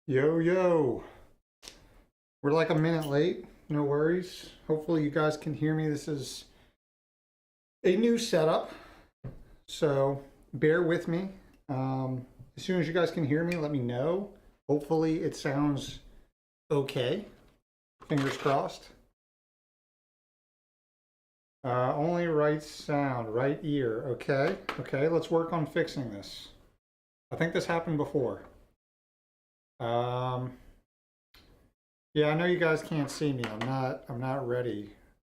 Yo, yo. We're like a minute late. No worries. Hopefully you guys can hear me. This is a new setup, so bear with me. As soon as you guys can hear me, let me know. Hopefully it sounds okay. Fingers crossed. Only right sound, right ear. Okay, okay, let's work on fixing this. I think this happened before. Um, Yeah, I know you guys can't see me. I'm not ready.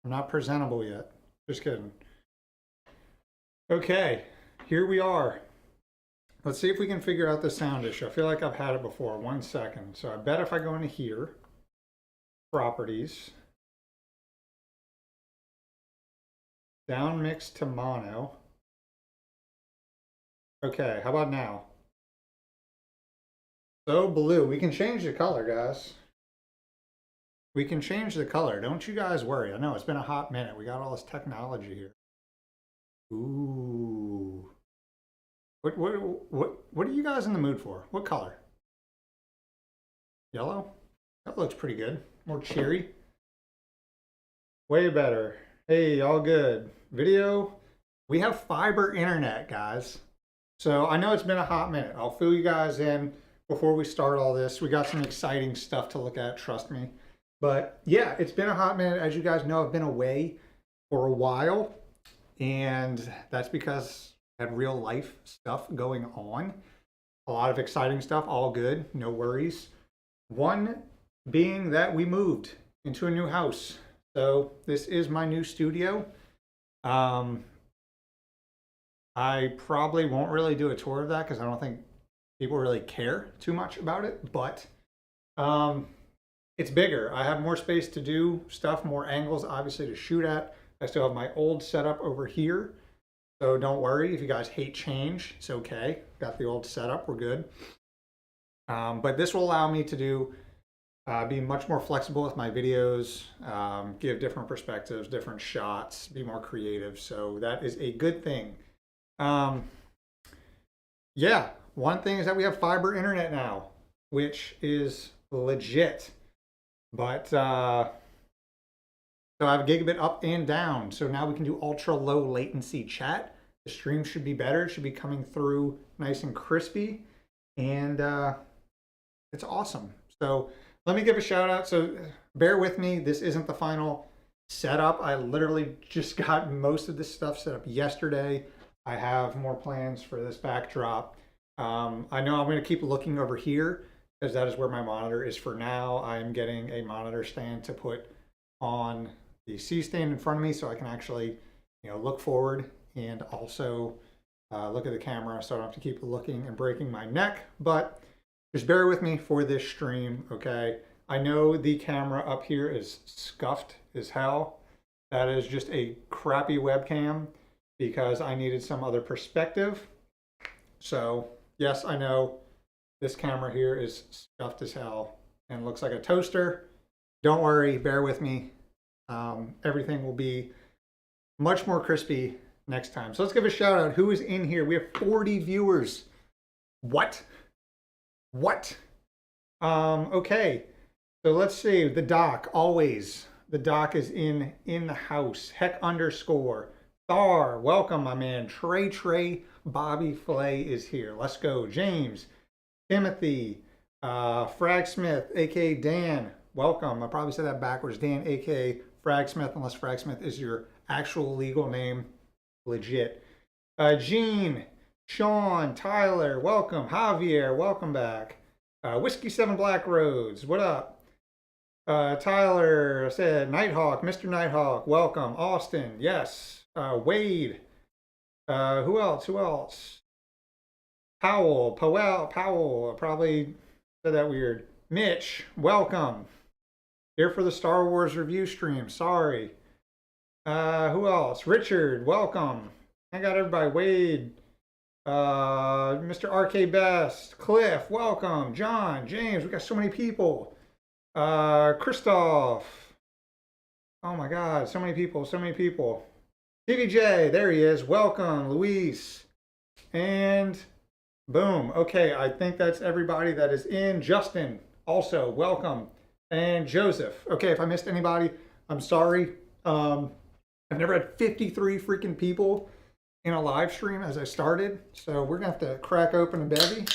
I'm not presentable yet. Just kidding. Okay, here we are. Let's see if we can figure out the sound issue. I feel like I've had it before. 1 second. So I bet if I go into here, properties, down mix to mono. Okay, how about now? So blue. We can change the color, guys. We can change the color. Don't you guys worry. I know it's been a hot minute. We got all this technology here. Ooh. What are you guys in the mood for? What color? Yellow? That looks pretty good. More cheery. Way better. Hey, all good. Video. We have fiber internet, guys. So I know it's been a hot minute. I'll fill you guys in before we start all this. We got some exciting stuff to look at, trust me. But yeah, it's been a hot minute. As you guys know, I've been away for a while. And that's because I had real life stuff going on. A lot of exciting stuff, all good, no worries. One being that we moved into a new house. So this is my new studio. I probably won't really do a tour of that because I don't think people really care too much about it, but it's bigger. I have more space to do stuff, more angles obviously to shoot at. I still have my old setup over here. So don't worry if you guys hate change, it's okay. Got the old setup, we're good. But this will allow me to do, be much more flexible with my videos, give different perspectives, different shots, be more creative. So that is a good thing. Yeah, one thing is that we have fiber internet now, which is legit. But so I have a gigabit up and down. So now we can do ultra low latency chat. The stream should be better. It should be coming through nice and crispy. And it's awesome. So let me give a shout out. So bear with me. This isn't the final setup. I literally just got most of this stuff set up yesterday. I have more plans for this backdrop. I know I'm going to keep looking over here because that is where my monitor is for now. I'm getting a monitor stand to put on the C stand in front of me so I can actually, look forward and also look at the camera so I don't have to keep looking and breaking my neck. But just bear with me for this stream, okay? I know the camera up here is scuffed as hell. That is just a crappy webcam because I needed some other perspective. So yes, I know this camera here is scuffed as hell and looks like a toaster. Don't worry, bear with me. Everything will be much more crispy next time. So let's give a shout out. Who is in here? We have 40 viewers. What? Okay. So let's see. The doc, always. The doc is in the house. Heck _ Thar, welcome, my man. Trey, Bobby Flay is here. Let's go. James, Timothy, Frag Smith, aka Dan. Welcome. I probably said that backwards. Dan, aka Frag Smith, unless Frag Smith is your actual legal name. Legit. Gene, Sean, Tyler, welcome. Javier, welcome back. Whiskey 7 Black Roads, what up? Tyler said, Nighthawk, Mr. Nighthawk, welcome. Austin, yes. Wade, who else? Powell, I probably said that weird. Mitch, welcome. Here for the Star Wars review stream, sorry. Who else? Richard, welcome. I got everybody. Wade, Mr. RK Best, Cliff, welcome. John, James, we got so many people. Christoph. Oh my God, so many people. TVJ, there he is. Welcome, Luis. And Boom. Okay, I think that's everybody that is in. Justin, also welcome. And Joseph. Okay, if I missed anybody, I'm sorry. I've never had 53 freaking people in a live stream as I started. So we're gonna have to crack open a bevy,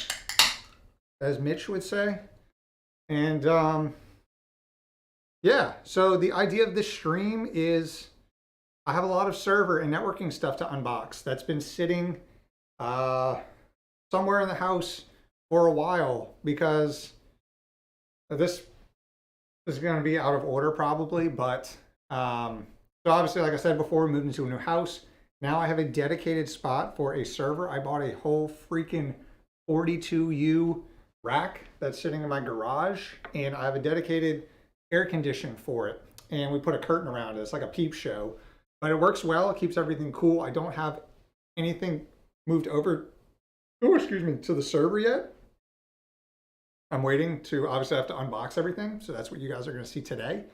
as Mitch would say. And yeah, so the idea of this stream is I have a lot of server and networking stuff to unbox that's been sitting somewhere in the house for a while because this is going to be out of order probably, but so obviously, like I said before, we moved into a new house. Now I have a dedicated spot for a server. I bought a whole freaking 42U rack that's sitting in my garage, and I have a dedicated air condition for it. And we put a curtain around it. It's like a peep show, but it works well. It keeps everything cool. I don't have anything moved over, oh, excuse me, to the server yet. I'm waiting to, obviously I have to unbox everything. So that's what you guys are going to see today.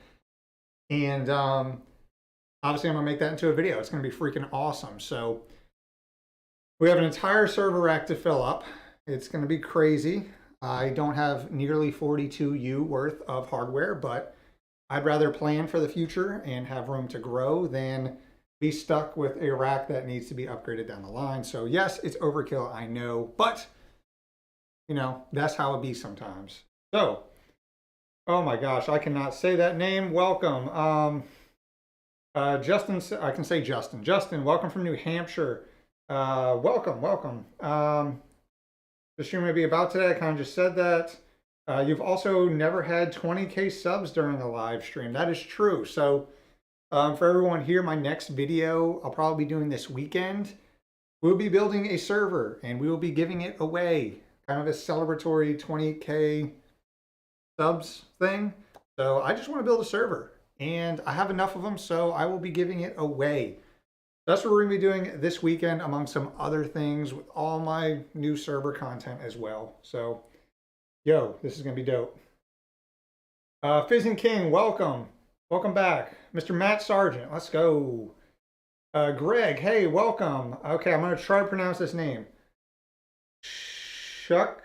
And obviously I'm going to make that into a video. It's going to be freaking awesome. So we have an entire server rack to fill up. It's going to be crazy. I don't have nearly 42U worth of hardware, but I'd rather plan for the future and have room to grow than be stuck with a rack that needs to be upgraded down the line. So yes, it's overkill, I know, but you know, that's how it be sometimes. So, oh my gosh, I cannot say that name. Welcome. Justin, I can say Justin. Justin, welcome from New Hampshire. Welcome, welcome. The stream may be about today. I kind of just said that. You've also never had 20K subs during a live stream. That is true. So for everyone here, my next video I'll probably be doing this weekend. We'll be building a server and we will be giving it away. Kind of a celebratory 20K subs thing. So I just want to build a server and I have enough of them, so I will be giving it away. That's what we're going to be doing this weekend, among some other things with all my new server content as well. So, yo, this is going to be dope. Fizzing King, welcome. Welcome back. Mr. Matt Sargent, let's go. Greg, hey, welcome. Okay, I'm going to try to pronounce this name. Shukwu.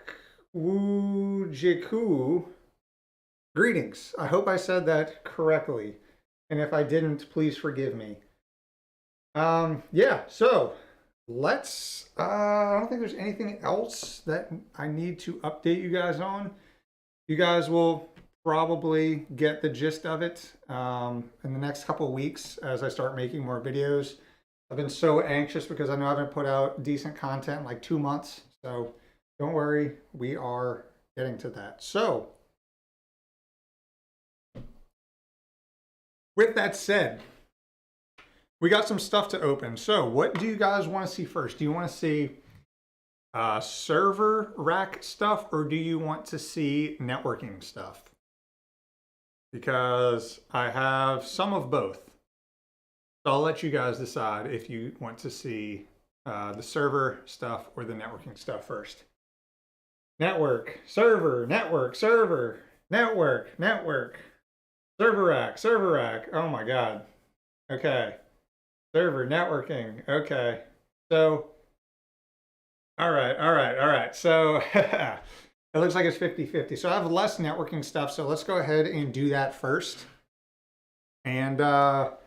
Greetings. I hope I said that correctly. And if I didn't, please forgive me. Yeah, so let's, I don't think there's anything else that I need to update you guys on. You guys will probably get the gist of it in the next couple of weeks as I start making more videos. I've been so anxious because I know I haven't put out decent content in like 2 months. So don't worry, we are getting to that. So with that said, we got some stuff to open. So what do you guys want to see first? Do you want to see server rack stuff, or do you want to see networking stuff? Because I have some of both. So I'll let you guys decide if you want to see the server stuff or the networking stuff first. Network, server, network, server, network, network. Server rack, server rack. Oh my God. Okay. Server networking. Okay. So, all right. So it looks like it's 50-50. So I have less networking stuff. So let's go ahead and do that first. And while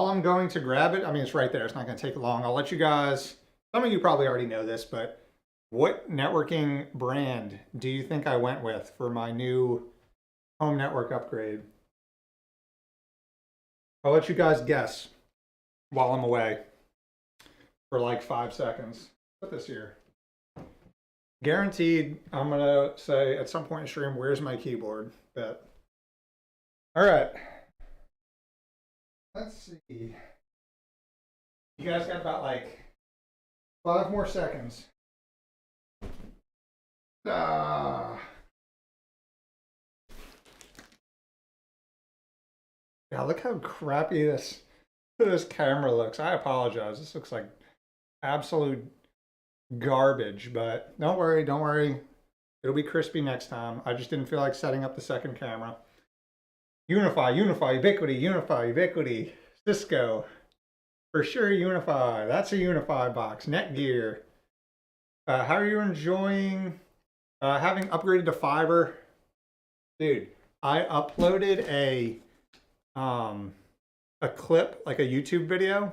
I'm going to grab it, I mean, it's right there. It's not going to take long. I'll let you guys, some of you probably already know this, but what networking brand do you think I went with for my new home network upgrade? I'll let you guys guess while I'm away for like 5 seconds. Put this here. Guaranteed, I'm going to say at some point in the stream, where's my keyboard? Bet. All right. Let's see. You guys got about like 5 more seconds. Yeah, look how crappy this camera looks. I apologize. This looks like absolute garbage, but don't worry, don't worry. It'll be crispy next time. I just didn't feel like setting up the second camera. Unifi, Ubiquiti, Ubiquiti, Cisco. For sure, Unifi. That's a Unifi box. Netgear. How are you enjoying having upgraded to fiber? Dude, I uploaded a clip, like a YouTube video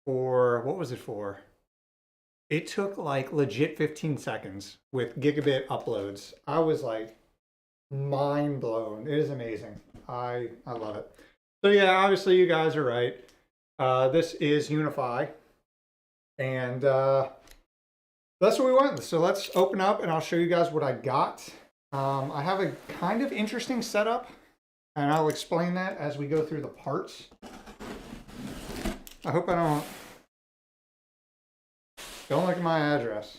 for, what was it for? It took like legit 15 seconds with gigabit uploads. I was like mind blown. It is amazing. I love it. So yeah, obviously you guys are right. This is Unifi, and that's what we went with. So let's open up and I'll show you guys what I got. I have a kind of interesting setup, and I'll explain that as we go through the parts. I hope I don't look at my address.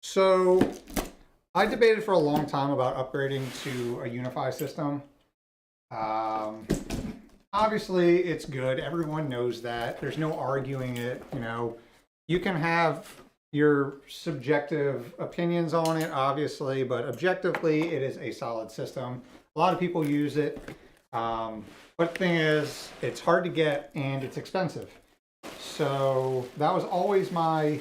So I debated for a long time about upgrading to a Unifi system. Obviously it's good. Everyone knows that. There's no arguing it. You know, you can have your subjective opinions on it, obviously, but objectively it is a solid system. A lot of people use it. But the thing is, it's hard to get and it's expensive. So that was always my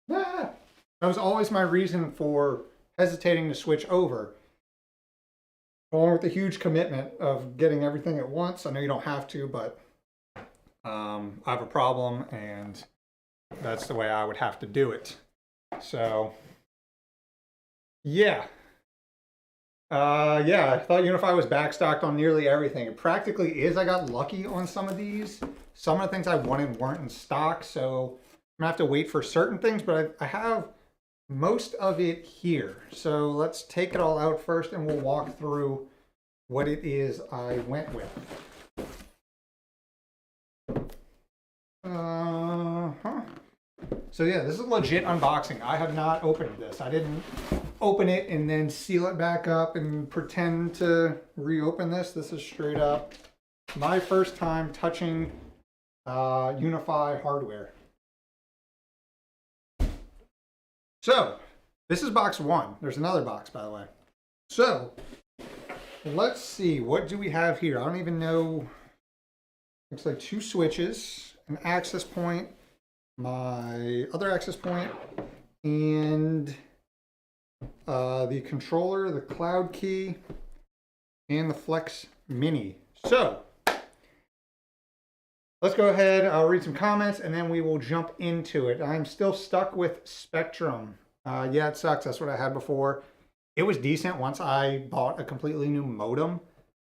that was always my reason for hesitating to switch over. Along with the huge commitment of getting everything at once. I know you don't have to, but I have a problem and that's the way I would have to do it. So yeah. Yeah, I thought Unifi was backstocked on nearly everything. It practically is. I got lucky on some of these. Some of the things I wanted weren't in stock, so I'm gonna have to wait for certain things, but I have most of it here. So let's take it all out first and we'll walk through what it is I went with. So yeah, this is a legit unboxing. I have not opened this. I didn't open it and then seal it back up and pretend to reopen this. This is straight up my first time touching Unifi hardware. So this is box one. There's another box, by the way. So let's see, what do we have here? I don't even know. Looks like two switches, an access point, my other access point, and the controller, the cloud key, and the Flex Mini. So let's go ahead. I'll read some comments and then we will jump into it. I'm still stuck with Spectrum. Yeah, it sucks. That's what I had before. It was decent once I bought a completely new modem.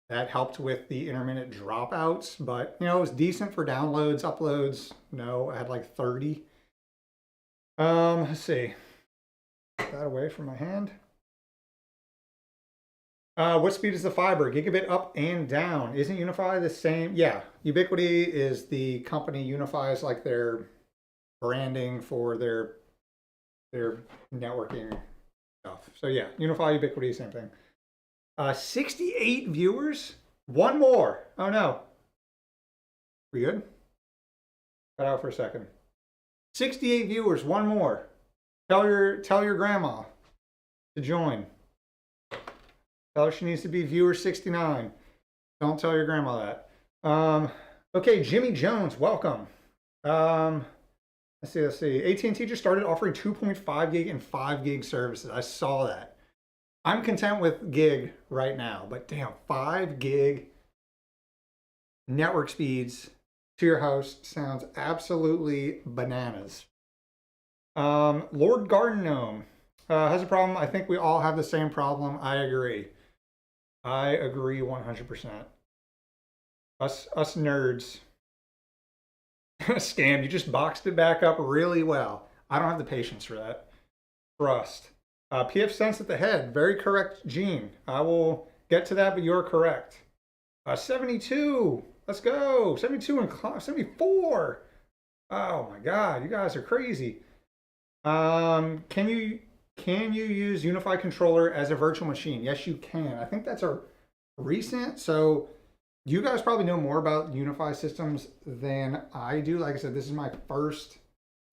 That helped with the intermittent dropouts, but you know, it was decent for downloads, uploads. No, I had like 30. Let's see. Put that away from my hand. What speed is the fiber? Gigabit up and down. Isn't Unifi the same? Yeah, Ubiquiti is the company. Unifi is like their branding for their networking stuff. So yeah, Unifi, Ubiquiti, same thing. 68 viewers. One more. Oh no. We good? Cut out for a second. 68 viewers. One more. Tell your grandma to join. Tell her she needs to be viewer 69. Don't tell your grandma that. Okay, Jimmy Jones, welcome. Let's see. AT&T just started offering 2.5 gig and 5 gig services. I saw that. I'm content with gig right now, but damn, 5 gig network speeds to your house sounds absolutely bananas. Lord Garden Gnome has a problem. I think we all have the same problem. I agree. I agree 100%. Us nerds. Scam, you just boxed it back up really well. I don't have the patience for that. Trust. PF Sense at the head. Very correct, Gene. I will get to that, but you're correct. 72. Let's go. 72 and 74. Oh my God, you guys are crazy. Can you use Unifi controller as a virtual machine? Yes, you can. I think that's a recent. So you guys probably know more about Unifi systems than I do. Like I said, this is my first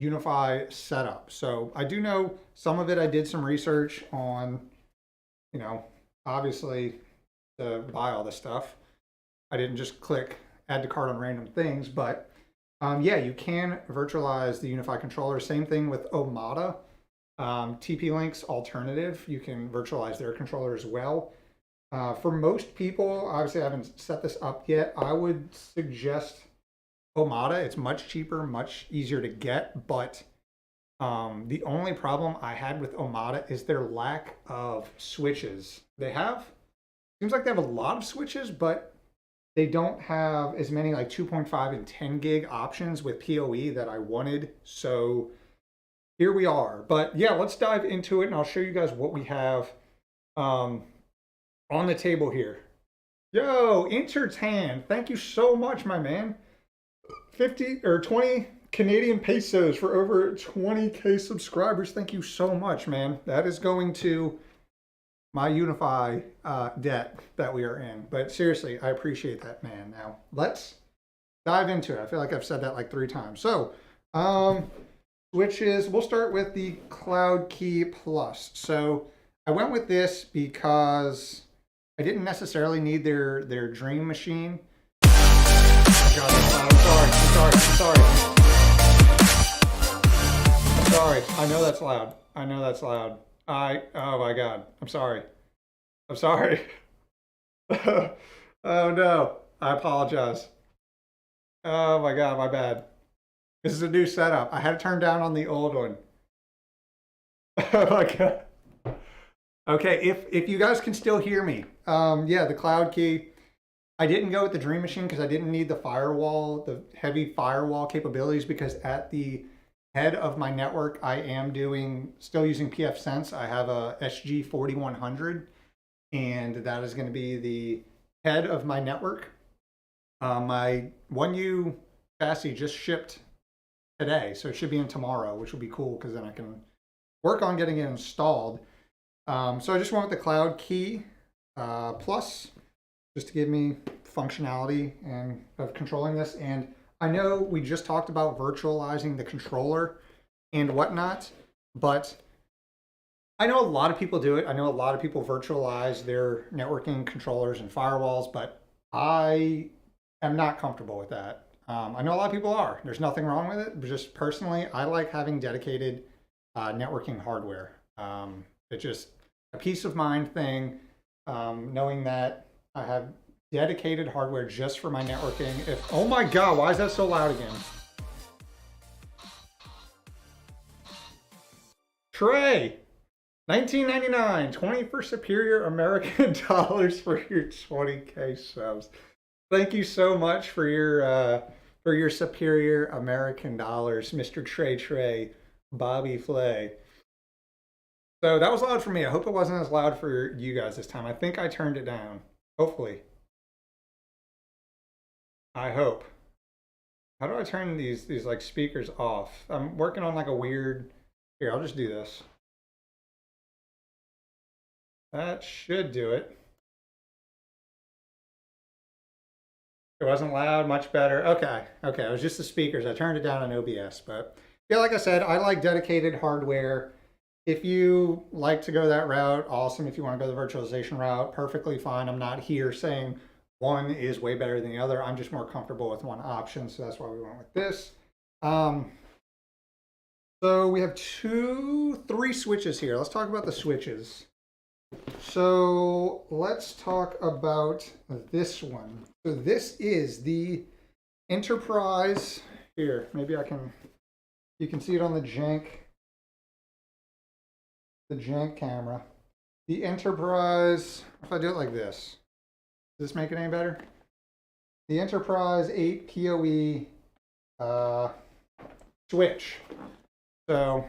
Unifi setup. So I do know some of it. I did some research on, you know, obviously to buy all this stuff. I didn't just click add to cart on random things, but yeah, you can virtualize the Unifi controller. Same thing with Omada. TP-Link's alternative, you can virtualize their controller as well. For most people, obviously I haven't set this up yet, I would suggest Omada. It's much cheaper, much easier to get, but the only problem I had with Omada is their lack of switches. Seems like they have a lot of switches, but they don't have as many like 2.5 and 10 gig options with PoE that I wanted. So here we are. But yeah, let's dive into it and I'll show you guys what we have on the table here. Yo, Intertan, thank you so much, my man. 50 or 20 Canadian pesos for over 20K subscribers. Thank you so much, man. That is going to my Unifi debt that we are in. But seriously, I appreciate that, man. Now, let's dive into it. I feel like I've said that like 3 times. So, switches, we'll start with the Cloud Key Plus. So, I went with this because I didn't necessarily need their Dream Machine. Oh God, I'm sorry. I know that's loud. Oh my God, I'm sorry. Oh no, I apologize. Oh my God, my bad. This is a new setup. I had to turn down on the old one. Oh my God. Okay, if you guys can still hear me, yeah, the Cloud Key. I didn't go with the Dream Machine because I didn't need the firewall, the heavy firewall capabilities, because at the head of my network, I am still using pfSense. I have a SG4100, and that is going to be the head of my network. My 1U chassis just shipped today, so it should be in tomorrow, which will be cool because then I can work on getting it installed. So I just went with the Cloud Key Plus, just to give me functionality and of controlling this. And I know we just talked about virtualizing the controller and whatnot, but I know a lot of people do it. I know a lot of people virtualize their networking controllers and firewalls, but I am not comfortable with that. I know a lot of people are. There's nothing wrong with it, but just personally, I like having dedicated networking hardware. It's just a peace of mind thing, knowing that I have dedicated hardware just for my networking. Oh my God, why is that so loud again? Trey, $19.99, 20 for superior American dollars for your 20K subs. Thank you so much for your superior American dollars, Mr. Trey, Bobby Flay. So that was loud for me. I hope it wasn't as loud for you guys this time. I think I turned it down. Hopefully. I hope. How do I turn these like speakers off? I'm working on like a weird... Here, I'll just do this. That should do it. It wasn't loud, much better. Okay, it was just the speakers. I turned it down on OBS, but yeah, like I said, I like dedicated hardware. If you like to go that route, awesome. If you want to go the virtualization route, perfectly fine. I'm not here saying one is way better than the other. I'm just more comfortable with one option, so that's why we went with this. So we have 3 switches here. Let's talk about the switches. So let's talk about this one. So this is the Enterprise. Here, maybe you can see it on the jank camera. The Enterprise, if I do it like this, does this make it any better? The Enterprise 8 PoE switch. So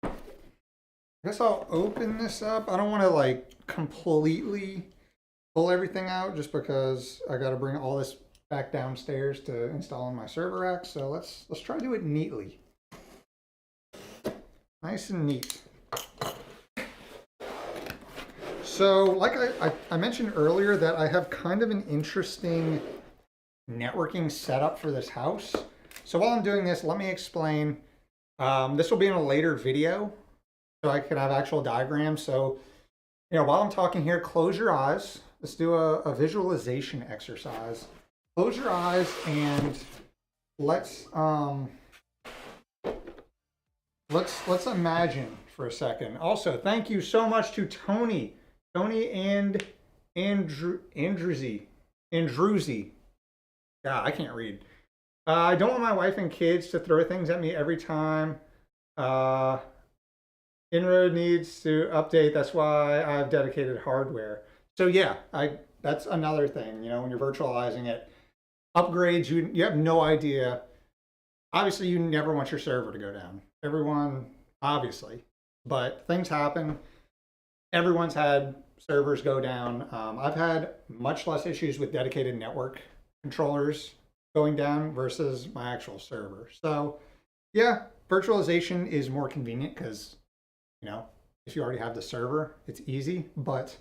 I guess I'll open this up. I don't want to like completely pull everything out just because I got to bring all this back downstairs to install on my server rack. So let's try to do it neatly. Nice and neat. So like I mentioned earlier that I have kind of an interesting networking setup for this house. So while I'm doing this, let me explain. This will be in a later video, so I can have actual diagrams. So, you know, while I'm talking here, close your eyes. Let's do a visualization exercise. Close your eyes and let's imagine for a second. Also, thank you so much to Tony and Andrewsy. God, I can't read. I don't want my wife and kids to throw things at me every time. Inroad needs to update. That's why I've dedicated hardware. So yeah, that's another thing. You know, when you're virtualizing it, upgrades, you have no idea. Obviously, you never want your server to go down. Everyone, obviously, but things happen. Everyone's had servers go down. I've had much less issues with dedicated network controllers going down versus my actual server. So yeah, virtualization is more convenient because, you know, if you already have the server, it's easy. But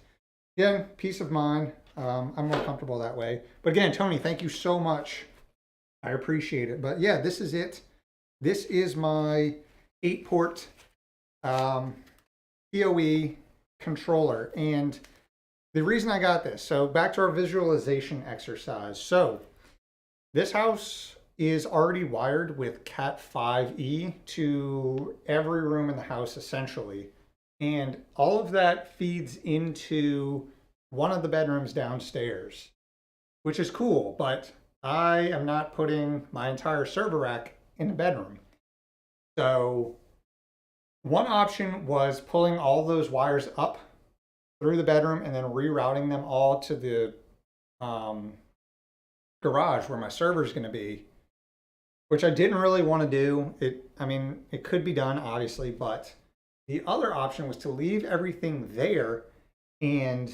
yeah, peace of mind. I'm more comfortable that way. But again, Tony, thank you so much. I appreciate it. But yeah, this is it. This is my 8-port PoE controller. And the reason I got this, so back to our visualization exercise. So this house is already wired with Cat 5e to every room in the house, essentially. And all of that feeds into one of the bedrooms downstairs, which is cool, but I am not putting my entire server rack in the bedroom. So one option was pulling all those wires up through the bedroom and then rerouting them all to the garage where my server is going to be, which I didn't really want to do. I mean, it could be done, obviously, but the other option was to leave everything there and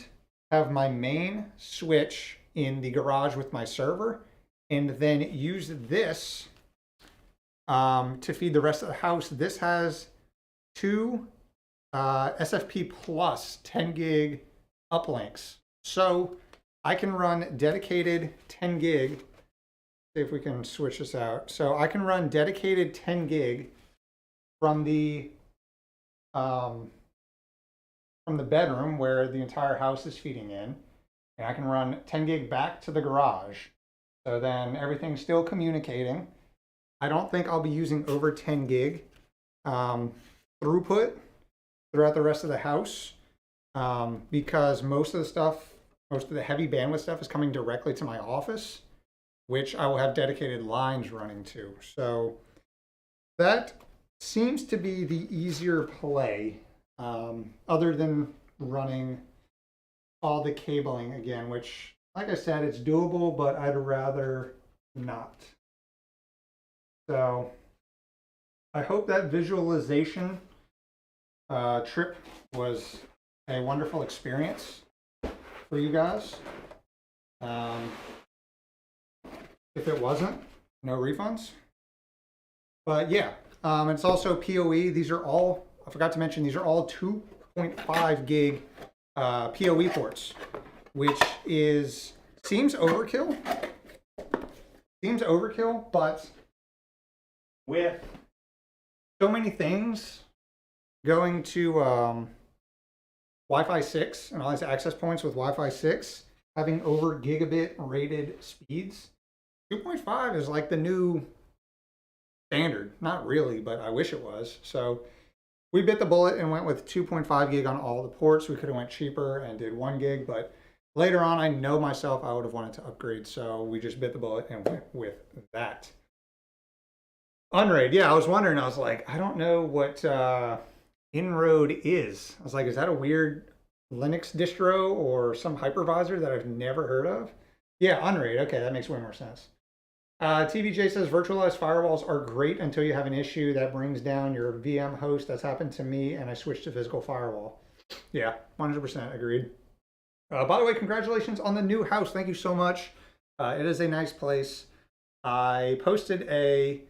have my main switch in the garage with my server, and then use this to feed the rest of the house. This has two SFP plus 10 gig uplinks. So I can run dedicated 10 gig. See if we can switch this out. So I can run dedicated 10 gig from the bedroom where the entire house is feeding in, and I can run 10 gig back to the garage. So then everything's still communicating. I don't think I'll be using over 10 gig throughput throughout the rest of the house because most of the heavy bandwidth stuff is coming directly to my office, which I will have dedicated lines running to. So that seems to be the easier play, other than running all the cabling again, which, like I said, it's doable, but I'd rather not. So I hope that visualization trip was a wonderful experience for you guys. If it wasn't, no refunds. But yeah, it's also PoE. These are all, I forgot to mention, these are all 2.5 gig PoE ports, which seems overkill. Seems overkill, but with so many things going to Wi-Fi 6 and all these access points with Wi-Fi 6 having over gigabit rated speeds, 2.5 is like the new standard. Not really, but I wish it was. So we bit the bullet and went with 2.5 gig on all the ports. We could have went cheaper and did 1 gig, but later on, I know myself, I would have wanted to upgrade. So we just bit the bullet and went with that. Unraid, yeah, I was wondering. I was like, I don't know what Inroad is. I was like, is that a weird Linux distro or some hypervisor that I've never heard of? Yeah, Unraid. Okay, that makes way more sense. TVJ says virtualized firewalls are great until you have an issue that brings down your VM host. That's happened to me, and I switched to physical firewall. Yeah, 100% agreed. By the way, congratulations on the new house. Thank you so much. It is a nice place. I posted a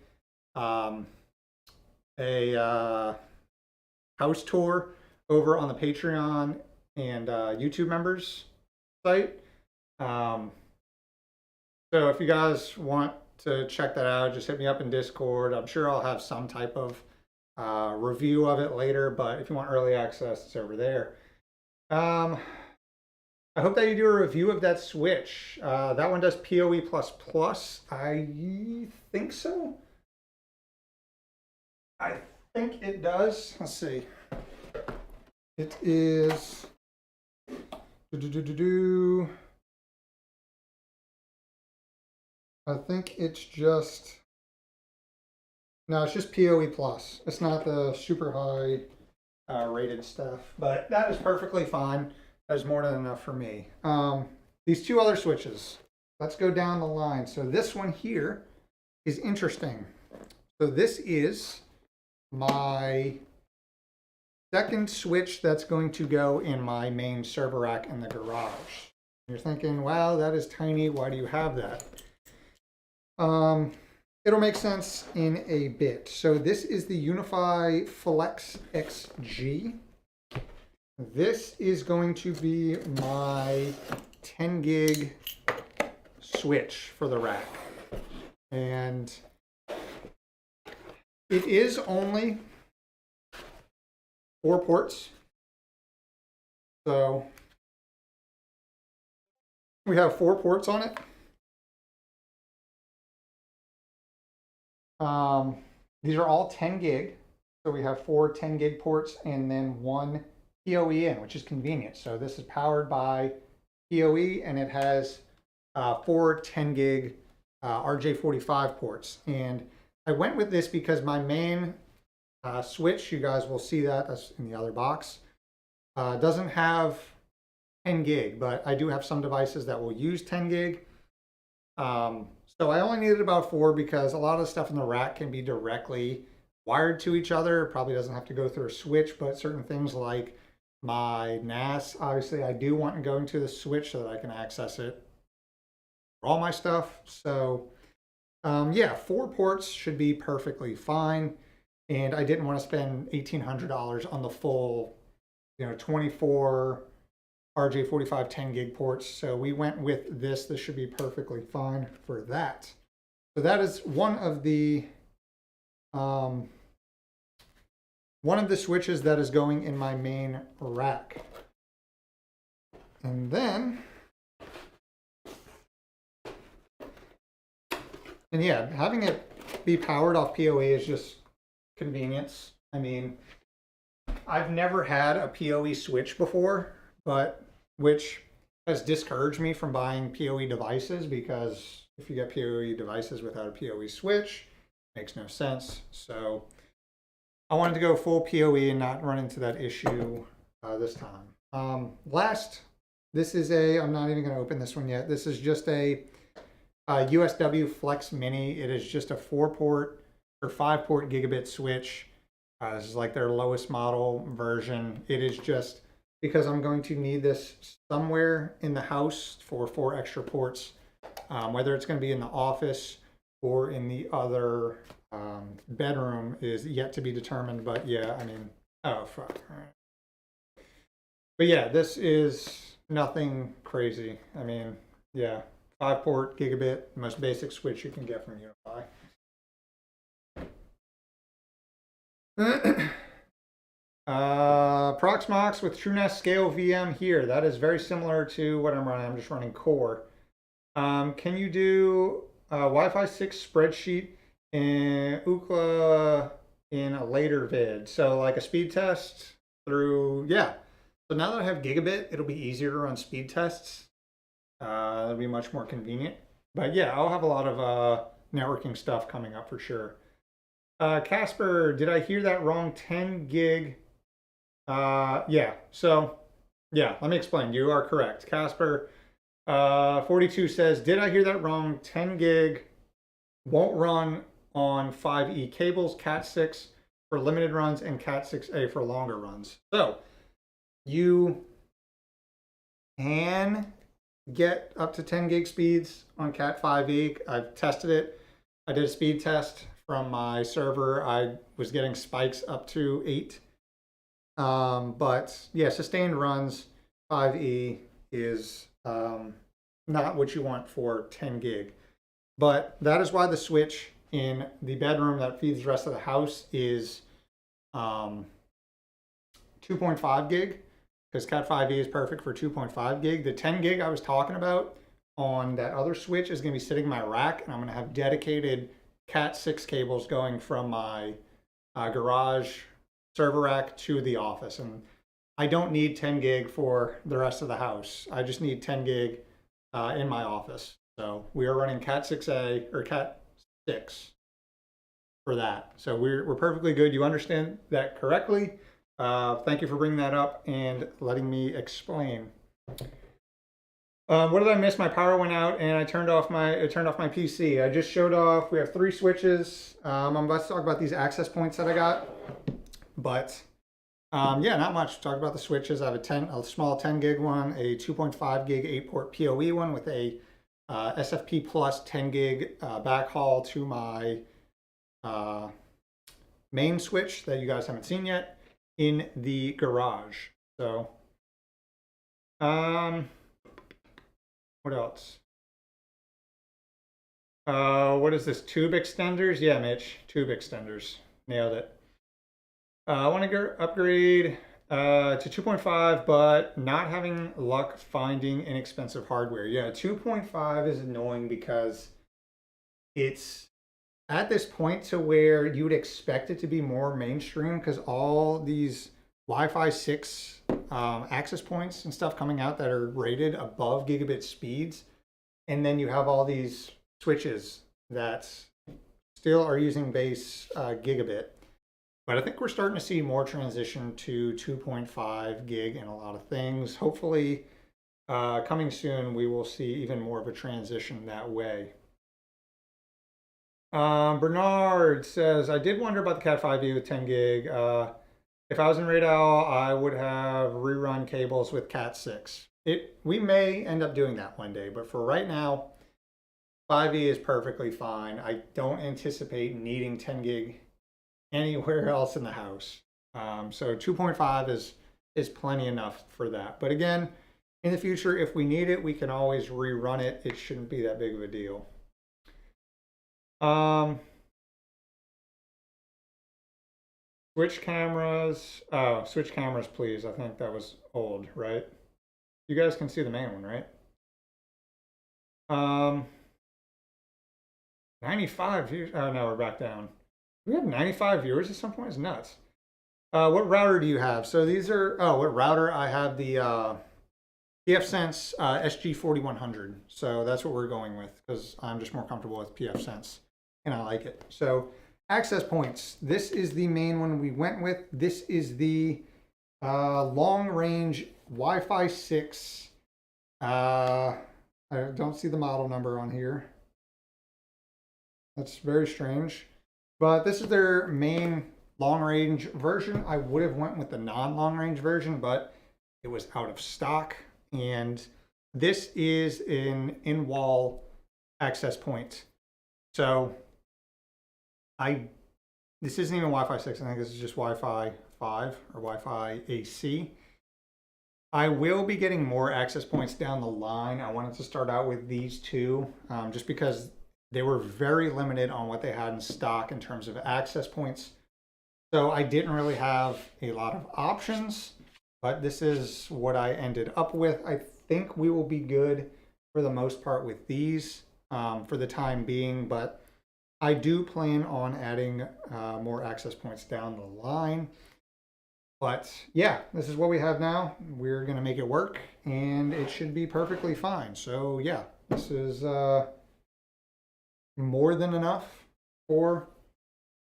house tour over on the Patreon and YouTube members site. So if you guys want to check that out, just hit me up in Discord. I'm sure I'll have some type of review of it later, but if you want early access, it's over there. I hope that you do a review of that switch. That one does PoE++. I think so. I think it does. Let's see. It is. I think it's just. No, it's just PoE+. It's not the super high rated stuff, but that is perfectly fine. That's more than enough for me. These two other switches, let's go down the line. So this one here is interesting. So this is my second switch that's going to go in my main server rack in the garage. You're thinking, wow, that is tiny. Why do you have that? It'll make sense in a bit. So this is the Unifi Flex XG. This is going to be my 10 gig switch for the rack. And it is only 4 ports. So we have 4 ports on it. These are all 10 gig. So we have 4 10 gig ports and then 1 PoE in, which is convenient. So this is powered by PoE and it has 4 10 gig RJ45 ports. And I went with this because my main switch, you guys will see that, that's in the other box, doesn't have 10 gig, but I do have some devices that will use 10 gig. So I only needed about 4 because a lot of the stuff in the rack can be directly wired to each other. It probably doesn't have to go through a switch, but certain things like my NAS, obviously I do want to go into the switch so that I can access it for all my stuff. So yeah, 4 ports should be perfectly fine. And I didn't want to spend $1,800 on the full, 24 RJ45 10 gig ports. So we went with this. This should be perfectly fine for that. So that is one of the switches that is going in my main rack. And then, and yeah, having it be powered off PoE is just convenience. I mean, I've never had a PoE switch before, but which has discouraged me from buying PoE devices, because if you get PoE devices without a PoE switch, it makes no sense. So I wanted to go full PoE and not run into that issue this time. This is I'm not even going to open this one yet. This is just a USW Flex Mini. It is just a 4-port or 5-port gigabit switch. This is like their lowest model version. It is just because I'm going to need this somewhere in the house for 4 extra ports, whether it's going to be in the office or in the other bedroom is yet to be determined. But yeah, I mean, oh fuck. All right. But yeah, this is nothing crazy. I mean, yeah, 5-port gigabit, most basic switch you can get from Unifi. Proxmox with TrueNAS Scale VM here. That is very similar to what I'm running. I'm just running Core. Can you do Wi-Fi 6 spreadsheet in Ookla in a later vid? So like a speed test through, yeah. So now that I have gigabit, it'll be easier to run speed tests. It'll be much more convenient. But yeah, I'll have a lot of networking stuff coming up for sure. Casper, did I hear that wrong? 10 gig. Yeah, so yeah, let me explain. You are correct. Casper 42 says, did I hear that wrong? 10 gig won't run on 5E cables, Cat 6 for limited runs and Cat 6A for longer runs. So you can get up to 10 gig speeds on Cat 5E. I've tested it. I did a speed test from my server. I was getting spikes up to 8. But yeah, sustained runs 5E is not what you want for 10 gig. But that is why the switch in the bedroom that feeds the rest of the house is 2.5 gig. because Cat 5e is perfect for 2.5 gig. The 10 gig I was talking about on that other switch is going to be sitting in my rack, and I'm going to have dedicated Cat 6 cables going from my garage server rack to the office. And I don't need 10 gig for the rest of the house. I just need 10 gig in my office. So we are running Cat 6a or Cat 6 for that. So we're perfectly good. You understand that correctly. Thank you for bringing that up and letting me explain. What did I miss? My power went out and I turned off my PC. I just showed off. We have 3 switches. I'm about to talk about these access points that I got, but yeah, not much. Talk about the switches. I have a small 10 gig one, a 2.5 gig 8-port PoE one with a SFP plus 10 gig backhaul to my main switch that you guys haven't seen yet in the garage. So, what else? What is this? Tube extenders? Yeah, Mitch, tube extenders. Nailed it. I want to upgrade to 2.5, but not having luck finding inexpensive hardware. Yeah, 2.5 is annoying because it's at this point to where you would expect it to be more mainstream, because all these Wi-Fi 6 access points and stuff coming out that are rated above gigabit speeds, and then you have all these switches that still are using base gigabit. But I think we're starting to see more transition to 2.5 gig in a lot of things. Hopefully, coming soon, we will see even more of a transition that way. Bernard says, I did wonder about the Cat 5e with 10 gig. If I was in Radal, I would have rerun cables with Cat 6. We may end up doing that one day, but for right now, 5e is perfectly fine. I don't anticipate needing 10 gig anywhere else in the house. So 2.5 is plenty enough for that. But again, in the future, if we need it, we can always rerun it. It shouldn't be that big of a deal. Switch cameras. Oh, switch cameras, please. I think that was old, right? You guys can see the main one, right? 95 views. Oh, no, we're back down. We have 95 viewers at some point. It's nuts. What router do you have? So these are, what router? I have the pfSense SG4100. So that's what we're going with, because I'm just more comfortable with pfSense and I like it. So access points. This is the main one we went with. This is the long range Wi-Fi 6. I don't see the model number on here. That's very strange. But this is their main long-range version. I would have went with the non-long-range version, but it was out of stock. And this is an in-wall access point. So this isn't even Wi-Fi 6. I think this is just Wi-Fi 5 or Wi-Fi AC. I will be getting more access points down the line. I wanted to start out with these two, just because they were very limited on what they had in stock in terms of access points. So I didn't really have a lot of options, but this is what I ended up with. I think we will be good for the most part with these for the time being, but I do plan on adding more access points down the line. But yeah, this is what we have now. We're gonna make it work and it should be perfectly fine. So yeah, this is more than enough for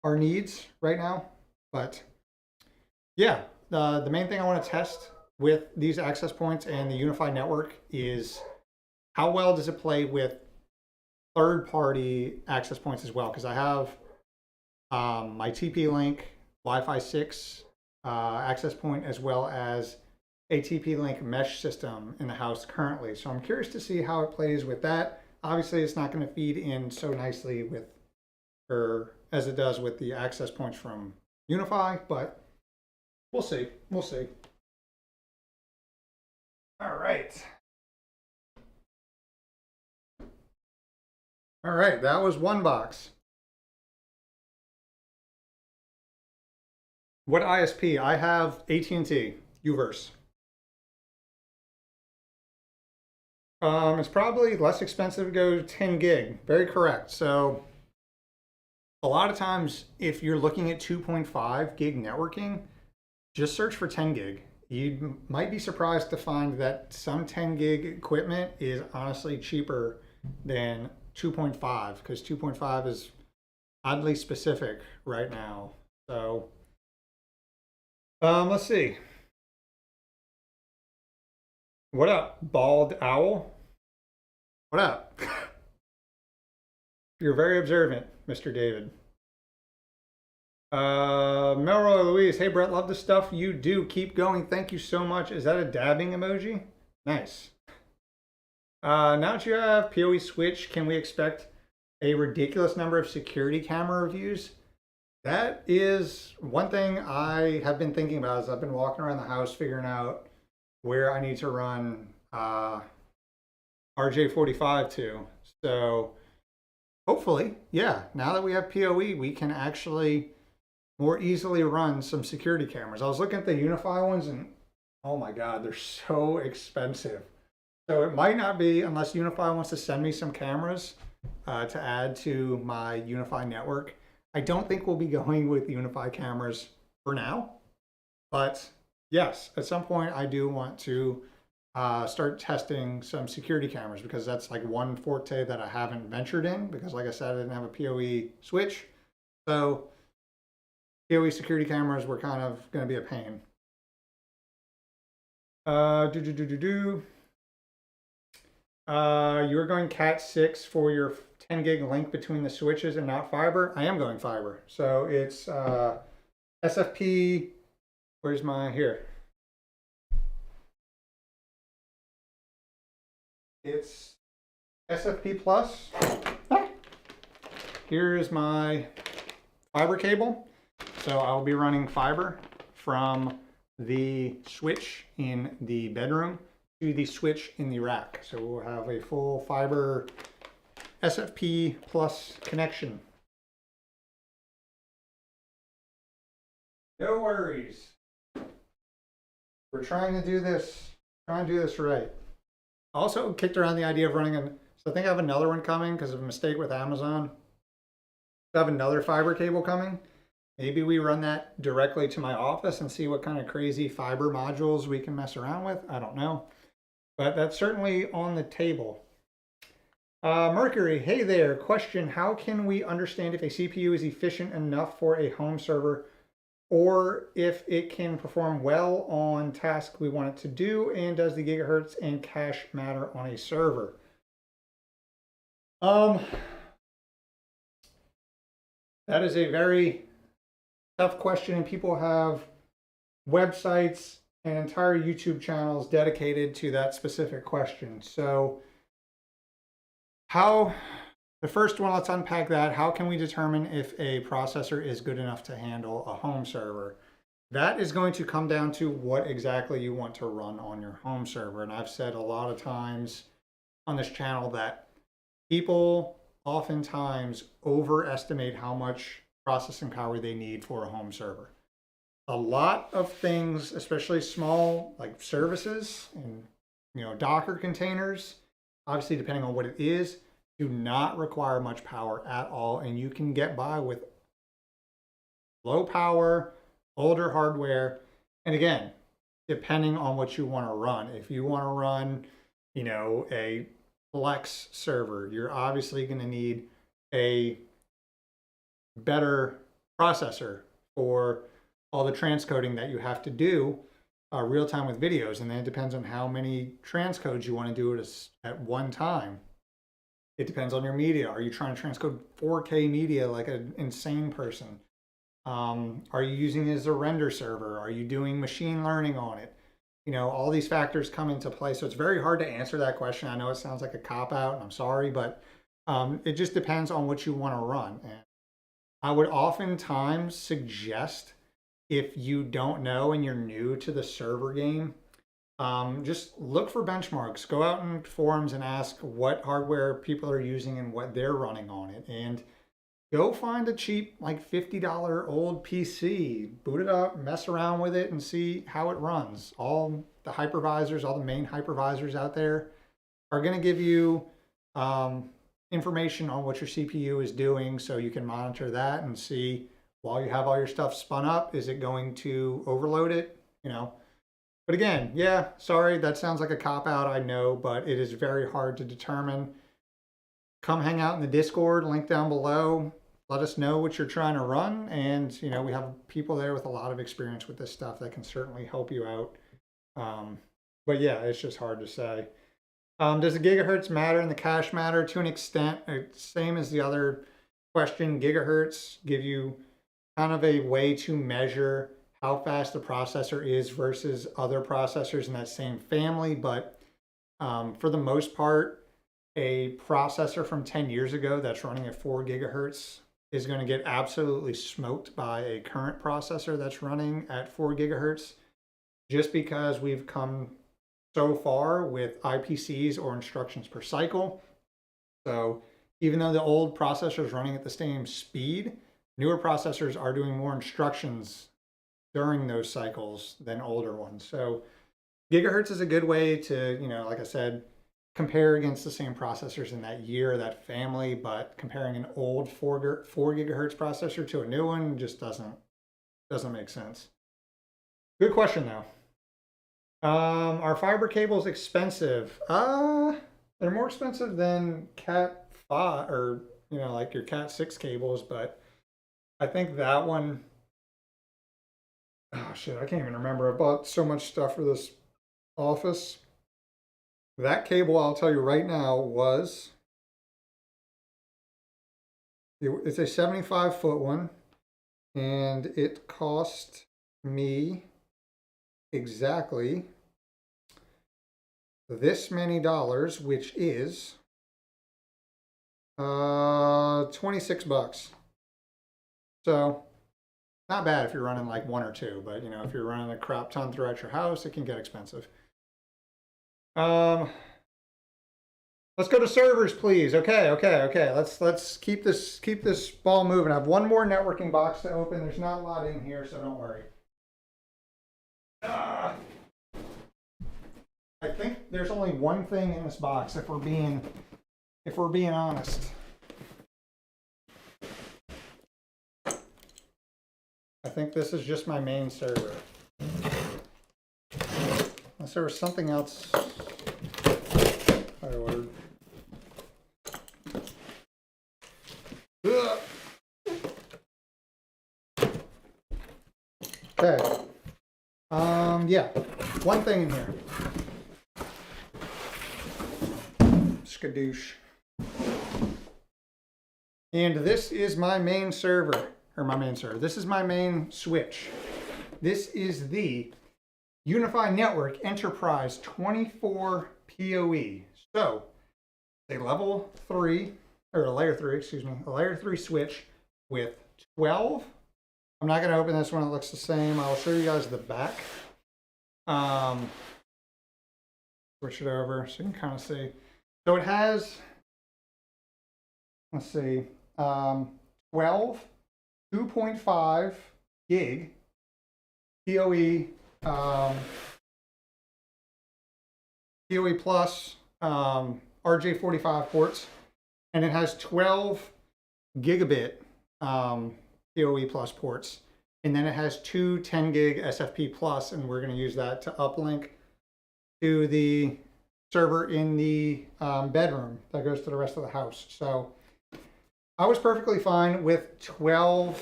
our needs right now. But yeah, the main thing I want to test with these access points and the Unifi network is how well does it play with third-party access points as well, because I have my TP-Link Wi-Fi 6 access point as well as a TP-Link mesh system in the house currently. So I'm curious to see how it plays with that. Obviously, it's not going to feed in so nicely with, or as it does with the access points from Unifi, but we'll see. We'll see. All right. All right, that was one box. What ISP? I have AT&T, Uverse. It's probably less expensive to go 10 gig. Very correct. So a lot of times, if you're looking at 2.5 gig networking, just search for 10 gig. You might be surprised to find that some 10 gig equipment is honestly cheaper than 2.5 because 2.5 is oddly specific right now. So let's see. What up, Bald Owl? What up? You're very observant, Mr. David. Melroy Louise, hey Brett, love the stuff you do. Keep going. Thank you so much. Is that a dabbing emoji? Nice. Now that you have PoE switch, can we expect a ridiculous number of security camera reviews? That is one thing I have been thinking about as I've been walking around the house figuring out where I need to run RJ45 to. So hopefully, yeah, now that we have PoE, we can actually more easily run some security cameras. I was looking at the Unifi ones and oh my God, they're so expensive. So it might not be, unless Unifi wants to send me some cameras to add to my Unifi network. I don't think we'll be going with Unifi cameras for now, but yes, at some point I do want to start testing some security cameras because that's like one forte that I haven't ventured in because like I said, I didn't have a PoE switch. So PoE security cameras were kind of going to be a pain. You're going Cat 6 for your 10 gig link between the switches and not fiber? I am going fiber. So it's SFP, where's my, here. It's SFP plus. Here is my fiber cable. So I'll be running fiber from the switch in the bedroom to the switch in the rack. So we'll have a full fiber SFP plus connection. No worries. We're trying to do this right. Also kicked around the idea of running so I think I have another one coming because of a mistake with Amazon. I have another fiber cable coming. Maybe we run that directly to my office and see what kind of crazy fiber modules we can mess around with. I don't know. But that's certainly on the table. Mercury, hey there. Question, how can we understand if a CPU is efficient enough for a home server or if it can perform well on tasks we want it to do? And does the gigahertz and cache matter on a server? That is a very tough question, and people have websites and entire YouTube channels dedicated to that specific question. So the first one, let's unpack that. How can we determine if a processor is good enough to handle a home server? That is going to come down to what exactly you want to run on your home server. And I've said a lot of times on this channel that people oftentimes overestimate how much processing power they need for a home server. A lot of things, especially small like services and Docker containers, obviously depending on what it is, do not require much power at all, and you can get by with low power, older hardware. And again, depending on what you want to run. If you want to run, a Flex server, you're obviously going to need a better processor for all the transcoding that you have to do real time with videos. And then it depends on how many transcodes you want to do at one time. It depends on your media. Are you trying to transcode 4K media like an insane person? Are you using it as a render server? Are you doing machine learning on it? All these factors come into play. So it's very hard to answer that question. I know it sounds like a cop-out, and I'm sorry, but it just depends on what you want to run. And I would oftentimes suggest, if you don't know and you're new to the server game, just look for benchmarks. Go out in forums and ask what hardware people are using and what they're running on it. And go find a cheap, like $50 old PC, boot it up, mess around with it, and see how it runs. All the hypervisors, all the main hypervisors out there, are going to give you information on what your CPU is doing, so you can monitor that and see, while you have all your stuff spun up, is it going to overload it, you know? But again, yeah, sorry, that sounds like a cop-out, I know, but it is very hard to determine. Come hang out in the Discord, link down below. Let us know what you're trying to run, and you know, we have people there with a lot of experience with this stuff that can certainly help you out. But yeah, it's just hard to say. Does the gigahertz matter and the cache matter? To an extent, same as the other question. Gigahertz give you kind of a way to measure how fast the processor is versus other processors in that same family, but for the most part, a processor from 10 years ago that's running at 4 gigahertz is going to get absolutely smoked by a current processor that's running at 4 gigahertz, just because we've come so far with IPCs, or instructions per cycle. So even though the old processor is running at the same speed, newer processors are doing more instructions during those cycles than older ones. So gigahertz is a good way to, you know, like I said, compare against the same processors in that year, that family, but comparing an old 4 gigahertz processor to a new one just doesn't make sense. Good question though. Are fiber cables expensive? They're more expensive than Cat 5, or you know, like your Cat 6 cables, but I think that one, oh shit, I can't even remember. I bought so much stuff for this office. That cable, I'll tell you right now, it's a 75-foot one, and it cost me exactly this many dollars, which is 26 bucks. So not bad if you're running like 1 or 2, but you know, if you're running a crap ton throughout your house, it can get expensive. Let's go to servers, please. Okay. Let's keep this ball moving. I have one more networking box to open. There's not a lot in here, so don't worry. I think there's only one thing in this box, if we're being honest. I think this is just my main server. Unless there was something else I ordered. Okay. Yeah, one thing in here. Skadoosh. And this is my main server, This is my main switch. This is the Unifi Network Enterprise 24 PoE. So, a level 3, or a layer 3, excuse me, a layer 3 switch with 12. I'm not going to open this one, it looks the same. I'll show you guys the back. Switch it over so you can kind of see. So it has, let's see, 12 2.5 gig PoE PoE plus RJ45 ports, and it has 12 gigabit PoE plus ports, and then it has 2 10 gig SFP plus, and we're going to use that to uplink to the server in the bedroom that goes to the rest of the house. So I was perfectly fine with 12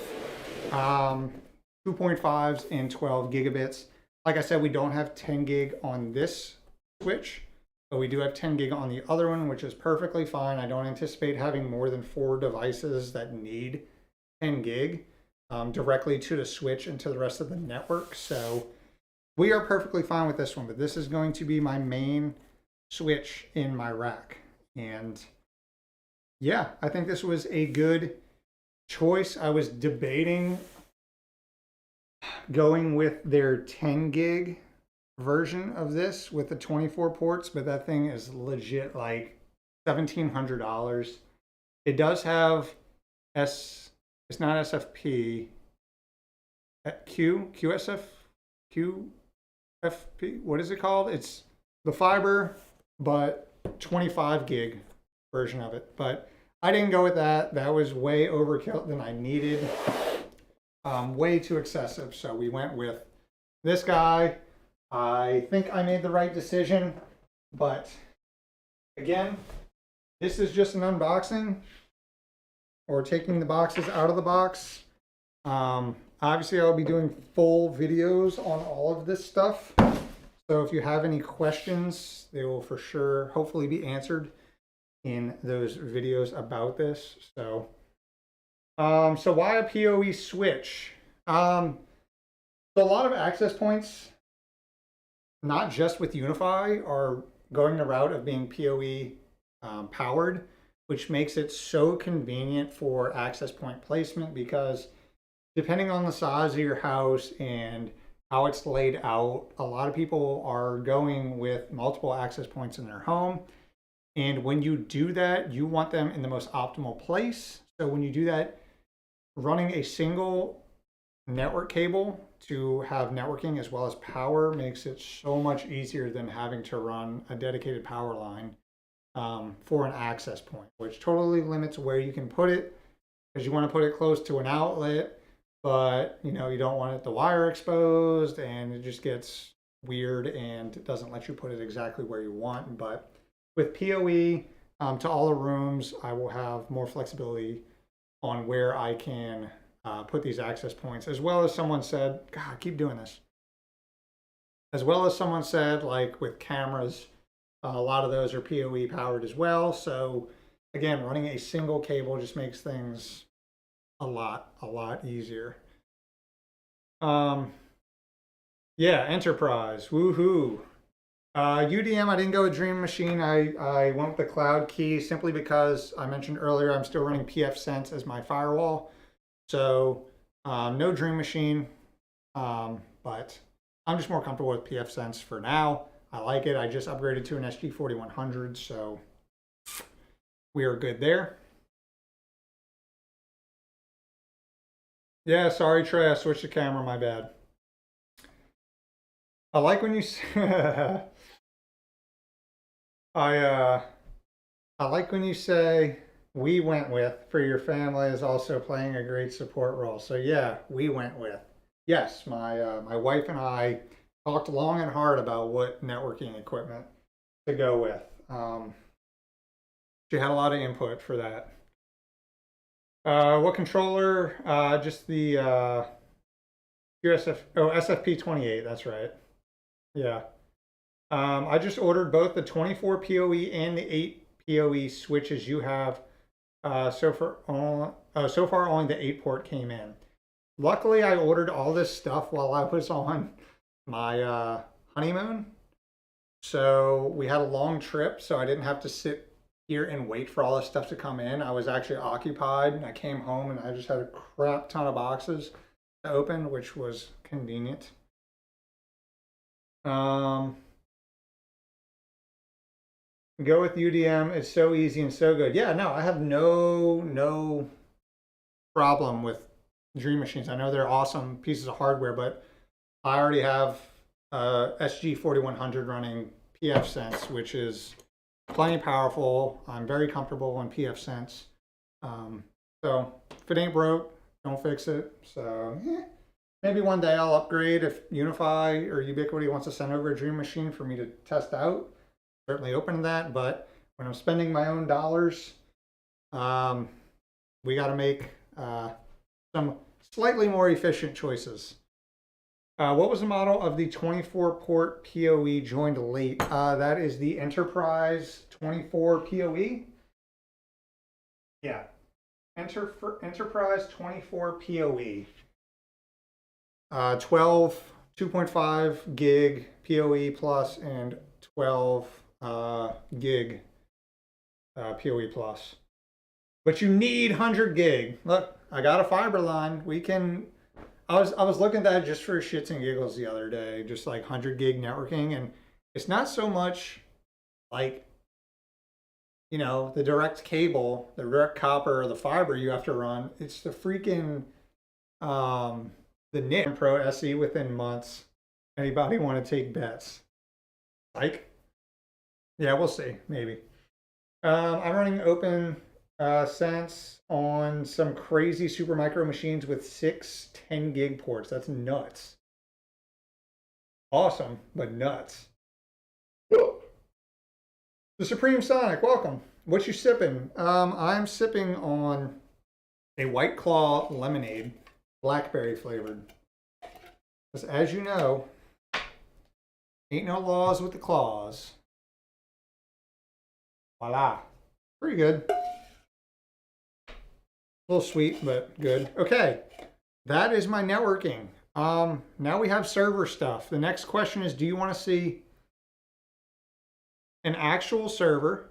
2.5s and 12 gigabits. Like I said, we don't have 10 gig on this switch, but we do have 10 gig on the other one, which is perfectly fine. I don't anticipate having more than 4 devices that need 10 gig directly to the switch and to the rest of the network. So we are perfectly fine with this one, but this is going to be my main switch in my rack. And yeah, I think this was a good choice. I was debating going with their 10 gig version of this with the 24 ports, but that thing is legit like $1,700. It does have it's not SFP, QFP, what is it called? It's the fiber, but 25 gig version of it, but I didn't go with that. That was way overkill than I needed. Way too excessive. So we went with this guy. I think I made the right decision, but again, this is just an unboxing or taking the boxes out of the box. Obviously, I'll be doing full videos on all of this stuff. So if you have any questions, they will for sure hopefully be answered in those videos about this. So, so why a PoE switch? So a lot of access points, not just with Unifi, are going the route of being PoE powered, which makes it so convenient for access point placement, because depending on the size of your house and how it's laid out, a lot of people are going with multiple access points in their home. And when you do that, you want them in the most optimal place. So when you do that, running a single network cable to have networking as well as power makes it so much easier than having to run a dedicated power line for an access point, which totally limits where you can put it, because you want to put it close to an outlet, but you don't want the wire exposed, and it just gets weird and it doesn't let you put it exactly where you want. But with PoE to all the rooms, I will have more flexibility on where I can put these access points, as well as someone said, God, I keep doing this. As well as someone said, like with cameras, a lot of those are PoE powered as well. So again, running a single cable just makes things a lot easier. Yeah, enterprise, woohoo. UDM, I didn't go with Dream Machine. I went with the Cloud Key simply because I mentioned earlier I'm still running pfSense as my firewall. So no Dream Machine, but I'm just more comfortable with pfSense for now. I like it. I just upgraded to an SG4100, so we are good there. Yeah, sorry Trey, I switched the camera, my bad. I like when you I like when you say we went with for your family is also playing a great support role. So yeah, we went with. Yes, my wife and I talked long and hard about what networking equipment to go with. She had a lot of input for that. What controller? Just the SFP28, that's right. Yeah. I just ordered both the 24 PoE and the 8 PoE switches you have. So far only the 8 port came in. Luckily, I ordered all this stuff while I was on my honeymoon. So we had a long trip, so I didn't have to sit here and wait for all this stuff to come in. I was actually occupied, and I came home and I just had a crap ton of boxes to open, which was convenient. Go with UDM. It's so easy and so good. Yeah, no, I have no problem with Dream Machines. I know they're awesome pieces of hardware, but I already have SG4100 running pfSense, which is plenty powerful. I'm very comfortable on pfSense. So if it ain't broke, don't fix it. So maybe one day I'll upgrade if Unifi or Ubiquiti wants to send over a Dream Machine for me to test out. Certainly open to that, but when I'm spending my own dollars, we got to make some slightly more efficient choices. What was the model of the 24 port PoE joined late? That is the Enterprise 24 PoE. Yeah, Enterprise 24 PoE. 12 2.5 gig PoE plus and 12 gig PoE plus. But you need 100 gig. Look, I got a fiber line. We can. I was looking at that just for shits and giggles the other day, just like 100 gig networking, and it's not so much like, the direct cable, the direct copper, or the fiber you have to run. It's the freaking the NIC Pro SE within months. Anybody want to take bets? Like, Yeah, we'll see. Maybe. I'm running Open Sense on some crazy Supermicro machines with 6 10 gig ports. That's nuts. Awesome, but nuts. The Supreme Sonic, welcome. What you sipping? I'm sipping on a White Claw lemonade, blackberry flavored. Because as you know, ain't no laws with the claws. Voila. Pretty good. A little sweet, but good. Okay, that is my networking. Now we have server stuff. The next question is, do you want to see an actual server?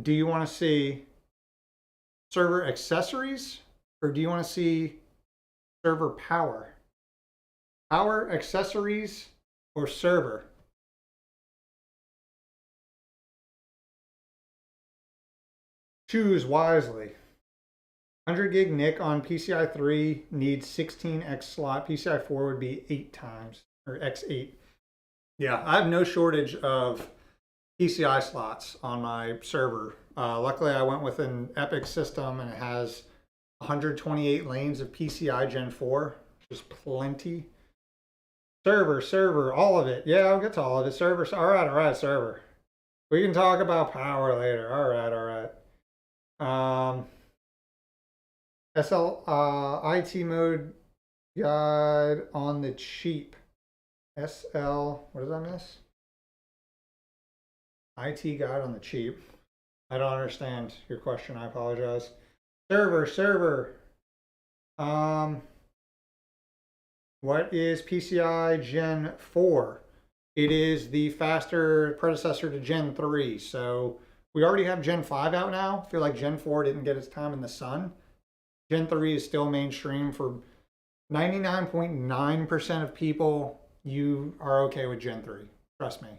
Do you want to see server accessories? Or do you want to see server power? Power, accessories, or server? Choose wisely. 100 gig NIC on PCI 3 needs 16x slot. PCI 4 would be 8 times, or x8. Yeah, I have no shortage of PCI slots on my server. Luckily, I went with an Epic system, and it has 128 lanes of PCI Gen 4, which is plenty. Server, all of it. Yeah, I'll get to all of it. Server, all right, server. We can talk about power later. All right. IT mode guide on the cheap. SL, what does that miss? IT guide on the cheap. I don't understand your question. I apologize. Server. What is PCI Gen 4? It is the faster predecessor to Gen 3. So we already have Gen 5 out now. I feel like Gen 4 didn't get its time in the sun. Gen 3 is still mainstream for 99.9% of people. You are okay with Gen 3. Trust me.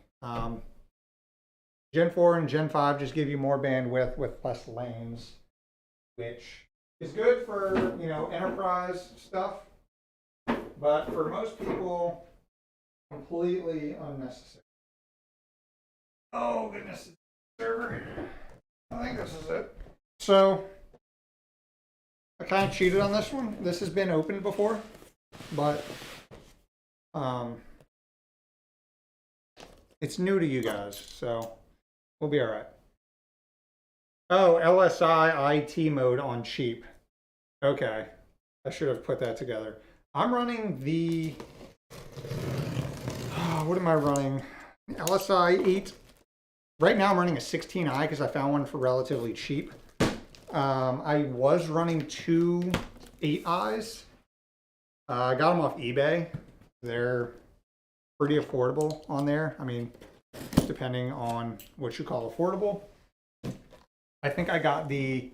Gen 4 and Gen 5 just give you more bandwidth with less lanes, which is good for, enterprise stuff. But for most people, completely unnecessary. Oh, goodness. Server. I think this is it. So, I kind of cheated on this one. This has been opened before, but it's new to you guys, so we'll be all right. Oh, LSI IT mode on cheap. Okay, I should have put that together. I'm running the, what am I running? LSI 8. Right now I'm running a 16i because I found one for relatively cheap. I was running 2 8i's. I got them off eBay. They're pretty affordable on there. I mean, depending on what you call affordable. I think I got the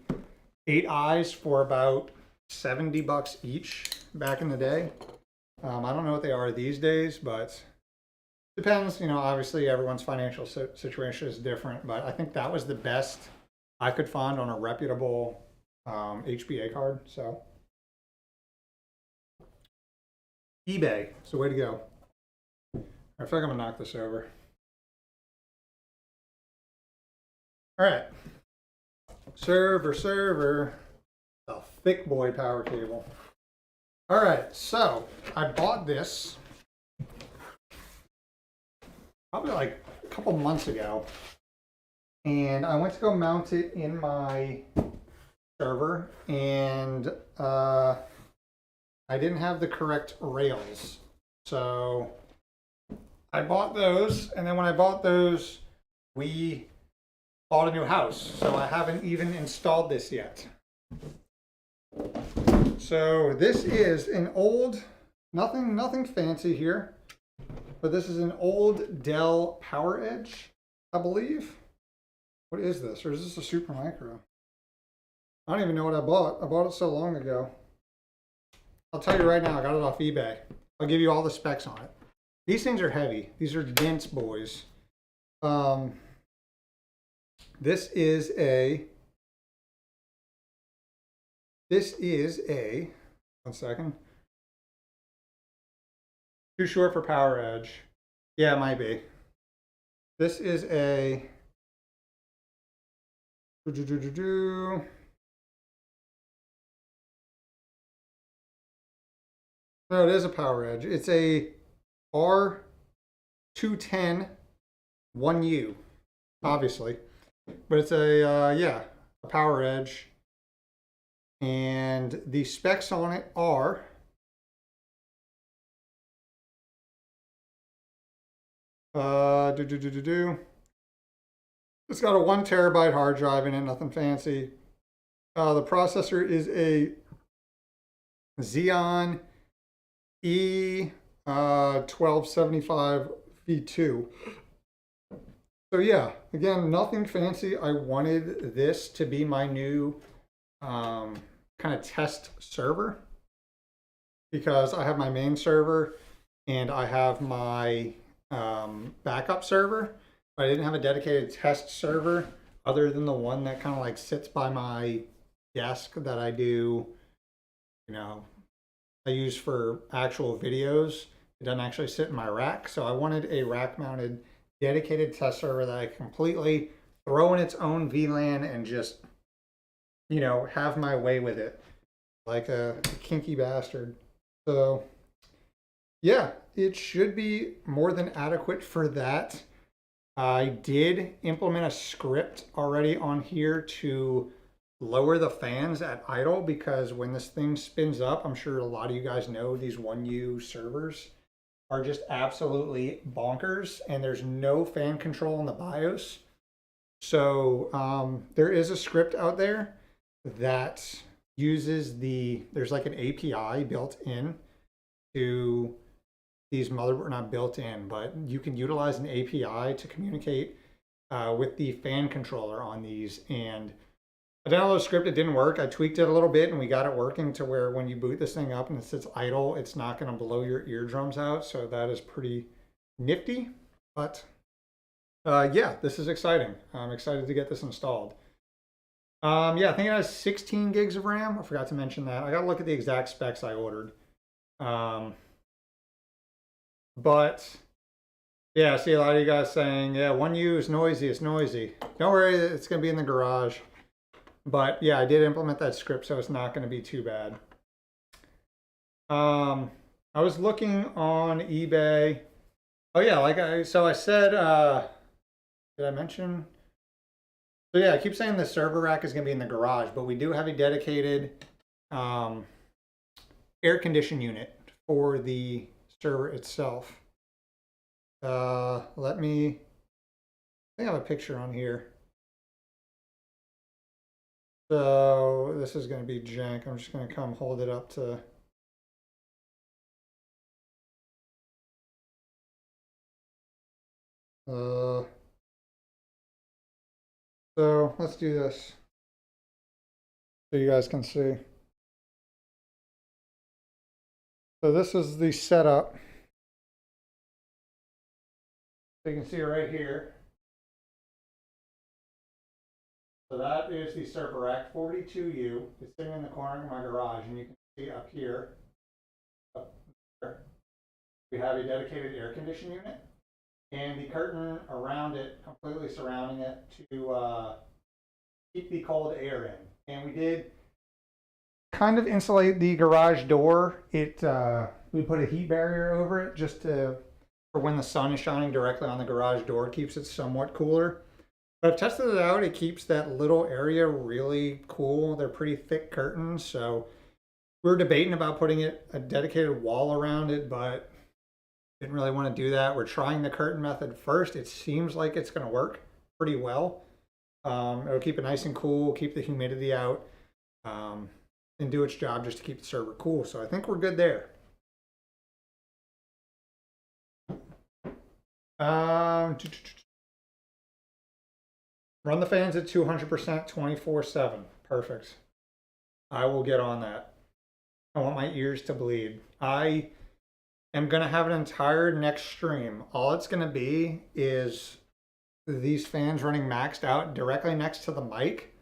8i's for about $70 each back in the day. I don't know what they are these days, but depends. Obviously everyone's financial situation is different, but I think that was the best I could find on a reputable HBA card. So eBay, it's the way to go. I feel like I'm gonna knock this over. All right, server, a thick boy power cable. All right, so I bought this probably like a couple months ago, and I went to go mount it in my server, and I didn't have the correct rails. So I bought those, and then when I bought those, we bought a new house. So I haven't even installed this yet. So this is an old, nothing fancy here, but this is an old Dell PowerEdge, I believe. What is this? Or is this a Supermicro? I don't even know what I bought. I bought it so long ago. I'll tell you right now, I got it off eBay. I'll give you all the specs on it. These things are heavy. These are dense boys. This is a, one second. Too short for PowerEdge. Yeah, it might be. This is a No, it is a PowerEdge. It's a R210 1U, obviously, but it's a yeah, a PowerEdge, and the specs on it are it's got a 1 terabyte hard drive in it, nothing fancy. The processor is a Xeon E1275 V2. So yeah, again, nothing fancy. I wanted this to be my new kind of test server, because I have my main server and I have my backup server. But I didn't have a dedicated test server other than the one that kind of like sits by my desk that I do, you know, I use for actual videos. It doesn't actually sit in my rack. So I wanted a rack mounted dedicated test server that I completely throw in its own VLAN and just, you know, have my way with it like a kinky bastard. So yeah, it should be more than adequate for that. I did implement a script already on here to lower the fans at idle, because when this thing spins up, I'm sure a lot of you guys know these 1U servers are just absolutely bonkers, and there's no fan control in the BIOS. So there is a script out there that uses there's like an API built in to these motherboards, not built in, but you can utilize an API to communicate with the fan controller on these. And I downloaded a script, it didn't work. I tweaked it a little bit and we got it working to where when you boot this thing up and it sits idle, it's not going to blow your eardrums out. So that is pretty nifty. But yeah, this is exciting. I'm excited to get this installed. Yeah, I think it has 16 gigs of RAM. I forgot to mention that. I got to look at the exact specs I ordered. But yeah, I see a lot of you guys saying, yeah, 1U is noisy, it's noisy. Don't worry, it's going to be in the garage. But yeah, I did implement that script, so it's not going to be too bad. I was looking on eBay. Oh yeah, I said, did I mention? So yeah, I keep saying the server rack is going to be in the garage, but we do have a dedicated air condition unit for the server itself. I think I have a picture on here. So this is going to be jank. I'm just going to come hold it up to. So let's do this so you guys can see. So this is the setup. So you can see it right here. So that is the server rack 42U. It's sitting in the corner of my garage, and you can see up here, up there, we have a dedicated air conditioning unit, and the curtain around it, completely surrounding it, to keep the cold air in. And we did kind of insulate the garage door. We put a heat barrier over it just for when the sun is shining directly on the garage door. It keeps it somewhat cooler. But I've tested it out. It keeps that little area really cool. They're pretty thick curtains, so we were debating about putting a dedicated wall around it, but didn't really want to do that. We're trying the curtain method first. It seems like it's going to work pretty well. It'll keep it nice and cool, keep the humidity out, and do its job just to keep the server cool. So I think we're good there. Run the fans at 200%, 24/7. Perfect. I will get on that. I want my ears to bleed. I am going to have an entire next stream. All it's going to be is these fans running maxed out directly next to the mic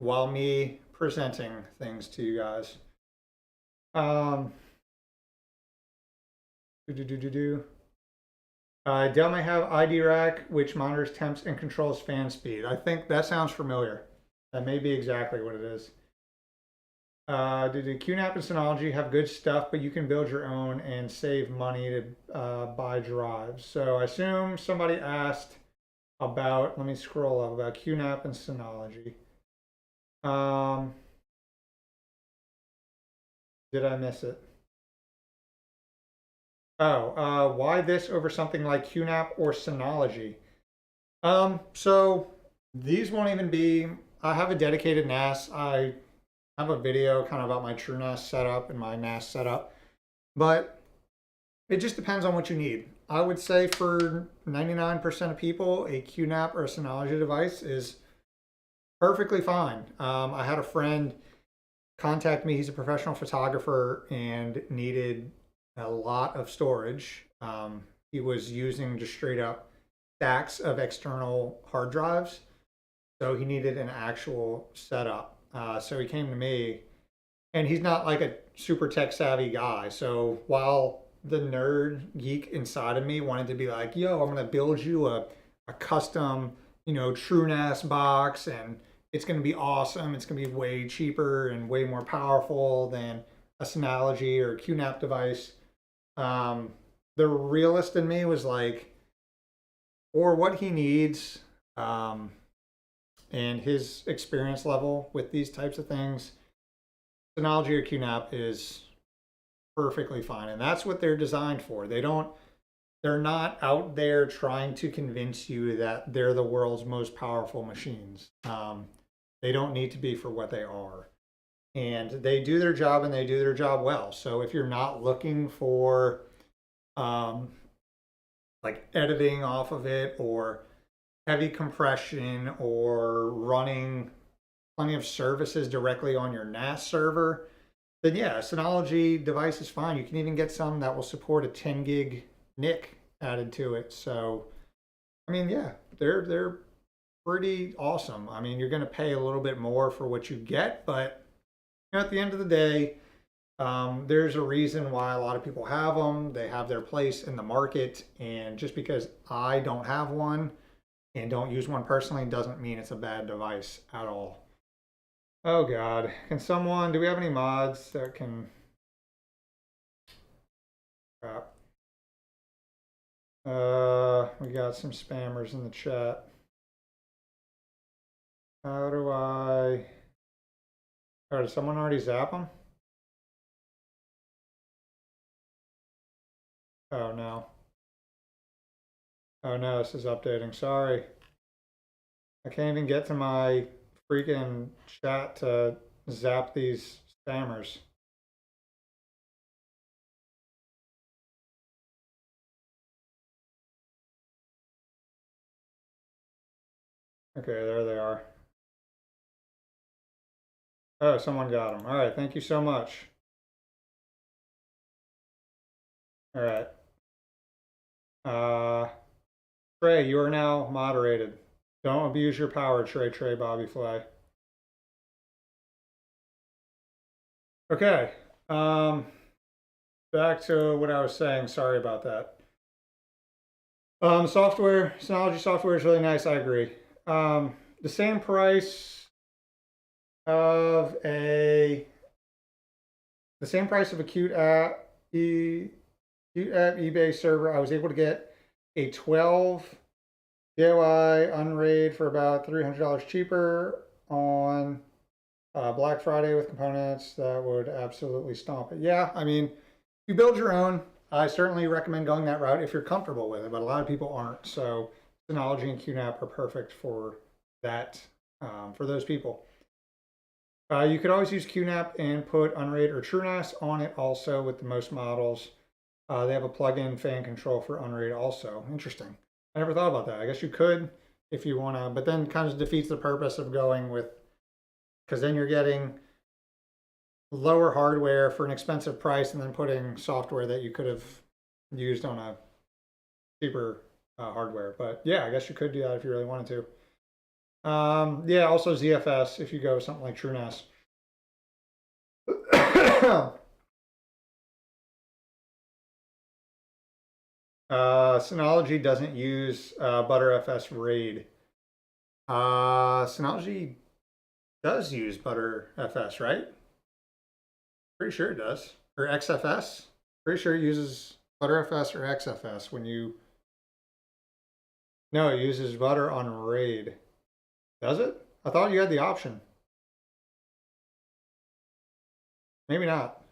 while me presenting things to you guys. Dell may have ID Rack, which monitors temps and controls fan speed. I think that sounds familiar. That may be exactly what it is. Do the QNAP and Synology have good stuff, but you can build your own and save money to buy drives? So I assume somebody asked about, let me scroll up, about QNAP and Synology. Did I miss it? Oh, why this over something like QNAP or Synology? So these won't even be, I have a dedicated NAS. I have a video kind of about my TrueNAS setup and my NAS setup, but it just depends on what you need. I would say for 99% of people, a QNAP or a Synology device is perfectly fine. I had a friend contact me. He's a professional photographer and needed a lot of storage. He was using just straight up stacks of external hard drives. So he needed an actual setup. So he came to me, and he's not like a super tech savvy guy. So while the nerd geek inside of me wanted to be like, yo, I'm going to build you a custom, TrueNAS box, and it's going to be awesome. It's going to be way cheaper and way more powerful than a Synology or a QNAP device. The realist in me was like, for what he needs, and his experience level with these types of things, Synology or QNAP is perfectly fine. And that's what they're designed for. They're not out there trying to convince you that they're the world's most powerful machines. They don't need to be for what they are. And they do their job, and they do their job well. So if you're not looking for like editing off of it, or heavy compression, or running plenty of services directly on your NAS server, then yeah, a Synology device is fine. You can even get some that will support a 10 gig NIC added to it. So, I mean, yeah, they're pretty awesome. I mean, you're going to pay a little bit more for what you get, but at the end of the day, there's a reason why a lot of people have them. They have their place in the market, and just because I don't have one and don't use one personally doesn't mean it's a bad device at all. Oh God, do we have any mods that can, crap. We got some spammers in the chat. How do I, did someone already zap them? Oh no. Oh no, this is updating, sorry. I can't even get to my freaking chat to zap these spammers. Okay, there they are. Oh, someone got them. All right, thank you so much. All right. Trey, you are now moderated. Don't abuse your power, Trey, Bobby Fly. Okay. Back to what I was saying. Sorry about that. Software, Synology software is really nice. I agree. The same price of a Qt app eBay server. I was able to get a 12 DIY unraid for about $300 cheaper on Black Friday with components that would absolutely stomp it. Yeah, I mean, you build your own. I certainly recommend going that route if you're comfortable with it, but a lot of people aren't. So Synology and QNAP are perfect for that, for those people. You could always use QNAP and put Unraid or TrueNAS on it also with the most models. They have a plug-in fan control for Unraid also. Interesting. I never thought about that. I guess you could if you want to, but then kind of defeats the purpose of going with, because then you're getting lower hardware for an expensive price and then putting software that you could have used on a cheaper hardware. But yeah, I guess you could do that if you really wanted to. Yeah, also ZFS if you go with something like TrueNAS. All Synology doesn't use ButterFS RAID. Synology does use ButterFS, right? Pretty sure it does. Or XFS. Pretty sure it uses ButterFS or XFS when you... No, it uses Butter on RAID. Does it? I thought you had the option. Maybe not.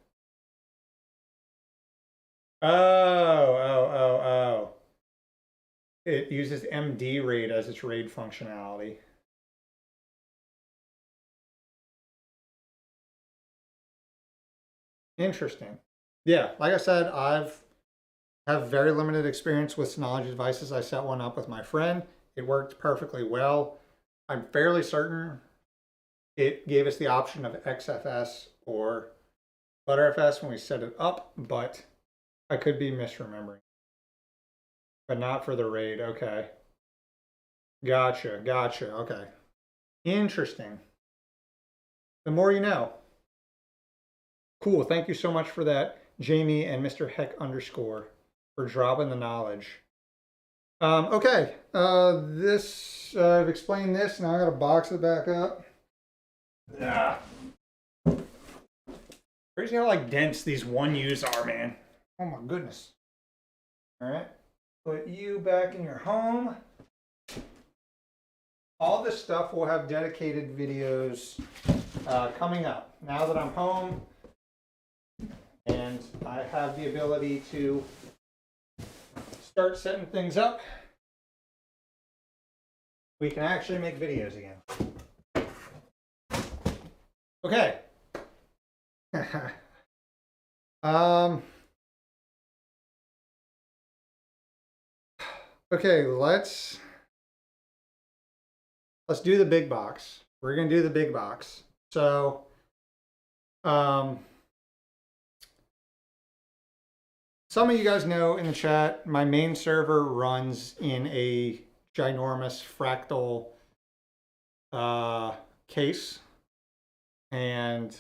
Oh. It uses MD RAID as its RAID functionality. Interesting. Yeah, like I said, have very limited experience with Synology devices. I set one up with my friend. It worked perfectly well. I'm fairly certain it gave us the option of XFS or ButterFS when we set it up, but I could be misremembering. But not for the RAID. Okay. Gotcha. Okay. Interesting. The more you know. Cool. Thank you so much for that, Jamie and Mr. Heck _ for dropping the knowledge. Okay. I've explained this. Now I got to box it back up. Yeah. Crazy how like dense these 1Us are, man. Oh my goodness. All right. Put you back in your home. All this stuff will have dedicated videos coming up. Now that I'm home and I have the ability to start setting things up, we can actually make videos again. Okay. Okay, let's do the big box. We're gonna do the big box. So, some of you guys know in the chat, my main server runs in a ginormous fractal case, and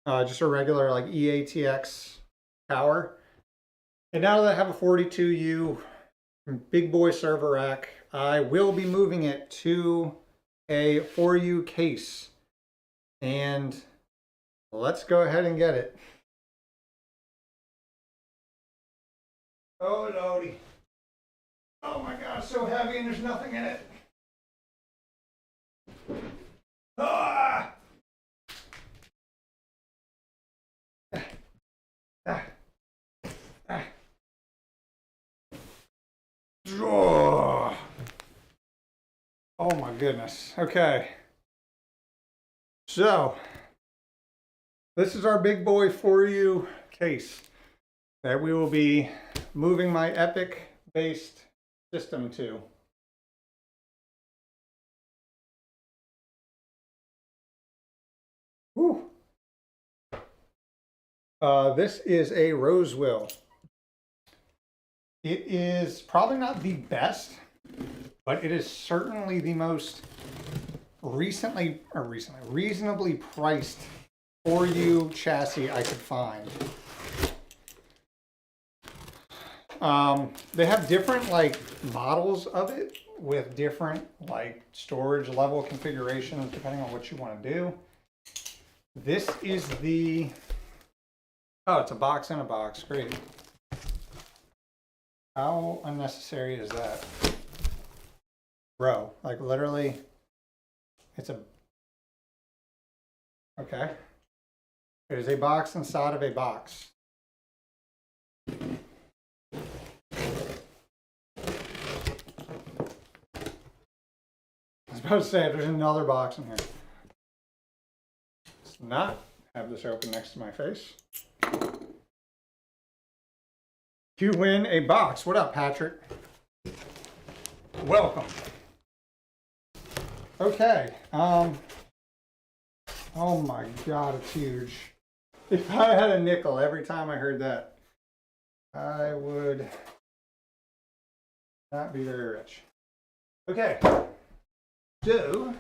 just a regular like EATX power. And now that I have a 42U big boy server rack, I will be moving it to a 4U case, and let's go ahead and get it. Oh lordy. Oh my god, it's so heavy and there's nothing in it. Ah! Oh my goodness. Okay. So, this is our big boy 4U case that we will be moving my Epic based system to. Whew. This is a Rosewill. It is probably not the best, but it is certainly the most reasonably priced 4U chassis I could find. They have different like models of it with different like storage level configurations depending on what you want to do. This is the, oh, it's a box in a box. Great. How unnecessary is that? Bro, like literally, it's a, okay. It is a box inside of a box. I was about to say, if there's another box in here. Let's not have this open next to my face. You win a box. What up, Patrick? Welcome. Okay. Oh my God, it's huge. If I had a nickel every time I heard that, I would not be very rich. Okay. So,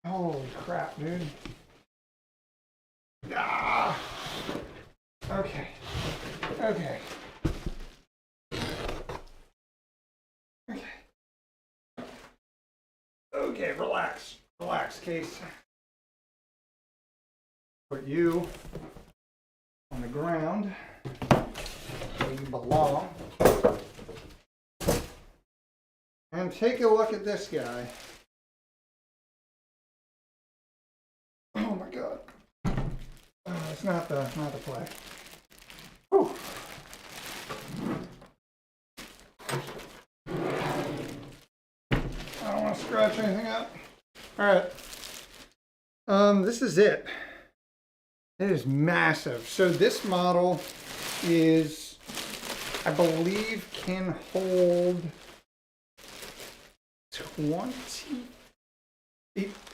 holy crap, dude. Ah. Okay. Okay. Okay. Okay, relax. Relax, Case. Put you on the ground where you belong. And take a look at this guy. Oh my God. It's not the play. Whew. I don't want to scratch anything up. All right. This is it. It is massive. So this model is, I believe, can hold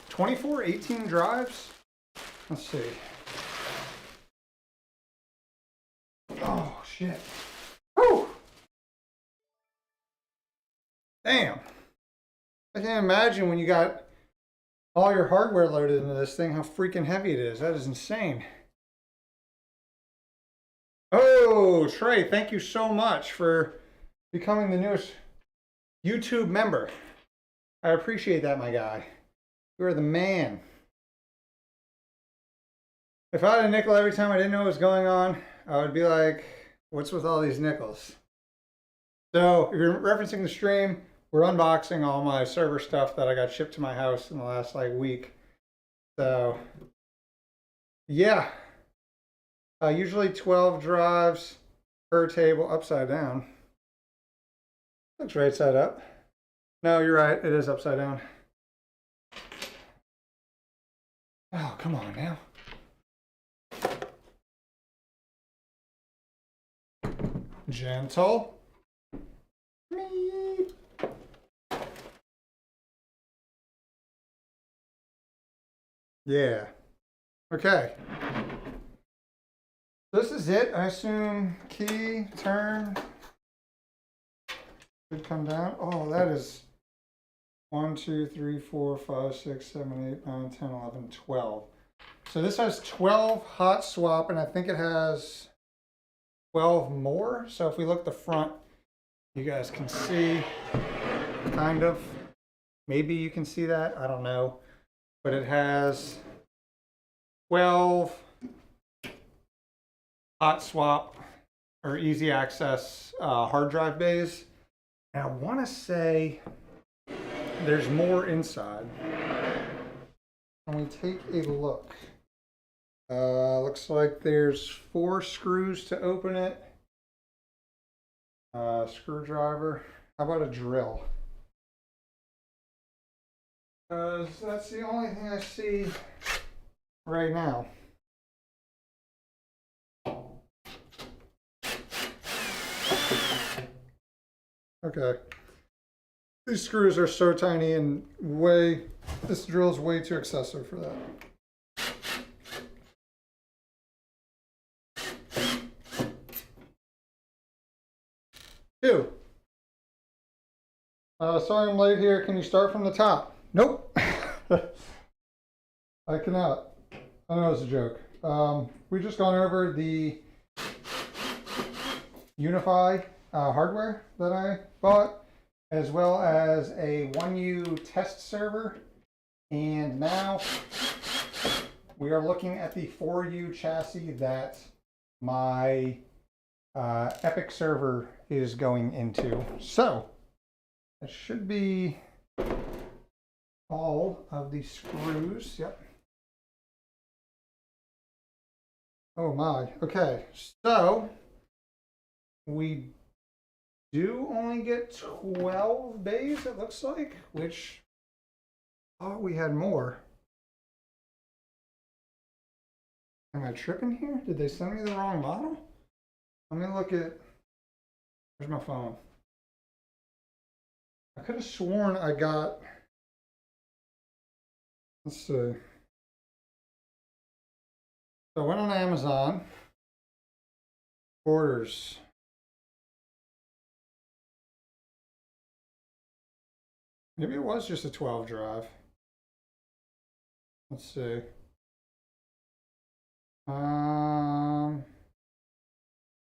24, 18 drives. Let's see. Oh, shit. Whew. Damn. I can't imagine when you got all your hardware loaded into this thing, how freaking heavy it is. That is insane. Oh, Trey, thank you so much for becoming the newest YouTube member. I appreciate that, my guy. You are the man. If I had a nickel every time I didn't know what was going on, I would be like, what's with all these nickels? So if you're referencing the stream, we're unboxing all my server stuff that I got shipped to my house in the last week. So yeah, usually 12 drives per table, upside down. Looks right side up. No, you're right, it is upside down. Oh, come on now. Gentle. Me. Yeah. Okay. This is it. I assume key, turn, should come down. Oh, that is 1, 2, 3, 4, 5, 6, 7, 8, 9, 10, 11, 12. So this has 12 hot swap, and I think it has 12 more. So if we look at the front, you guys can see, kind of. Maybe you can see that. I don't know. But it has 12 hot swap or easy access hard drive bays. And I want to say there's more inside. When we take a look, looks like there's 4 screws to open it. Screwdriver. How about a drill? Because that's the only thing I see right now. Okay. These screws are so tiny and this drill is way too excessive for that. Two. Sorry I'm late here. Can you start from the top? Nope. I cannot. I know it's a joke. We've just gone over the Unifi hardware that I bought, as well as a 1U test server. And now we are looking at the 4U chassis that my Epic server is going into. So that should be all of the screws. Yep. Oh my. Okay. So we do only get 12 bays, it looks like, which, oh, we had more. Am I tripping here? Did they send me the wrong model? Let me look at, where's my phone? I could have sworn I got, let's see. So I went on Amazon, orders. Maybe it was just a 12 drive. Let's see.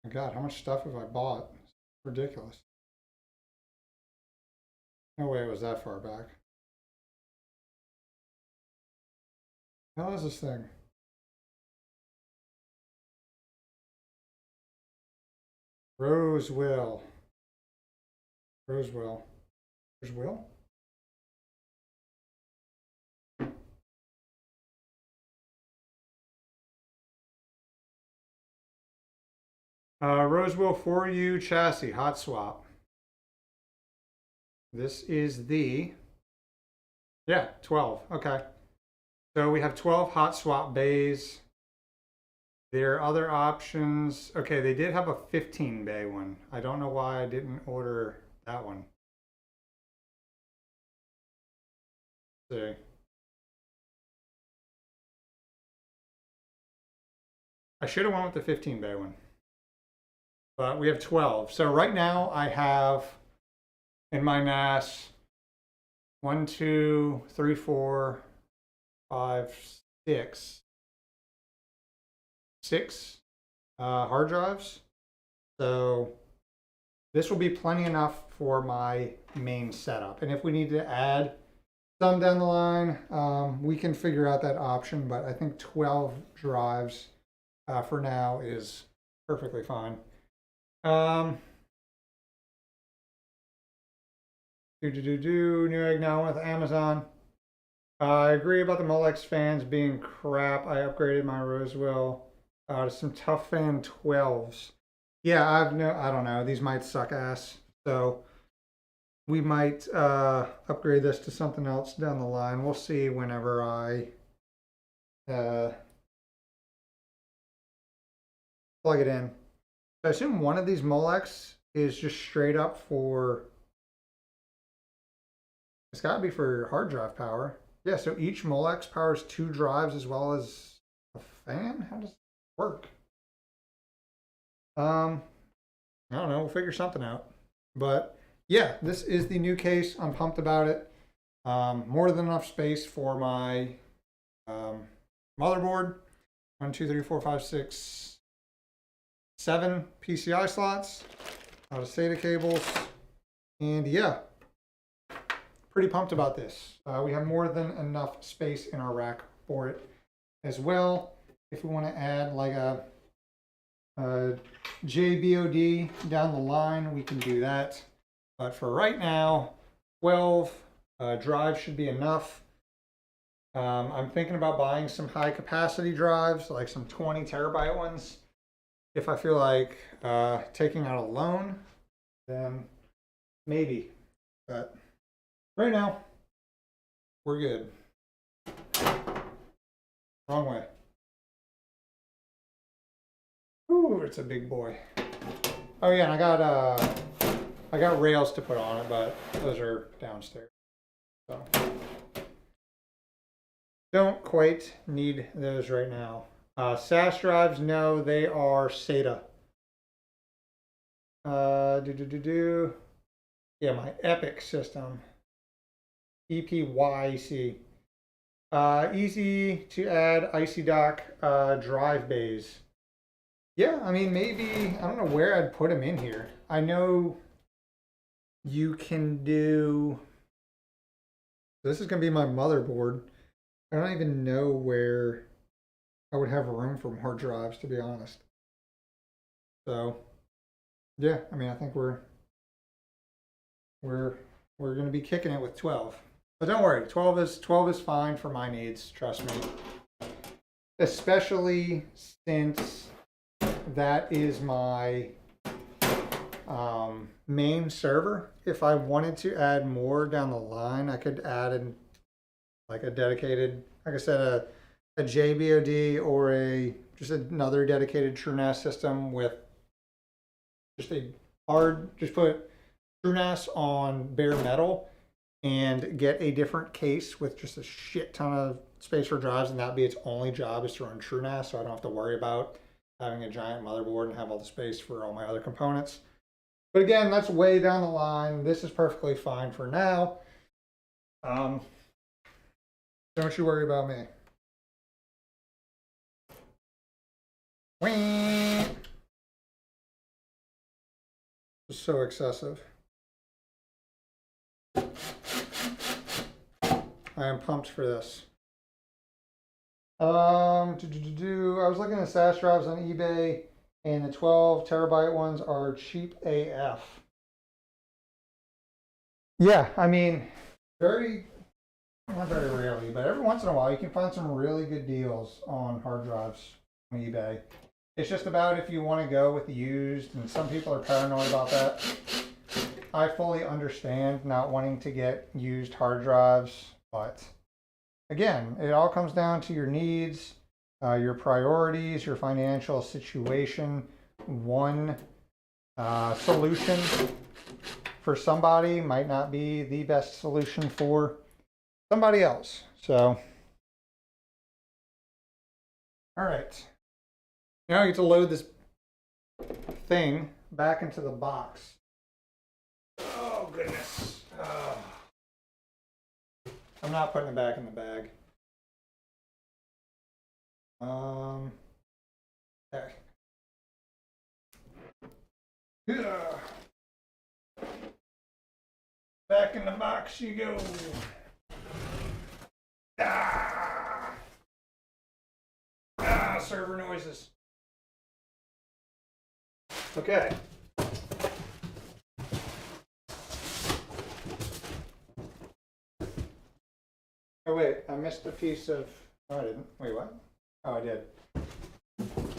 My God, how much stuff have I bought? It's ridiculous. No way it was that far back. How is this thing? Rosewill. Rosewill. Rosewill? Rosewill 4U chassis, hot swap. This is the, yeah, 12. Okay. So we have 12 hot swap bays. There are other options. Okay, they did have a 15 bay one. I don't know why I didn't order that one. Let's see. I should have went with the 15 bay one. But we have 12. So right now I have in my NAS 1, 2, 3, 4, 5, 6 hard drives. So this will be plenty enough for my main setup. And if we need to add some down the line, we can figure out that option. But I think 12 drives for now is perfectly fine. Newegg now with Amazon. I agree about the Molex fans being crap. I upgraded my Rosewill to some Tough Fan 12s. Yeah, I don't know. These might suck ass. So we might upgrade this to something else down the line. We'll see whenever I plug it in. I assume one of these Molex is just straight up for, it's got to be for hard drive power. Yeah, so each Molex powers 2 drives as well as a fan? How does it work? I don't know. We'll figure something out. But yeah, this is the new case. I'm pumped about it. More than enough space for my motherboard. 1, 2, 3, 4, 5, 6, 7 PCI slots, out of SATA cables, and yeah, pretty pumped about this. We have more than enough space in our rack for it as well. If we want to add like a JBOD down the line, we can do that. But for right now, 12 drives should be enough. I'm thinking about buying some high capacity drives, like some 20 terabyte ones. If I feel like taking out a loan, then maybe. But right now, we're good. Wrong way. Ooh, it's a big boy. Oh yeah, and I got rails to put on it, but those are downstairs. So don't quite need those right now. SAS drives, no, they are SATA. Yeah, my Epic system. EPYC. Easy to add IC dock drive bays. Yeah, I mean, maybe, I don't know where I'd put them in here. I know you can do, this is going to be my motherboard. I don't even know where I would have room for more drives, to be honest. So, yeah, I mean, I think we're going to be kicking it with 12. But don't worry, 12 is fine for my needs, trust me. Especially since that is my main server. If I wanted to add more down the line, I could add in like a dedicated, like I said, a JBOD or just another dedicated TrueNAS system with just just put TrueNAS on bare metal and get a different case with just a shit ton of space for drives, and that'd be its only job, is to run TrueNAS, so I don't have to worry about having a giant motherboard and have all the space for all my other components. But again, that's way down the line. This is perfectly fine for now. Don't you worry about me. Whee! It's so excessive. I am pumped for this. I was looking at SAS drives on eBay, and the 12 terabyte ones are cheap AF. Yeah, I mean, not very rarely, but every once in a while you can find some really good deals on hard drives on eBay. It's just about if you want to go with the used, and some people are paranoid about that. I fully understand not wanting to get used hard drives, but again, it all comes down to your needs, your priorities, your financial situation. One solution for somebody might not be the best solution for somebody else. So, all right. Now I get to load this thing back into the box. Oh, goodness. I'm not putting it back in the bag. Okay. Back in the box you go. Server noises. Okay. Oh wait, I missed a piece of, oh I didn't, wait what? Oh I did.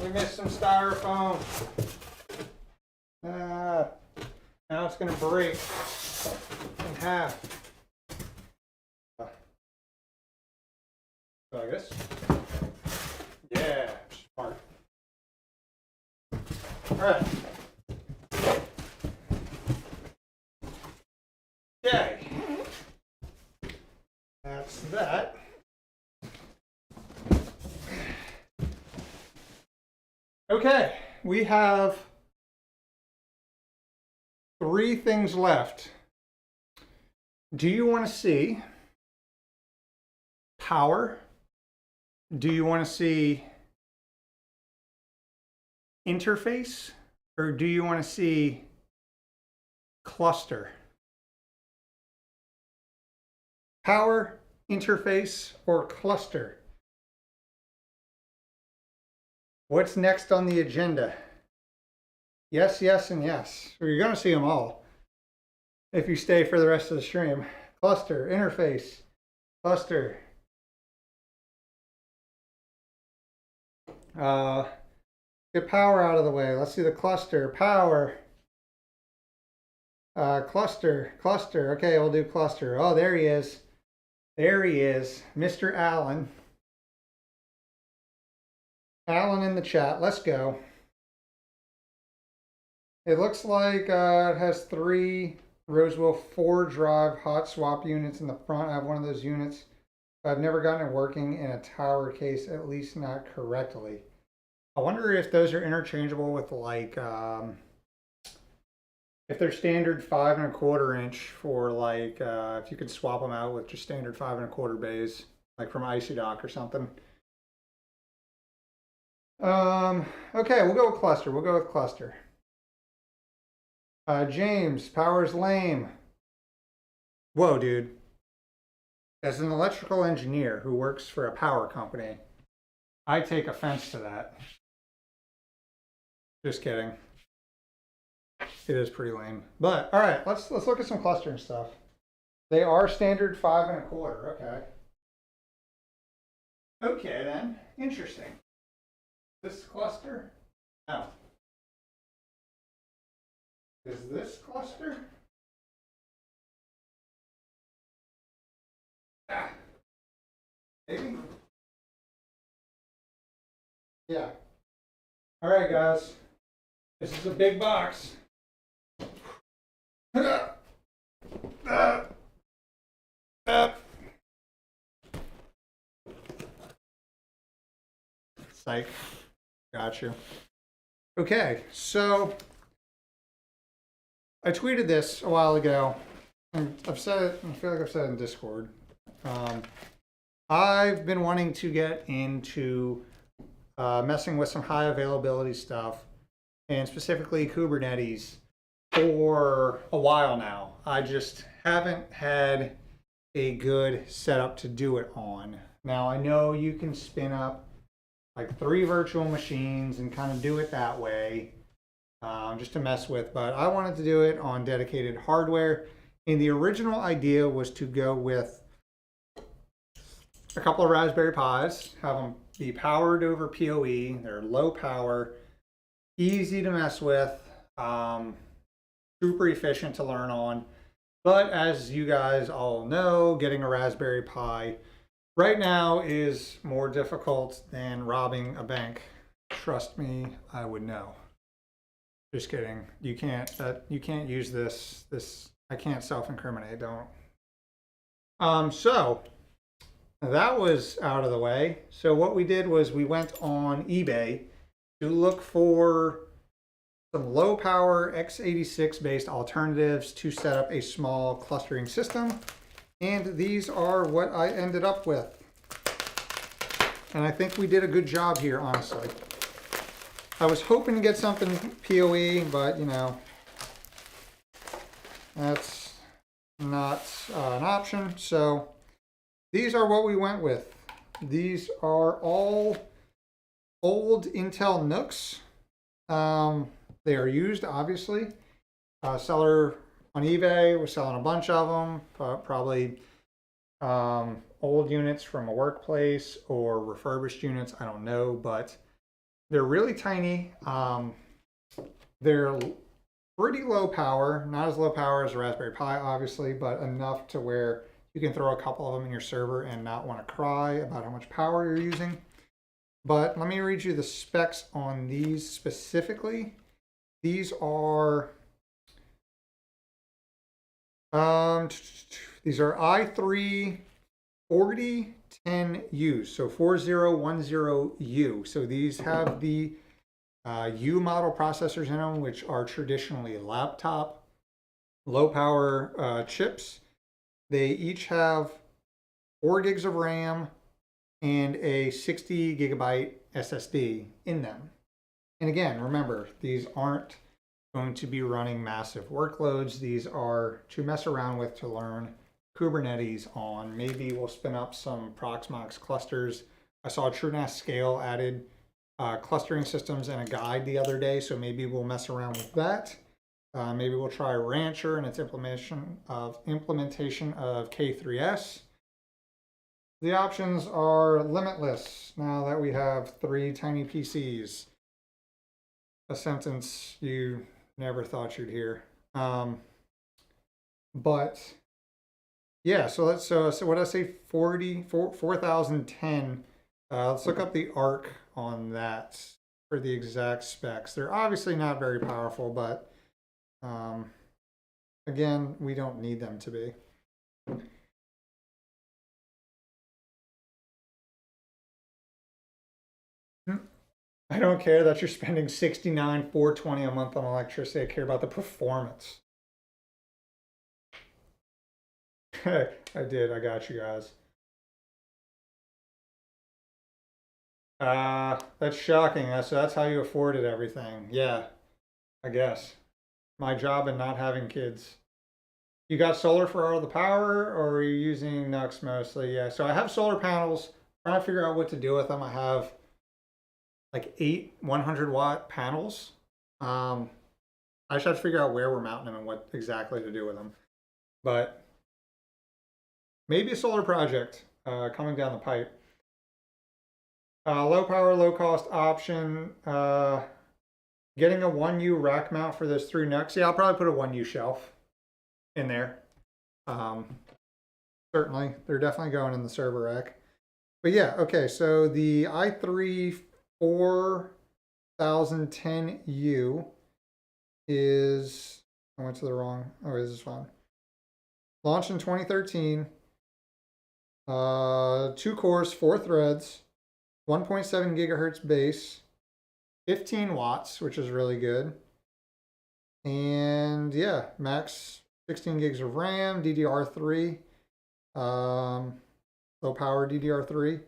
We missed some styrofoam. Now it's gonna break in half. So I guess. Yeah, smart. All right. Okay. That's that. Okay, we have 3 things left. Do you want to see power? Do you want to see interface? Or do you want to see cluster? Power, interface, or cluster? What's next on the agenda? Yes, yes, and yes. Well, you're going to see them all if you stay for the rest of the stream. Cluster, interface, cluster. Get power out of the way. Let's see the cluster. Power. Cluster. Okay, we'll do cluster. Oh, there he is. There he is. Mr. Allen. Allen in the chat. Let's go. It looks like it has 3 Rosewill 4-drive hot swap units in the front. I have one of those units. I've never gotten it working in a tower case, at least not correctly. I wonder if those are interchangeable with like, if they're standard 5 1/4 inch for like, if you could swap them out with just standard 5 1/4 bays, like from IcyDock or something. Okay, we'll go with cluster. We'll go with cluster. James, power's lame. Whoa, dude. As an electrical engineer who works for a power company, I take offense to that. Just kidding. It is pretty lame. But all right, let's look at some clustering stuff. They are standard 5 1/4. Okay. Okay then. Interesting. This cluster? No. Is this cluster? Maybe. Yeah. All right, guys. This is a big box. Psych. Got you. Okay, so I tweeted this a while ago, and I've said it, I feel like I've said it in Discord. I've been wanting to get into messing with some high availability stuff, and specifically Kubernetes, for a while now. I just haven't had a good setup to do it on. Now I know you can spin up like 3 virtual machines and kind of do it that way, just to mess with, but I wanted to do it on dedicated hardware. And the original idea was to go with a couple of Raspberry Pis, have them be powered over PoE. They're low power, easy to mess with, super efficient to learn on. But as you guys all know, getting a Raspberry Pi right now is more difficult than robbing a bank. Trust me, I would know. Just kidding. You can't use this. I can't self-incriminate. Don't. So that was out of the way. So what we did was we went on eBay to look for some low power x86 based alternatives to set up a small clustering system. And these are what I ended up with. And I think we did a good job here, honestly. I was hoping to get something PoE, but you know, that's not an option. So these are what we went with. These are all old Intel NUCs. They are used, obviously. Seller on eBay was selling a bunch of them, probably old units from a workplace or refurbished units, I don't know, but they're really tiny. They're pretty low power, not as low power as a Raspberry Pi, obviously, but enough to where you can throw a couple of them in your server and not want to cry about how much power you're using. But let me read you the specs on these specifically. These are i3 4010U, so 4010U. So these have the U model processors in them, which are traditionally laptop low power chips. They each have 4 gigs of RAM and a 60 gigabyte SSD in them. And again, remember, these aren't going to be running massive workloads. These are to mess around with, to learn Kubernetes on. Maybe we'll spin up some Proxmox clusters. I saw TrueNAS Scale added clustering systems in a guide the other day, so maybe we'll mess around with that. Maybe we'll try Rancher and its implementation of K3S. The options are limitless now that we have 3 tiny PCs. A sentence you never thought you'd hear. But yeah, so what did I say, 4010. Let's look up the ARC on that for the exact specs. They're obviously not very powerful, but again, we don't need them to be. I don't care that you're spending $69,420 a month on electricity. I care about the performance. I did. I got you guys. That's shocking. That's how you afforded everything. Yeah, I guess. My job and not having kids. You got solar for all the power, or are you using NUCs mostly? Yeah, so I have solar panels. I'm trying to figure out what to do with them. I have like 8 100-watt panels. I just have to figure out where we're mounting them and what exactly to do with them. But maybe a solar project coming down the pipe. Low power, low cost option. Getting a 1U rack mount for those 3 NUCs. Yeah, I'll probably put a 1U shelf in there. Certainly, they're definitely going in the server rack. But yeah, okay, so the i3 4010U is, I went to the wrong, oh, this is fine. Launched in 2013. 2 cores, 4 threads, 1.7 gigahertz base, 15 watts, which is really good. And yeah, max 16 gigs of RAM, DDR3, low power DDR3.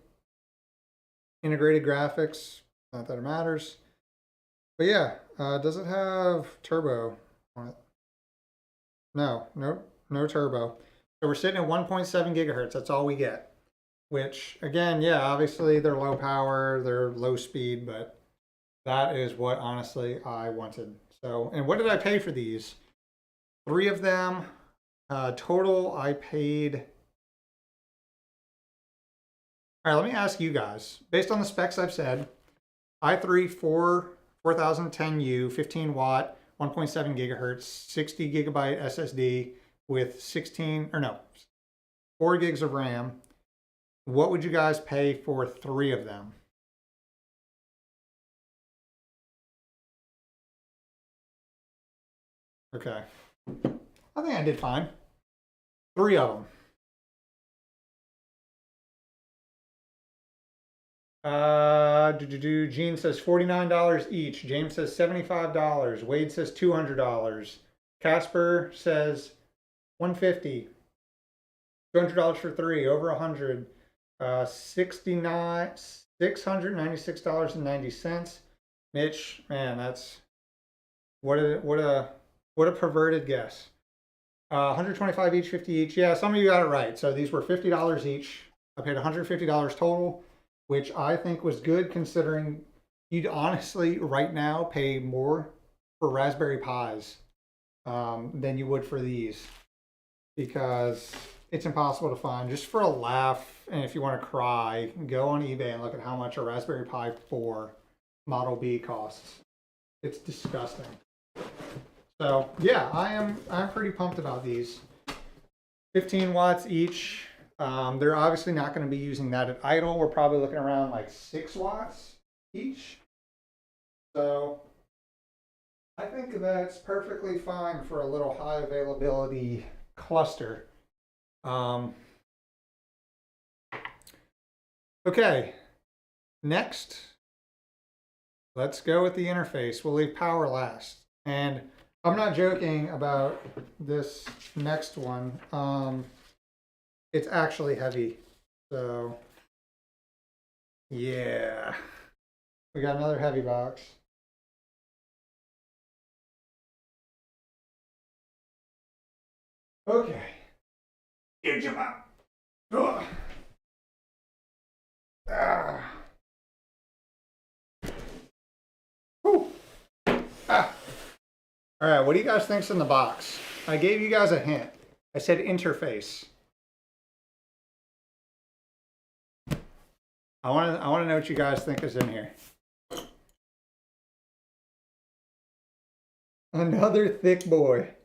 Integrated graphics, not that it matters. But yeah, does it have turbo on it? No, no turbo. So we're sitting at 1.7 gigahertz. That's all we get. Which, again, yeah, obviously they're low power, they're low speed, but that is what honestly I wanted. So, and what did I pay for these? 3 of them. Total, I paid. All right, let me ask you guys. Based on the specs I've said, i3 4010U, 15 watt, 1.7 gigahertz, 60 gigabyte SSD with 4 gigs of RAM. What would you guys pay for 3 of them? Okay. I think I did fine. 3 of them. Gene says $49 each. James says $75. Wade says $200. Casper says $150. $200 for 3, over 100. $696.90. Mitch, man, that's what a perverted guess. 125 each, 50 each. Yeah, some of you got it right. So these were $50 each. I paid $150 total, which I think was good considering you'd honestly right now pay more for Raspberry Pis than you would for these, because it's impossible to find. Just for a laugh, and if you want to cry, go on eBay and look at how much a Raspberry Pi 4 Model B costs. It's disgusting. So yeah, I'm pretty pumped about these. 15 watts each. They're obviously not going to be using that at idle. We're probably looking around like 6 watts each. So I think that's perfectly fine for a little high availability cluster. Okay, next, let's go with the interface. We'll leave power last. And I'm not joking about this next one. It's actually heavy. So yeah, we got another heavy box. Okay. Huge amount. Ugh. Ah. Whew. Ah. All right, what do you guys think's in the box? I gave you guys a hint. I said interface. I want to know what you guys think is in here. Another thick boy.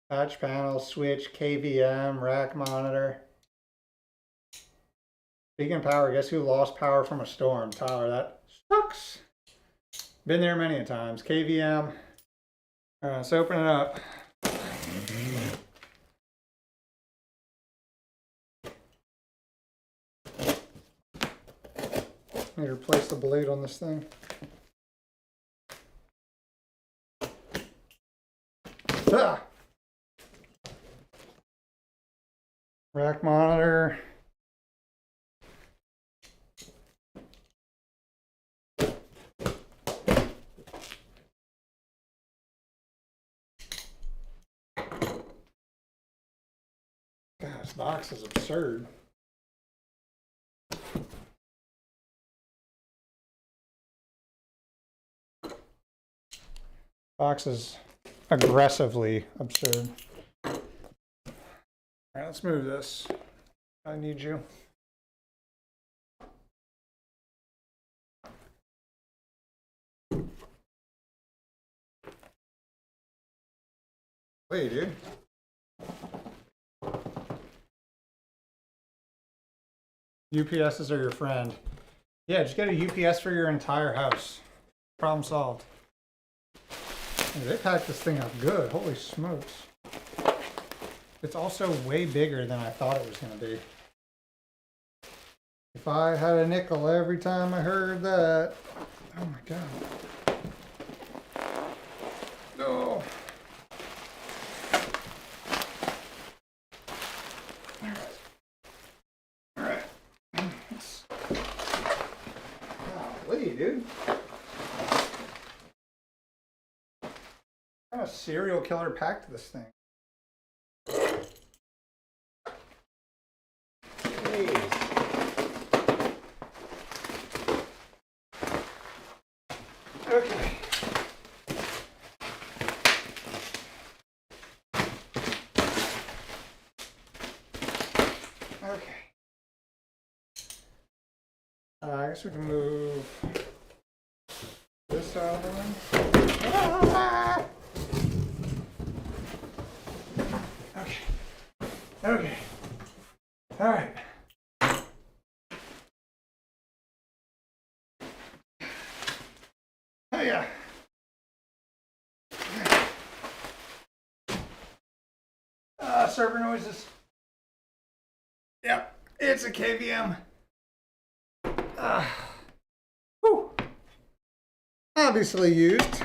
Touch panel, switch, KVM, rack monitor. Speaking of power, guess who lost power from a storm? Tyler, that sucks. Been there many a times. KVM. All right, let's open it up. Need to replace the blade on this thing. Ah! Rack monitor. God, this box is absurd. Box is aggressively absurd. All right, let's move this. I need you. Wait, dude. UPSs are your friend. Yeah, just get a UPS for your entire house. Problem solved. Hey, they packed this thing up good. Holy smokes. It's also way bigger than I thought it was going to be. If I had a nickel every time I heard that. Oh my God. No. All right. Golly, dude. kind of serial killer packed this thing? Jeez. Okay. Okay. I guess we can move this out of the way. Ah! Okay. Okay. All right. Oh yeah. Server noises. Yep, it's a KVM. Whew. Obviously used.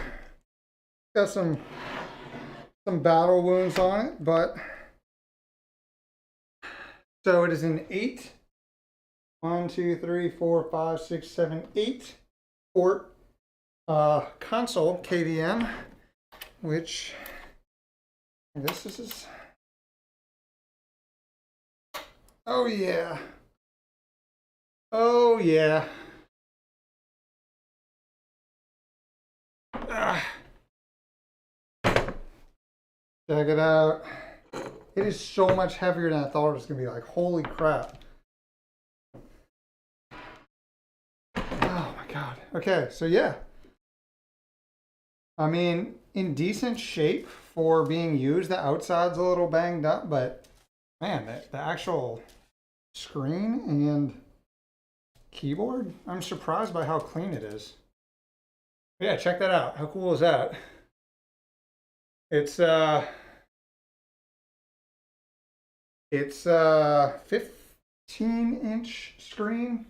Got some battle wounds on it, but so it is an 8. 1, 2, 3, 4, 5, 6, 7, 8 port console KVM, which this is. Oh yeah. Oh yeah. Check it out. It is so much heavier than I thought it was gonna be. Like, holy crap. Oh my god. Okay, so yeah. I mean, in decent shape for being used. The outside's a little banged up, but man, the actual screen and keyboard, I'm surprised by how clean it is. Yeah, check that out. How cool is that? It's 15-inch screen.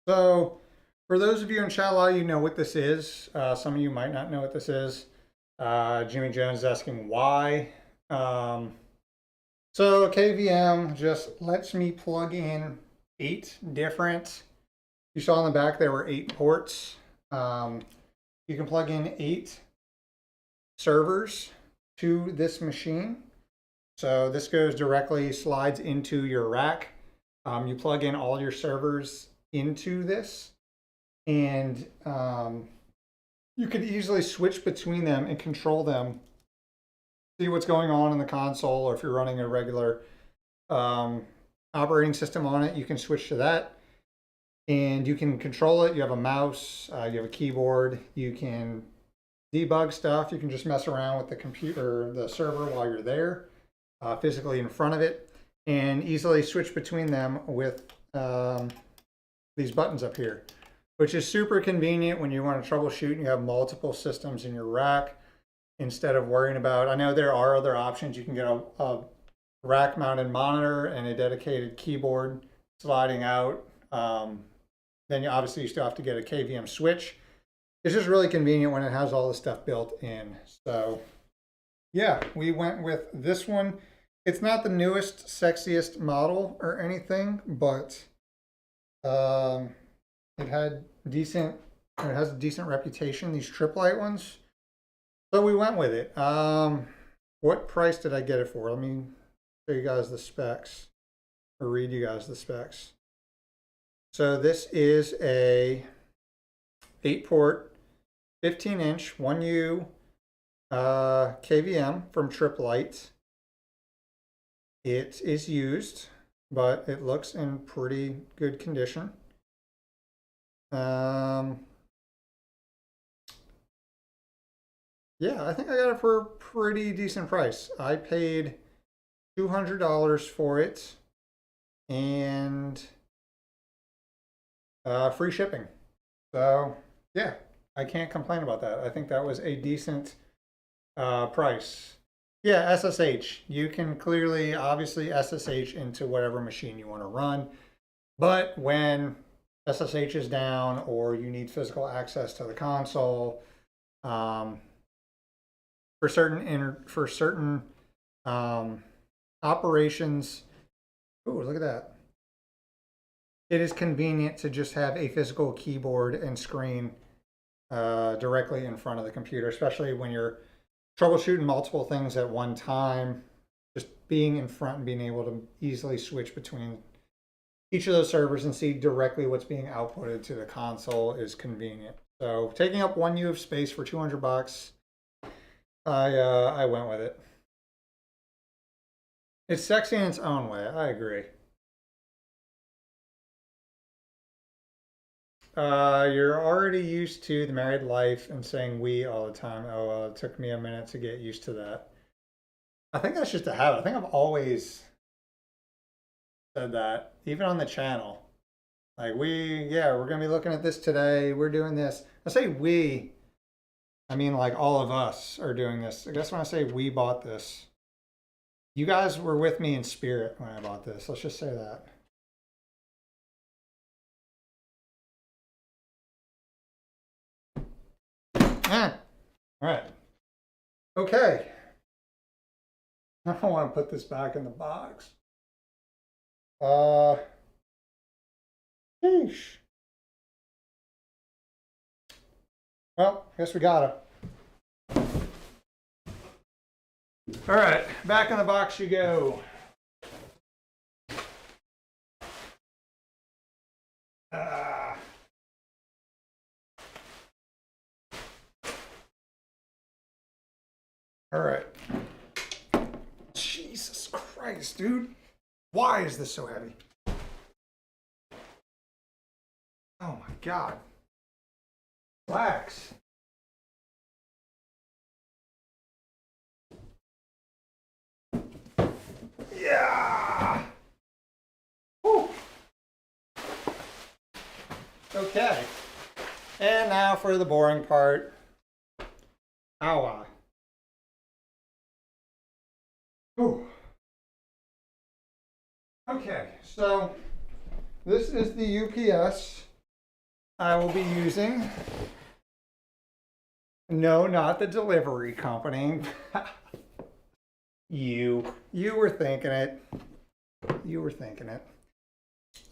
So for those of you in chat, a lot of you know what this is. Some of you might not know what this is. Jimmy Jones is asking why. So KVM just lets me plug in 8 different. You saw on the back there were 8 ports. You can plug in 8 servers to this machine. So this goes directly, slides into your rack. You plug in all your servers into this, and you can easily switch between them and control them. See what's going on in the console, or if you're running a regular operating system on it, you can switch to that. And you can control it. You have a mouse, you have a keyboard, you can debug stuff. You can just mess around with the computer, the server while you're there, physically in front of it, and easily switch between them with these buttons up here, which is super convenient when you want to troubleshoot and you have multiple systems in your rack. Instead of worrying about, I know there are other options. You can get a rack mounted monitor and a dedicated keyboard sliding out. Then you obviously still have to get a KVM switch. It's just really convenient when it has all the stuff built in. So yeah, we went with this one. It's not the newest, sexiest model or anything, but it has a decent reputation, these Triplite ones. So we went with it. What price did I get it for? Let me show you guys the specs, or read you guys the specs. So this is a 8-port, 15-inch, 1U KVM from Triplite. It is used, but it looks in pretty good condition. Yeah, I think I got it for a pretty decent price. I paid $200 for it, and free shipping. So yeah, I can't complain about that. I think that was a decent price. Yeah, SSH. You can clearly, obviously, SSH into whatever machine you want to run. But when SSH is down or you need physical access to the console, for certain operations, oh, look at that. It is convenient to just have a physical keyboard and screen directly in front of the computer, especially when you're troubleshooting multiple things at one time, just being in front and being able to easily switch between each of those servers and see directly what's being outputted to the console is convenient. So taking up 1 U of space for $200, I went with it. It's sexy in its own way. I agree. You're already used to the married life and saying we all the time. Oh, well, it took me a minute to get used to that. I think that's just a habit. I think I've always said that, even on the channel. Like yeah, we're gonna be looking at this today. We're doing this. I say we, I mean like all of us are doing this. I guess when I say we bought this, you guys were with me in spirit when I bought this. Let's just say that. All right. Okay. I don't want to put this back in the box. Sheesh. Well, I guess we got it. All right, back in the box you go. All right. Jesus Christ, dude. Why is this so heavy? Oh my God. Relax. Yeah. Whew. Okay. And now for the boring part. Ow. Ooh. Okay, so this is the UPS I will be using. No, not the delivery company. You were thinking it. You were thinking it.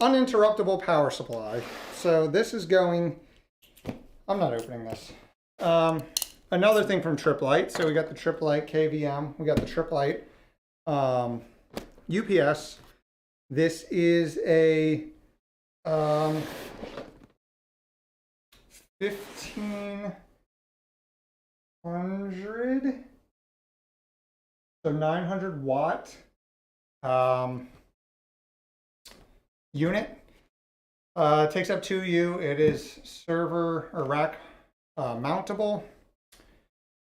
Uninterruptible power supply. So this is going, I'm not opening this. Another thing from Triplite. So we got the Triplite KVM. We got the Triplite UPS. This is a 1500, so 900 watt unit. It takes up 2 U. It is server or rack mountable.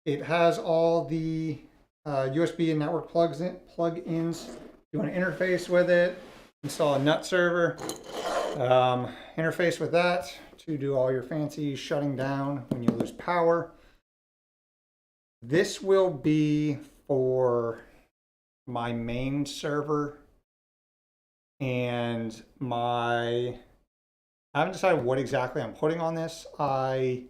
It has all the USB and network plug-ins. You want to interface with it, install a NUT server, interface with that to do all your fancy shutting down when you lose power. This will be for my main server and I haven't decided what exactly I'm putting on this. I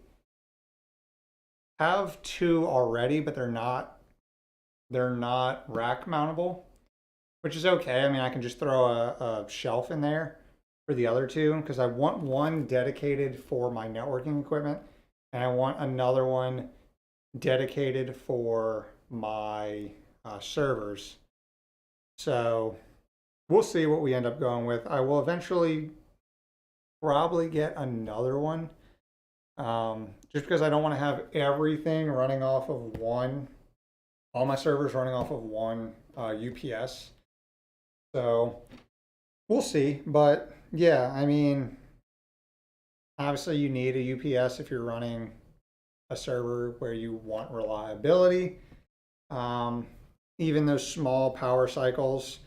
have 2 already, but they're not rack mountable, which is okay. I mean, I can just throw a shelf in there for the other 2 because I want one dedicated for my networking equipment and I want another one dedicated for my servers. So we'll see what we end up going with. I will eventually probably get another one just because I don't want to have everything running off of one, all my servers running off of one UPS. So we'll see. But yeah, I mean, obviously you need a UPS if you're running a server where you want reliability. Even those small power cycles,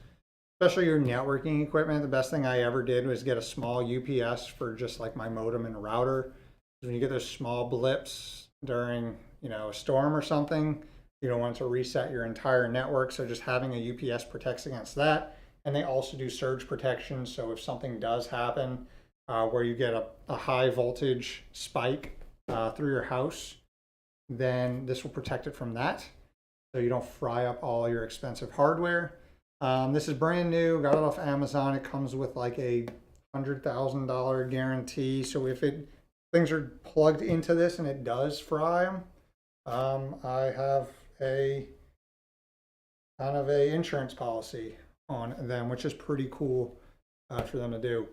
especially your networking equipment, the best thing I ever did was get a small UPS for just like my modem and router. When you get those small blips during, a storm or something, you don't want to reset your entire network. So just having a UPS protects against that. And they also do surge protection. So if something does happen where you get a high voltage spike through your house, then this will protect it from that. So you don't fry up all your expensive hardware. This is brand new, got it off Amazon. It comes with like a $100,000 guarantee. So if things are plugged into this and it does fry them, I have a kind of a insurance policy on them, which is pretty cool for them to do.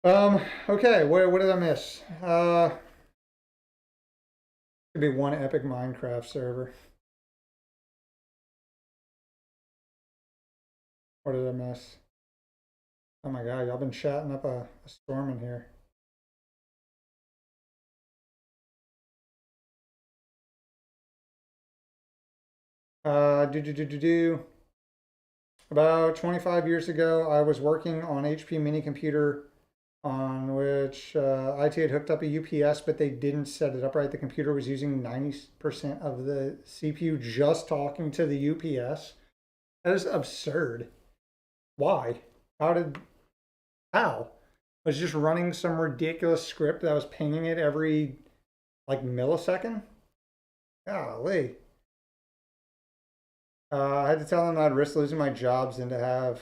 Okay, what did I miss? Could be one epic Minecraft server. What did I miss? Oh my god, y'all been chatting up a storm in here. About 25 years ago, I was working on HP mini computer on which IT had hooked up a UPS, but they didn't set it up right. The computer was using 90% of the CPU just talking to the UPS. That is absurd. Why? How? I was just running some ridiculous script that was pinging it every like millisecond. Golly. I had to tell them I'd risk losing my jobs than to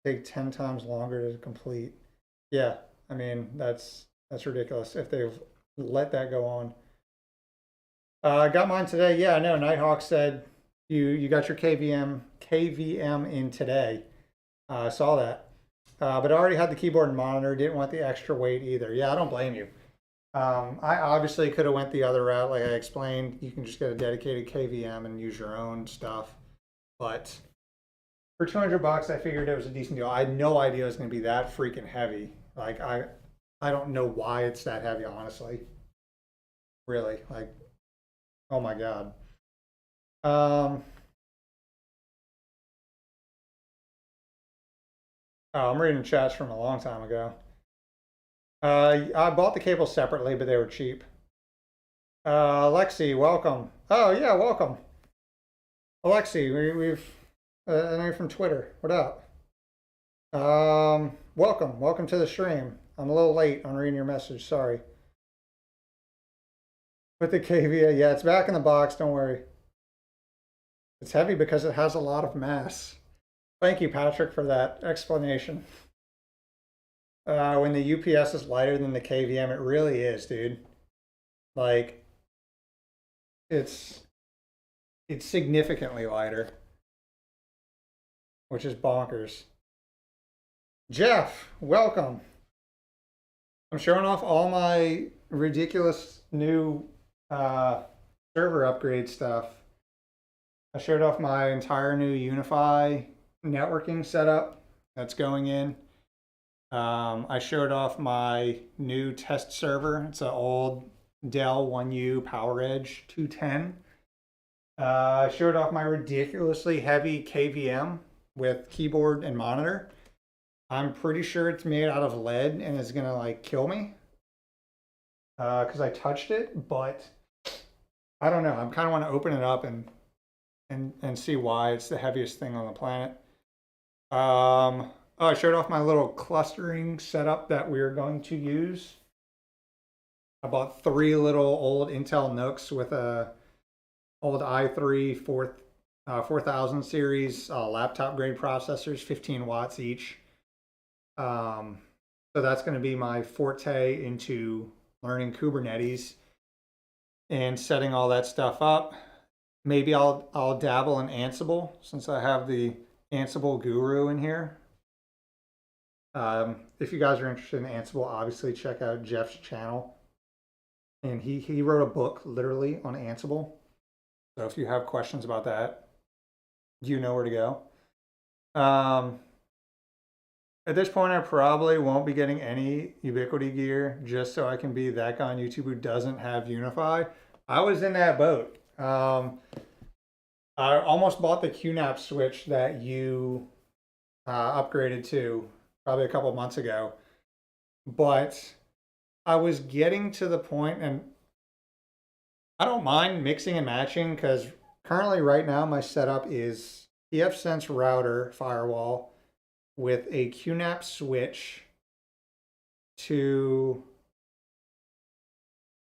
take 10 times longer to complete. Yeah, I mean that's ridiculous if they've let that go on. I got mine today. Yeah, I know. Nighthawk said you got your KVM in today. I saw that. But I already had the keyboard and monitor. Didn't want the extra weight either. Yeah, I don't blame you. I obviously could have went the other route, like I explained. You can just get a dedicated KVM and use your own stuff. But for 200 bucks, I figured it was a decent deal. I had no idea it was going to be that freaking heavy. Like I don't know why it's that heavy, honestly. Really, like, oh my god. Oh, I'm reading chats from a long time ago. I bought the cables separately, but they were cheap. Alexi, welcome. Oh yeah, welcome. Alexi, we've I know you're from Twitter. What up? Welcome to the stream. I'm a little late on reading your message. Sorry. Put the KVA, yeah, it's back in the box. Don't worry. It's heavy because it has a lot of mass. Thank you, Patrick, for that explanation. When the UPS is lighter than the KVM, it really is, dude. Like, it's significantly lighter, which is bonkers. Jeff, welcome. I'm showing off all my ridiculous new server upgrade stuff. I showed off my entire new Unifi networking setup that's going in. I showed off my new test server. It's an old Dell 1U PowerEdge 210. I showed off my ridiculously heavy KVM with keyboard and monitor. I'm pretty sure it's made out of lead and is gonna like kill me because I touched it, but I don't know. I kind of want to open it up and see why it's the heaviest thing on the planet. Oh, I showed off my little clustering setup that we're going to use. I bought 3 little old Intel NUCs with a old i3 4000 series laptop grade processors, 15 watts each. So that's going to be my forte into learning Kubernetes and setting all that stuff up. Maybe I'll dabble in Ansible since I have the Ansible guru in here. If you guys are interested in Ansible, obviously check out Jeff's channel. And he wrote a book literally on Ansible. So if you have questions about that, you know where to go. At this point, I probably won't be getting any Ubiquiti gear just so I can be that guy on YouTube who doesn't have Unifi. I was in that boat. I almost bought the QNAP switch that you upgraded to probably a couple months ago. But I was getting to the point, and I don't mind mixing and matching because currently right now my setup is pfSense router firewall with a QNAP switch to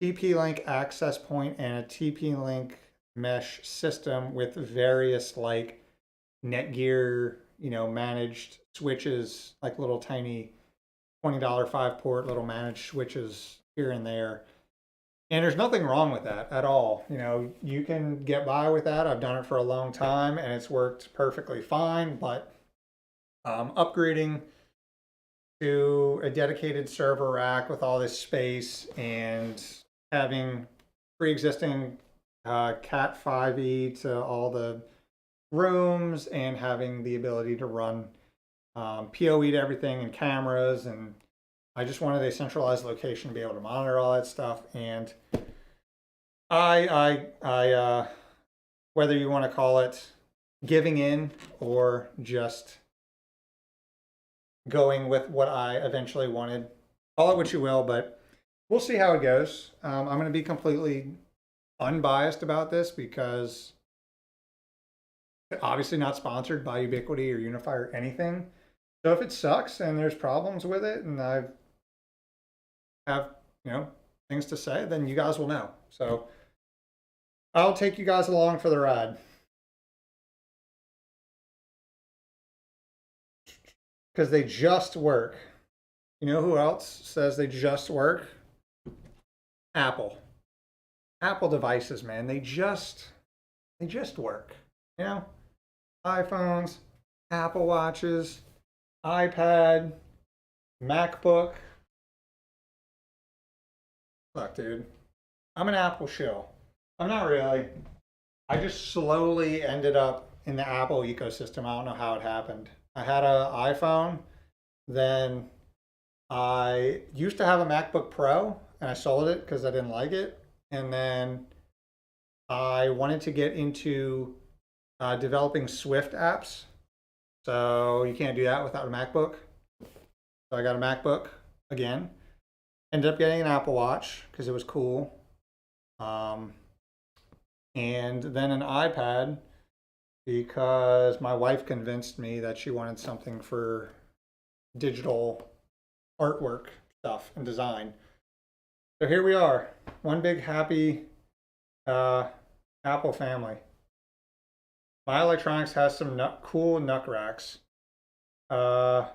TP-Link access point and a TP-Link mesh system with various like Netgear, managed switches, like little tiny $20 5-port little managed switches here and there. And there's nothing wrong with that at all. You know, you can get by with that. I've done it for a long time and it's worked perfectly fine, but upgrading to a dedicated server rack with all this space and having pre-existing Cat 5e to all the rooms and having the ability to run PoE to everything and cameras, and I just wanted a centralized location to be able to monitor all that stuff. And I whether you want to call it giving in or just going with what I eventually wanted, call it what you will, but we'll see how it goes. I'm going to be completely unbiased about this because obviously not sponsored by Ubiquiti or Unifi or anything. So if it sucks and there's problems with it and I have, you know, things to say, then you guys will know. So I'll take you guys along for the ride. Because they just work. You know who else says they just work? Apple. Apple devices, man, they just work. You know, iPhones, Apple Watches, iPad, MacBook. Look, dude, I'm an Apple shill. I'm not really. I just slowly ended up in the Apple ecosystem. I don't know how it happened. I had an iPhone, then I used to have a MacBook Pro, and I sold it because I didn't like it. And then I wanted to get into developing Swift apps. So you can't do that without a MacBook. So I got a MacBook again. Ended up getting an Apple Watch because it was cool. And then an iPad because my wife convinced me that she wanted something for digital artwork stuff and design. So here we are, one big happy Apple family. My Electronics has some cool NUC racks. A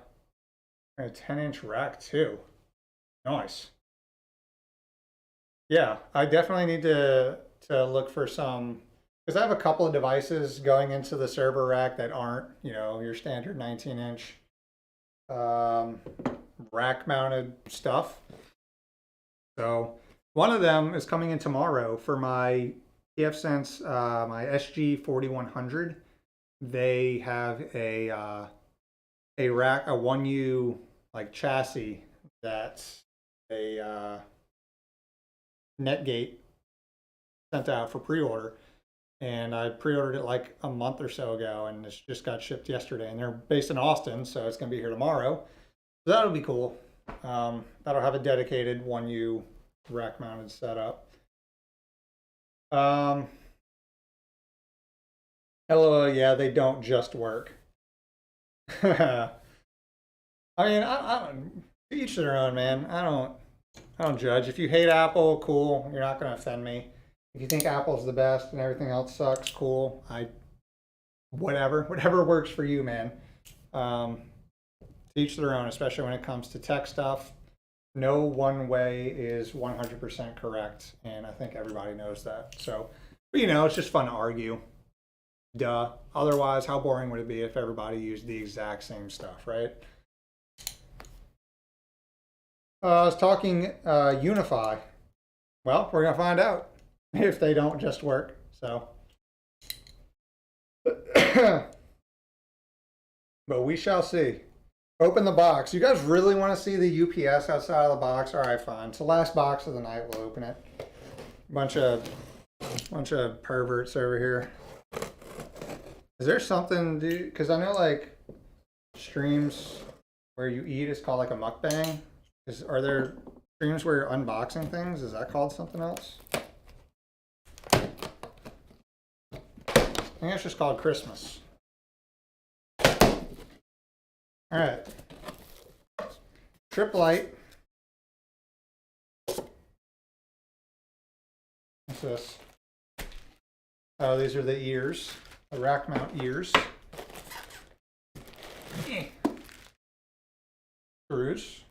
10-inch rack too. Nice. Yeah, I definitely need to look for some, because I have a couple of devices going into the server rack that aren't, you know, your standard 19-inch rack mounted stuff. So one of them is coming in tomorrow for my pfSense, my SG4100. They have a rack, a 1U like chassis that's a Netgate sent out for pre-order, and I pre-ordered it like a month or so ago, and it's just got shipped yesterday. And they're based in Austin, so it's going to be here tomorrow. So that'll be cool. That'll have a dedicated 1U rack mounted setup. Hello, yeah, they don't just work. I mean, I don't, to each their own, man. I don't judge. If you hate Apple, cool. You're not going to offend me. If you think Apple's the best and everything else sucks, cool. Whatever works for you, man. To each their own, especially when it comes to tech stuff. No one way is 100% correct, and I think everybody knows that. So, but, you know, it's just fun to argue. Duh. Otherwise, how boring would it be if everybody used the exact same stuff, right? I was talking Unifi. Well, we're going to find out if they don't just work. So, but we shall see. Open the box. You guys really want to see the UPS outside of the box? All right, fine. It's the last box of the night. We'll open it. Bunch of perverts over here. Is there something, dude? Because I know like streams where you eat is called like a mukbang. Are there streams where you're unboxing things? Is that called something else? I think it's just called Christmas. All right. Trip light. What's this? Oh, these are the ears, the rack mount ears. Screws.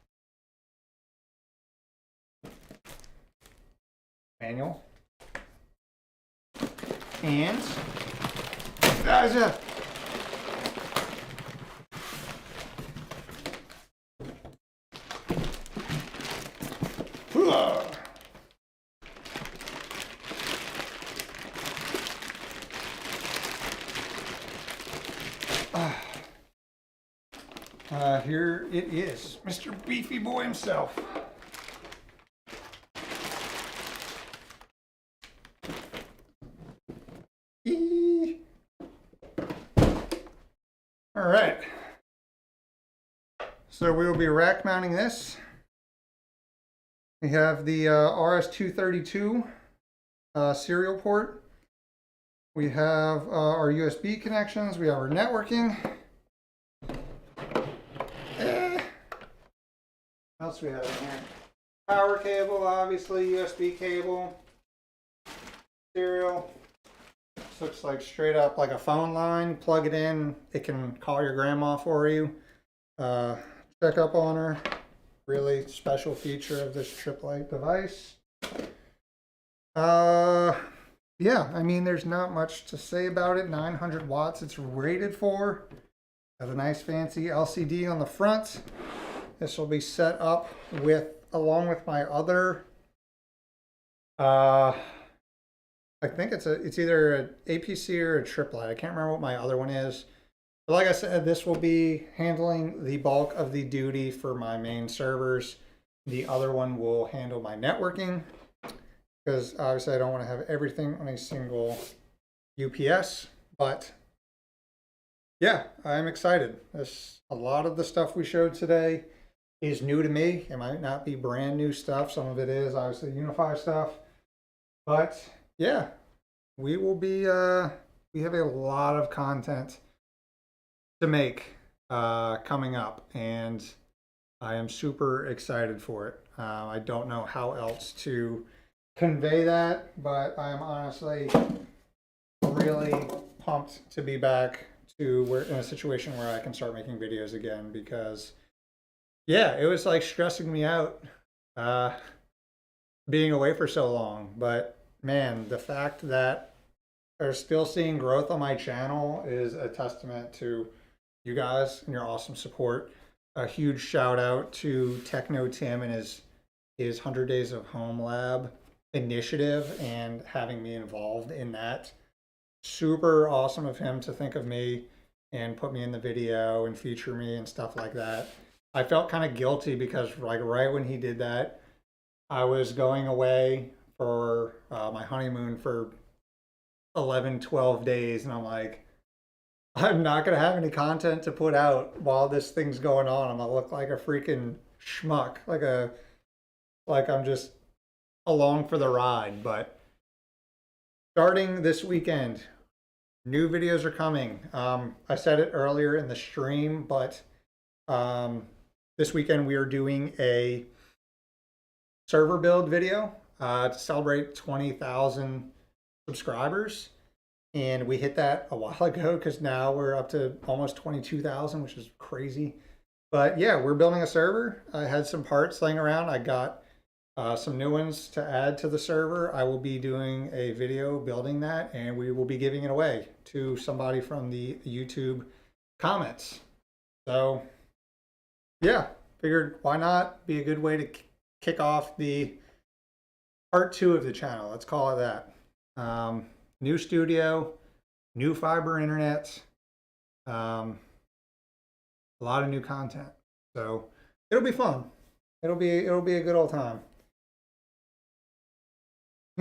manual. And that's it. Here it is, Mr. Beefy Boy himself. All right. So we will be rack mounting this. We have the RS-232 serial port. We have our USB connections. We have our networking. What else we have in here? Power cable, obviously, USB cable, serial. This looks like straight up like a phone line. Plug it in, it can call your grandma for you. Check up on her. Really special feature of this trip-light device. Yeah, I mean, there's not much to say about it. 900 watts it's rated for. Has a nice fancy LCD on the front. This will be set up with, along with my other, I think it's either an APC or a triplet. I can't remember what my other one is. But like I said, this will be handling the bulk of the duty for my main servers. The other one will handle my networking, because obviously I don't want to have everything on a single UPS. But yeah, I'm excited. A lot of the stuff we showed today is new to me. It might not be brand new stuff. Some of it is obviously Unifi stuff. But yeah, we will be, we have a lot of content to make coming up, and I am super excited for it. I don't know how else to convey that, but I'm honestly really pumped to be back to where in a situation where I can start making videos again, because yeah, it was like stressing me out being away for so long. But man, the fact that they're still seeing growth on my channel is a testament to you guys and your awesome support. A huge shout out to Techno Tim and his 100 Days of Home Lab initiative and having me involved in that. Super awesome of him to think of me and put me in the video and feature me and stuff like that. I felt kind of guilty because like right when he did that, I was going away for my honeymoon for 11, 12 days. And I'm like, I'm not going to have any content to put out while this thing's going on. I'm going to look like a freaking schmuck, like I'm just along for the ride. But starting this weekend, new videos are coming. I said it earlier in the stream, but this weekend we are doing a server build video to celebrate 20,000 subscribers. And we hit that a while ago because now we're up to almost 22,000, which is crazy. But yeah, we're building a server. I had some parts laying around. I got some new ones to add to the server. I will be doing a video building that, and we will be giving it away to somebody from the YouTube comments. So yeah, figured why not be a good way to kick off the part 2 of the channel. Let's call it that. New studio, new fiber internet, a lot of new content. So it'll be fun. It'll be a good old time.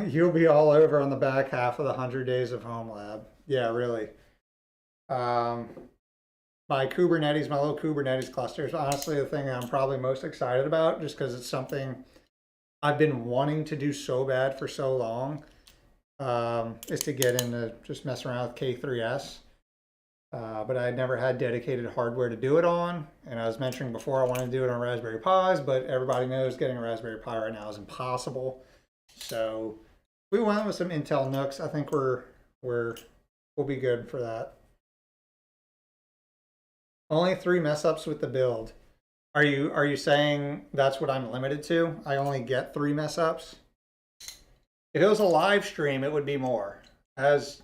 You'll be all over on the back half of the 100 Days of Home Lab. Yeah, really. My Kubernetes, my little Kubernetes cluster is honestly the thing I'm probably most excited about, just because it's something I've been wanting to do so bad for so long, is to get into just mess around with K3S. But I never had dedicated hardware to do it on. And I was mentioning before I wanted to do it on Raspberry Pis, but everybody knows getting a Raspberry Pi right now is impossible. So we went with some Intel NUCs. I think we'll be good for that. Only 3 mess ups with the build. Are you saying that's what I'm limited to? I only get 3 mess ups? If it was a live stream, it would be more. As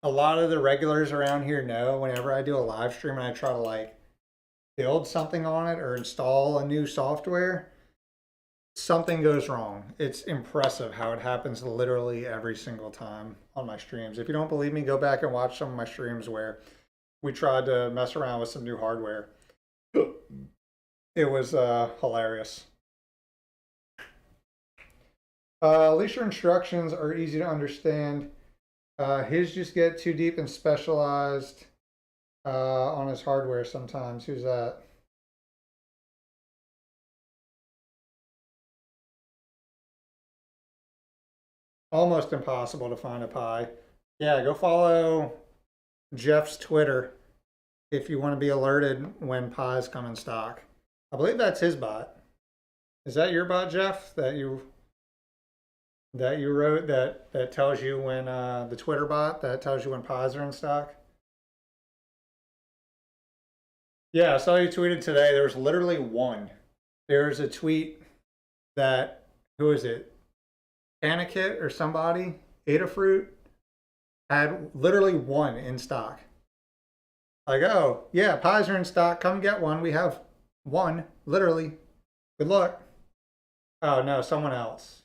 a lot of the regulars around here know, whenever I do a live stream and I try to like build something on it or install a new software, something goes wrong. It's impressive how it happens literally every single time on my streams. If you don't believe me, go back and watch some of my streams where we tried to mess around with some new hardware. It was hilarious. At least your instructions are easy to understand. His just get too deep and specialized on his hardware sometimes. Who's that? Almost impossible to find a Pi. Yeah, go follow Jeff's Twitter if you want to be alerted when Pies come in stock. I believe that's his bot. Is that your bot, Jeff? That you wrote that tells you when the Twitter bot that tells you when Pies are in stock? Yeah, I saw you tweeted today. There was literally one. There's a tweet that, who is it? Anakit or somebody, Adafruit, had literally one in stock. Like, oh, yeah, Pies are in stock. Come get one. We have one, literally. Good luck. Oh, no, someone else.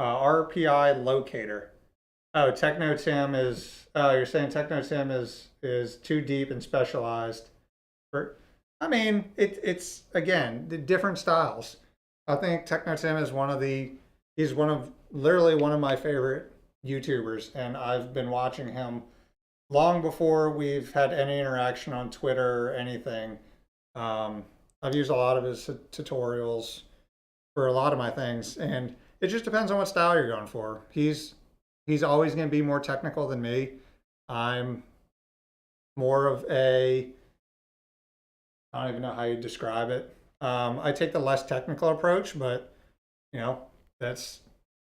RPI locator. Oh, TechnoTim is, oh, you're saying TechnoTim is too deep and specialized. I mean, it's again, the different styles. I think TechnoTim is he's literally one of my favorite YouTubers, and I've been watching him long before we've had any interaction on Twitter or anything. I've used a lot of his tutorials for a lot of my things, and it just depends on what style you're going for. He's always going to be more technical than me. I'm more of a, I don't even know how you describe it. I take the less technical approach, but you know, that's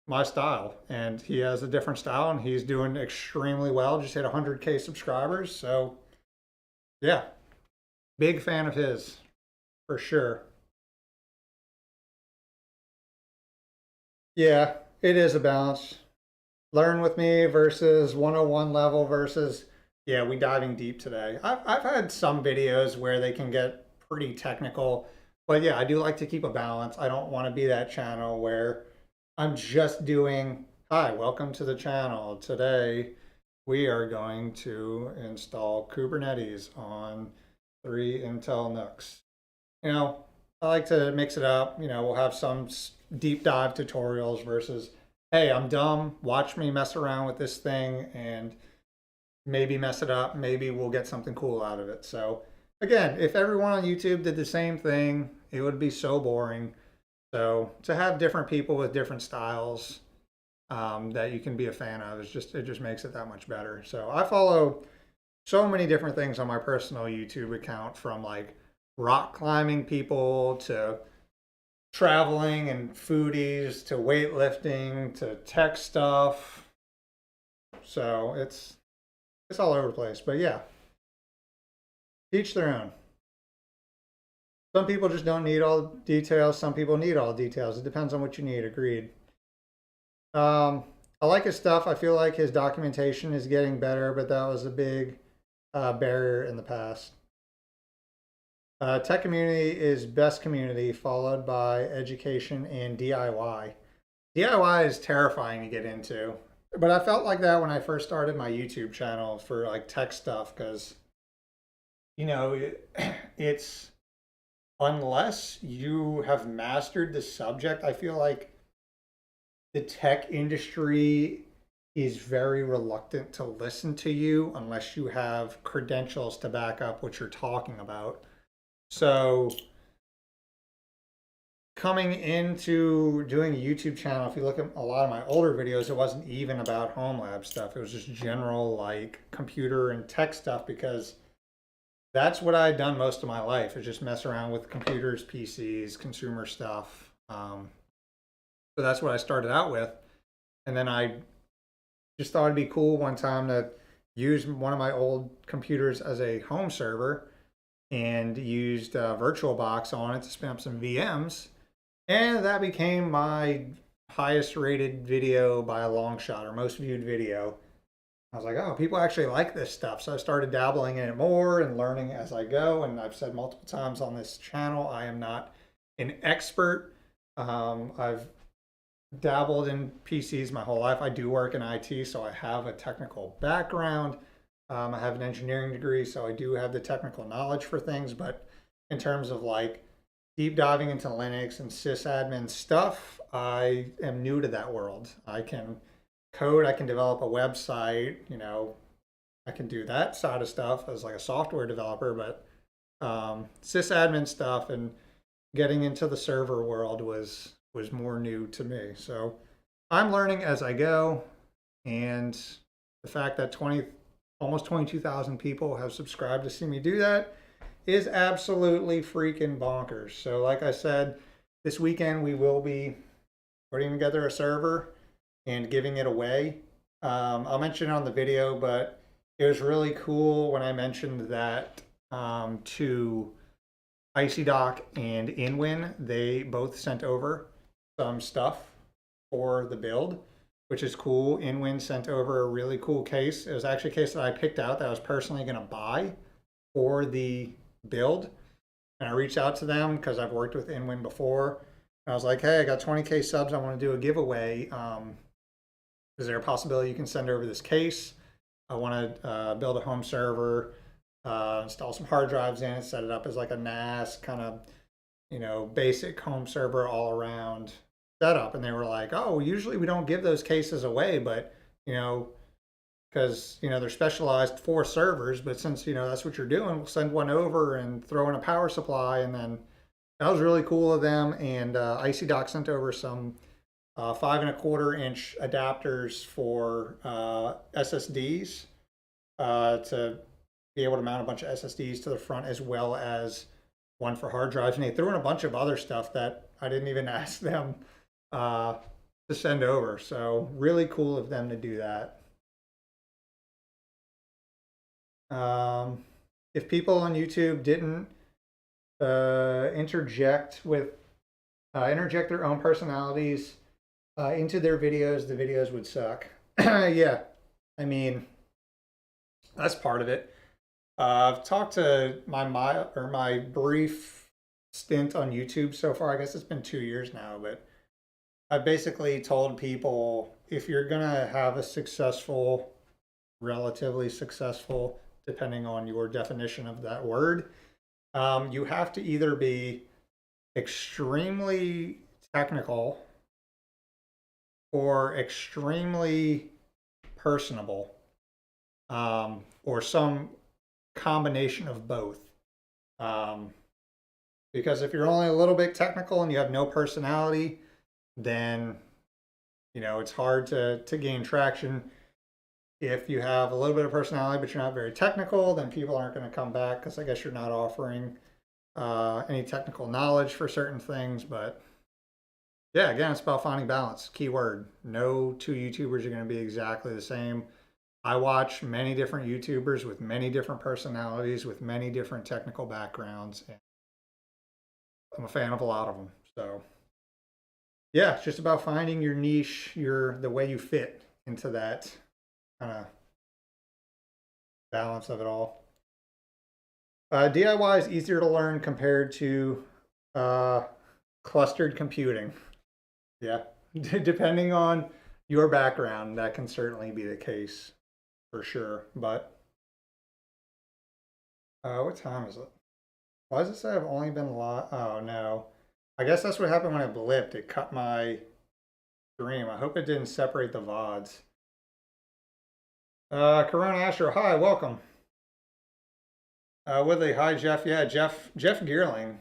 my style. And he has a different style, and he's doing extremely well. Just hit 100K subscribers. So yeah, big fan of his for sure. Yeah, it is a balance. Learn with me versus 101 level versus, yeah, we diving deep today. I've had some videos where they can get pretty technical, but yeah, I do like to keep a balance. I don't want to be that channel where I'm just doing, hi, welcome to the channel. Today, we are going to install Kubernetes on 3 Intel NUCs. You know, I like to mix it up. You know, we'll have some deep dive tutorials versus, hey, I'm dumb, watch me mess around with this thing and maybe mess it up. Maybe we'll get something cool out of it. So again, if everyone on YouTube did the same thing, it would be so boring. So to have different people with different styles that you can be a fan of, it just makes it that much better. So I follow so many different things on my personal YouTube account, from like rock climbing people to traveling and foodies to weightlifting to tech stuff. So it's all over the place. But yeah, each their own. Some people just don't need all the details. Some people need all the details. It depends on what you need. Agreed. I like his stuff. I feel like his documentation is getting better, but that was a big barrier in the past. Tech community is best community, followed by education and DIY. DIY is terrifying to get into, but I felt like that when I first started my YouTube channel for like tech stuff, because you know, it's, unless you have mastered the subject, I feel like the tech industry is very reluctant to listen to you unless you have credentials to back up what you're talking about. So coming into doing a YouTube channel, if you look at a lot of my older videos, it wasn't even about home lab stuff. It was just general like computer and tech stuff, because that's what I had done most of my life, is just mess around with computers, PCs, consumer stuff. So that's what I started out with. And then I just thought it'd be cool one time to use one of my old computers as a home server, and used VirtualBox on it to spin up some VMs. And that became my highest rated video by a long shot, or most viewed video. I was like, oh, people actually like this stuff. So I started dabbling in it more and learning as I go. And I've said multiple times on this channel, I am not an expert. I've dabbled in PCs my whole life. I do work in IT, so I have a technical background. I have an engineering degree, so I do have the technical knowledge for things. But in terms of like deep diving into Linux and sysadmin stuff, I am new to that world. I can code, I can develop a website, you know, I can do that side of stuff as like a software developer, but sysadmin stuff and getting into the server world was more new to me. So I'm learning as I go, and the fact that almost 22,000 people have subscribed to see me do that is absolutely freaking bonkers. So like I said, this weekend we will be putting together a server and giving it away. I'll mention it on the video, but it was really cool when I mentioned that to IcyDoc and InWin. They both sent over some stuff for the build, which is cool. InWin sent over a really cool case. It was actually a case that I picked out that I was personally going to buy for the build. And I reached out to them because I've worked with InWin before. And I was like, hey, I got 20K subs. I want to do a giveaway. Is there a possibility you can send over this case? I want to build a home server, install some hard drives in it, set it up as like a NAS kind of, you know, basic home server all around setup. And they were like, oh, usually we don't give those cases away, but, you know, because, you know, they're specialized for servers, but since, you know, that's what you're doing, we'll send one over and throw in a power supply. And then that was really cool of them. And IcyDoc sent over some 5.25-inch adapters for SSDs to be able to mount a bunch of SSDs to the front, as well as one for hard drives. And they threw in a bunch of other stuff that I didn't even ask them to send over. So really cool of them to do that. If people on YouTube didn't interject their own personalities into their videos, the videos would suck. Yeah, I mean, that's part of it. I've talked to my brief stint on YouTube so far. I guess it's been 2 years now, but I've basically told people, if you're gonna have a successful, relatively successful, depending on your definition of that word, you have to either be extremely technical or extremely personable, or some combination of both. Because if you're only a little bit technical and you have no personality, then, you know, it's hard to gain traction. If you have a little bit of personality but you're not very technical, then people aren't going to come back, because I guess you're not offering any technical knowledge for certain things. But yeah, again, it's about finding balance. Keyword. No two YouTubers are going to be exactly the same. I watch many different YouTubers with many different personalities, with many different technical backgrounds, and I'm a fan of a lot of them. So yeah, it's just about finding your niche, the way you fit into that kind of balance of it all. DIY is easier to learn compared to clustered computing. Yeah, depending on your background, that can certainly be the case for sure. But what time is it? Why does it say I've only been live? Oh no, I guess that's what happened when it blipped. It cut my stream. I hope it didn't separate the VODs. Corona Astro, hi, welcome. Woodley, hi Jeff. Yeah, Jeff Geerling,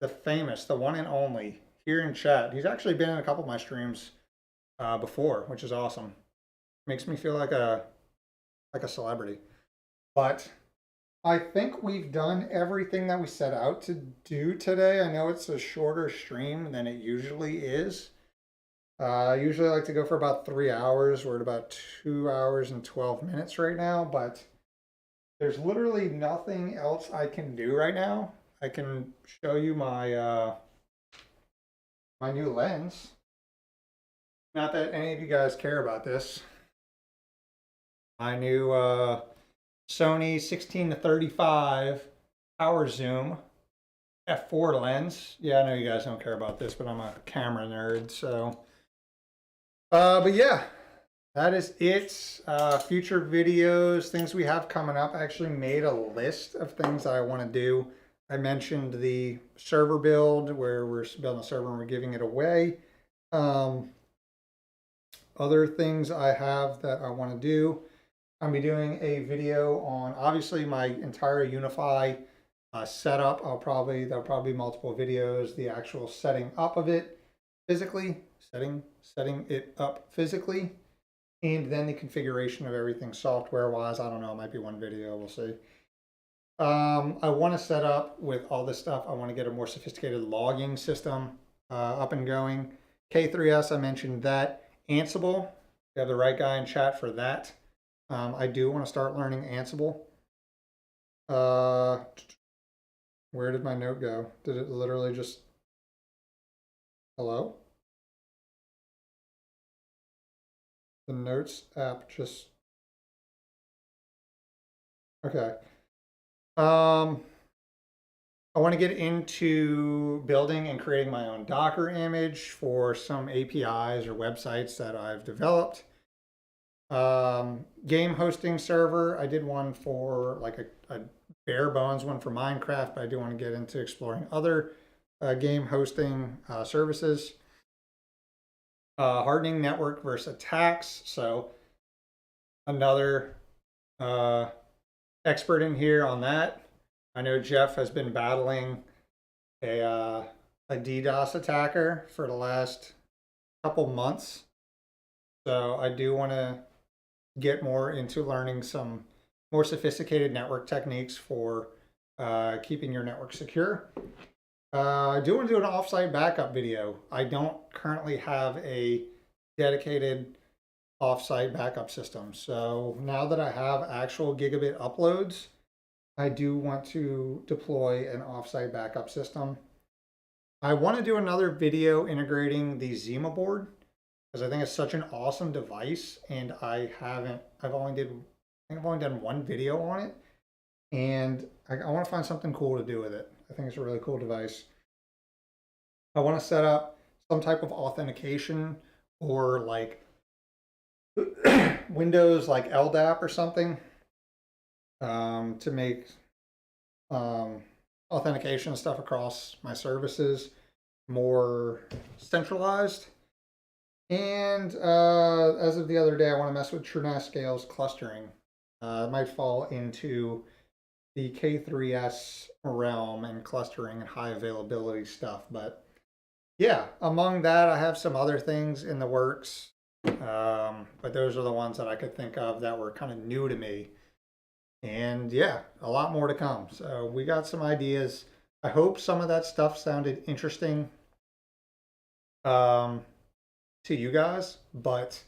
the famous, the one and only, here in chat. He's actually been in a couple of my streams before, which is awesome. Makes me feel like a celebrity. But I think we've done everything that we set out to do today. I know it's a shorter stream than it usually is. I usually like to go for about 3 hours. We're at about 2 hours and 12 minutes right now, but there's literally nothing else I can do right now. I can show you my my new lens. Not that any of you guys care about this. My new Sony 16-35 power zoom f4 lens. Yeah, I know you guys don't care about this, but I'm a camera nerd, so. But yeah, that is it. Future videos, things we have coming up. I actually made a list of things I want to do. I mentioned the server build where we're building a server and we're giving it away. Other things I have that I want to do. I'll be doing a video on obviously my entire Unifi setup. There'll probably be multiple videos. The actual setting up of it physically, setting it up physically, and then the configuration of everything software-wise. I don't know. It might be one video. We'll see. I want to set up with all this stuff. I want to get a more sophisticated logging system up and going. K3S, I mentioned that. Ansible, you have the right guy in chat for that. I do want to start learning Ansible. Where did my note go? Did it literally just... Hello? The notes app just... Okay. I want to get into building and creating my own Docker image for some APIs or websites that I've developed. Game hosting server. I did one for like a bare bones one for Minecraft, but I do want to get into exploring other game hosting services. Hardening network versus attacks. So another expert in here on that. I know Jeff has been battling a DDoS attacker for the last couple months. So I do want to get more into learning some more sophisticated network techniques for keeping your network secure. I do want to do an offsite backup video. I don't currently have a dedicated offsite backup system. So now that I have actual gigabit uploads, I do want to deploy an offsite backup system. I want to do another video integrating the Zima board because I think it's such an awesome device, and I've only done one video on it, and I want to find something cool to do with it. I think it's a really cool device. I want to set up some type of authentication or like Windows like LDAP or something to make authentication and stuff across my services more centralized. And as of the other day, I want to mess with TrueNAS scales clustering. It might fall into the K3S realm and clustering and high availability stuff. But yeah, among that, I have some other things in the works. But those are the ones that I could think of that were kind of new to me. And yeah, a lot more to come. So we got some ideas. I hope some of that stuff sounded interesting to you guys. But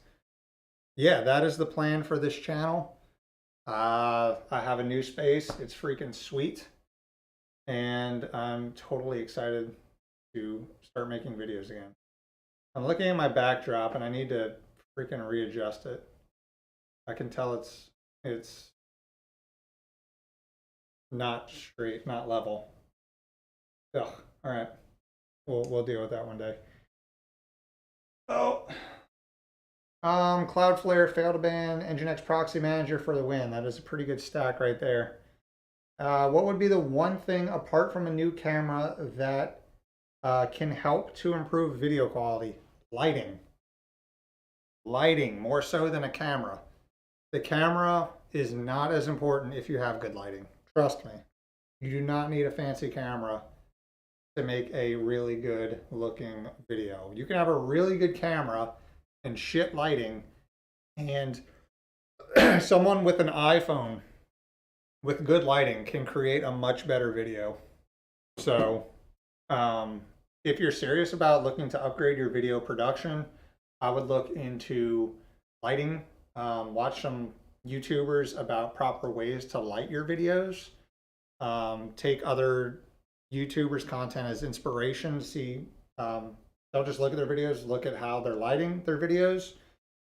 yeah, that is the plan for this channel. I have a new space. It's freaking sweet. And I'm totally excited to start making videos again. I'm looking at my backdrop and I need to freaking readjust it. I can tell it's not straight, not level. Ugh, all right. We'll deal with that one day. Oh. Cloudflare failed to ban Nginx proxy manager for the win. That is a pretty good stack right there. What would be the one thing apart from a new camera that can help to improve video quality? Lighting. Lighting, more so than a camera. The camera is not as important if you have good lighting. Trust me. You do not need a fancy camera to make a really good looking video. You can have a really good camera and shit lighting, and someone with an iPhone with good lighting can create a much better video. So if you're serious about looking to upgrade your video production, I would look into lighting. Watch some YouTubers about proper ways to light your videos. Take other YouTubers' content as inspiration to see Don't just look at their videos, look at how they're lighting their videos.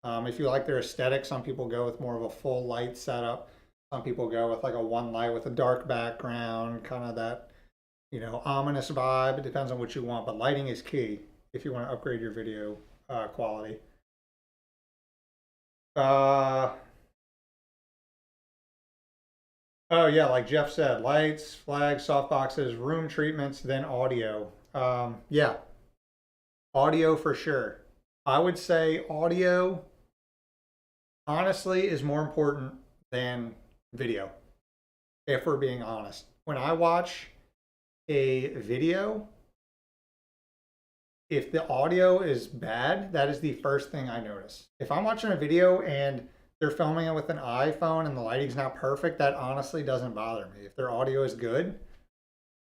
If you like their aesthetic, some people go with more of a full light setup. Some people go with like a one light with a dark background, kind of that, ominous vibe. It depends on what you want, but lighting is key if you want to upgrade your video quality. Oh yeah, like Jeff said, lights, flags, softboxes, room treatments, then audio. Yeah, audio for sure. I would say audio, honestly, is more important than video, if we're being honest. When I watch a video, if the audio is bad, that is the first thing I notice. If I'm watching a video and they're filming it with an iPhone and the lighting's not perfect, that honestly doesn't bother me. If their audio is good,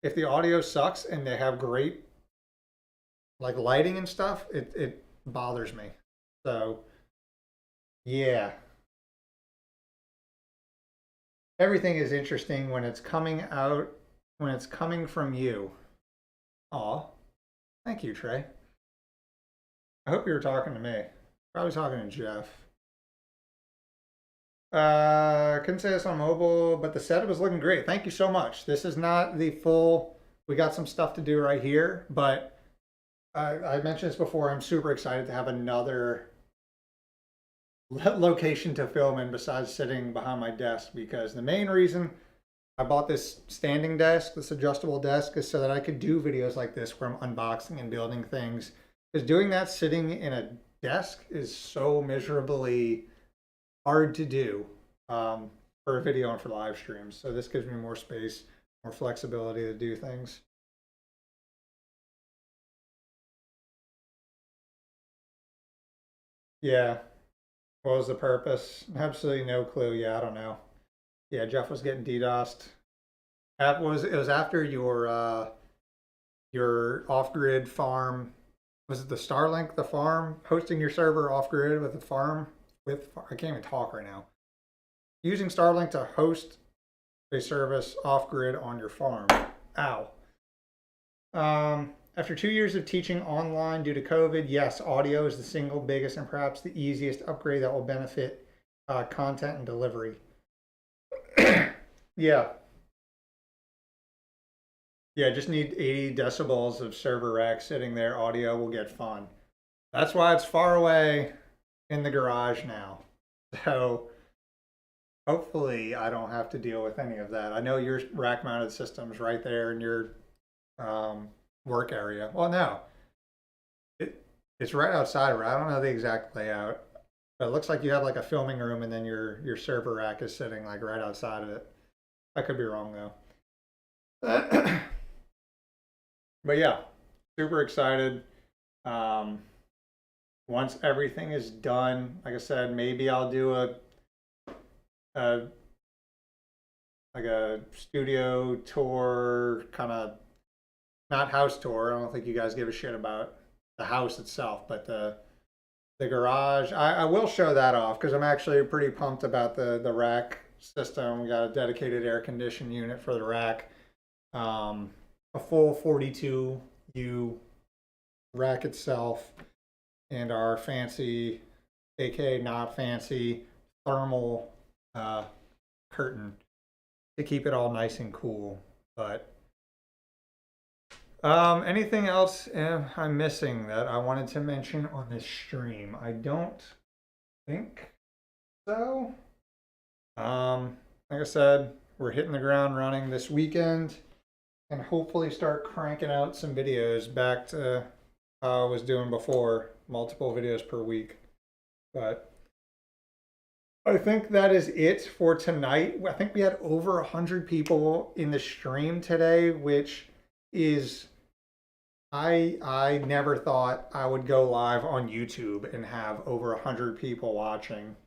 if the audio sucks and they have great like lighting and stuff, it bothers me. So yeah, everything is interesting when it's coming out, when it's coming from you. Aw, thank you, Trey. I hope you were talking to me. Probably talking to Jeff. Couldn't say this on mobile, but the setup is looking great. Thank you so much. This is not the full, we got some stuff to do right here, but I mentioned this before. I'm super excited to have another location to film in besides sitting behind my desk, because the main reason I bought this standing desk, this adjustable desk, is so that I could do videos like this where I'm unboxing and building things. Because doing that sitting in a desk is so miserably hard to do for a video and for live streams. So this gives me more space, more flexibility to do things. Yeah. What was the purpose? Absolutely no clue. Yeah, I don't know. Yeah, Jeff was getting DDoSed. It was after your off-grid farm. Was it the Starlink, the farm, hosting your server off-grid with the farm? I can't even talk right now. Using Starlink to host a service off-grid on your farm. Ow. After 2 years of teaching online due to COVID, yes, audio is the single biggest and perhaps the easiest upgrade that will benefit content and delivery. Yeah. Yeah, just need 80 decibels of server rack sitting there. Audio will get fun. That's why it's far away in the garage now. So hopefully I don't have to deal with any of that. I know your rack mounted system's right there in your work area. Well, no, it's right outside of it. I don't know the exact layout, but it looks like you have like a filming room and then your server rack is sitting like right outside of it. I could be wrong though. But yeah, super excited. Once everything is done, like I said, maybe I'll do like a studio tour, kind of not house tour. I don't think you guys give a shit about the house itself, but the garage. I will show that off because I'm actually pretty pumped about the rack system. We got a dedicated air conditioning unit for the rack. A full 42U rack itself, and our fancy, aka not fancy, thermal curtain to keep it all nice and cool. But anything else I'm missing that I wanted to mention on this stream? I don't think so. Like I said, we're hitting the ground running this weekend and hopefully start cranking out some videos back to how I was doing before, multiple videos per week. But I think that is it for tonight. I think we had over 100 people in the stream today, which is, I never thought I would go live on YouTube and have over 100 people watching.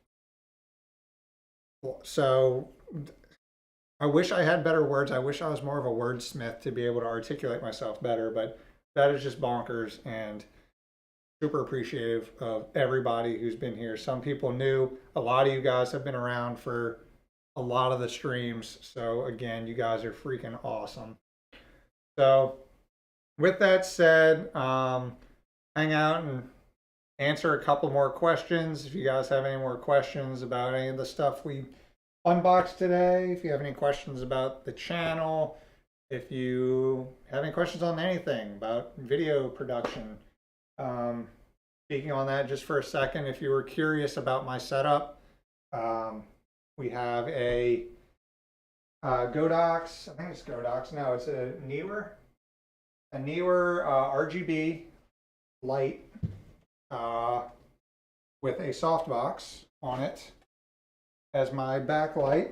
So I wish I had better words. I wish I was more of a wordsmith to be able to articulate myself better, but that is just bonkers, and super appreciative of everybody who's been here. Some people new, a lot of you guys have been around for a lot of the streams. So again, you guys are freaking awesome. So with that said, hang out and answer a couple more questions. If you guys have any more questions about any of the stuff we unboxed today, if you have any questions about the channel, if you have any questions on anything about video production, speaking on that just for a second, if you were curious about my setup, we have a Godox, I think it's Godox, no, it's a Neewer RGB light with a softbox on it as my backlight,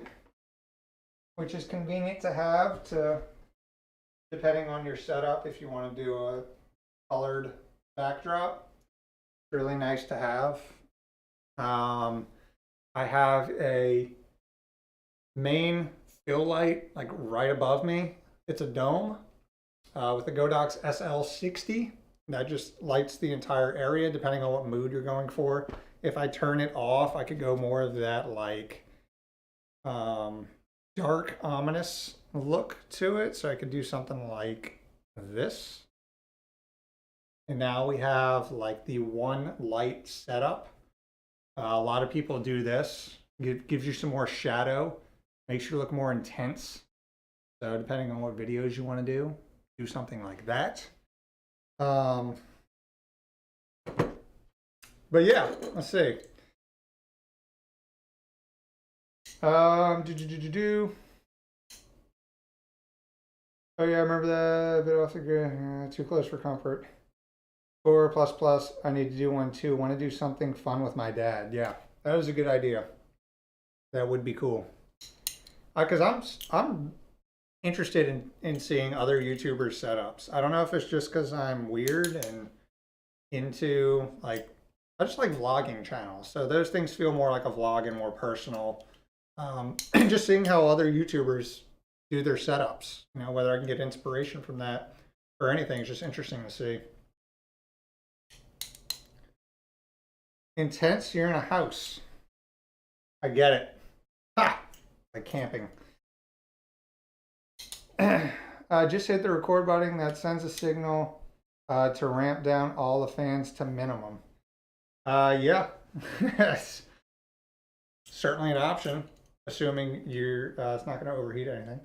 which is convenient to have depending on your setup. If you want to do a colored backdrop, really nice to have. I have a main fill light like right above me. It's a dome with the Godox SL60. That just lights the entire area depending on what mood you're going for. If I turn it off, I could go more of that like dark, ominous look to it. So I could do something like this. And now we have like the one light setup. A lot of people do this. Gives you some more shadow, makes you look more intense. So depending on what videos you want to do something like that. But yeah, let's see. Oh yeah, I remember that. A bit off the grid. Too close for comfort. 4++. I need to do one too. Want to do something fun with my dad. Yeah, that is a good idea. That would be cool. Because I'm interested in seeing other YouTubers' setups. I don't know if it's just because I'm weird and into like, I just like vlogging channels. So those things feel more like a vlog and more personal. And just seeing how other YouTubers do their setups, you know, whether I can get inspiration from that or anything is just interesting to see. Intense, you're in a house. I get it. Ha! Like camping. Just hit the record button that sends a signal to ramp down all the fans to minimum. Yeah, yes, certainly an option, assuming you're it's not going to overheat anything.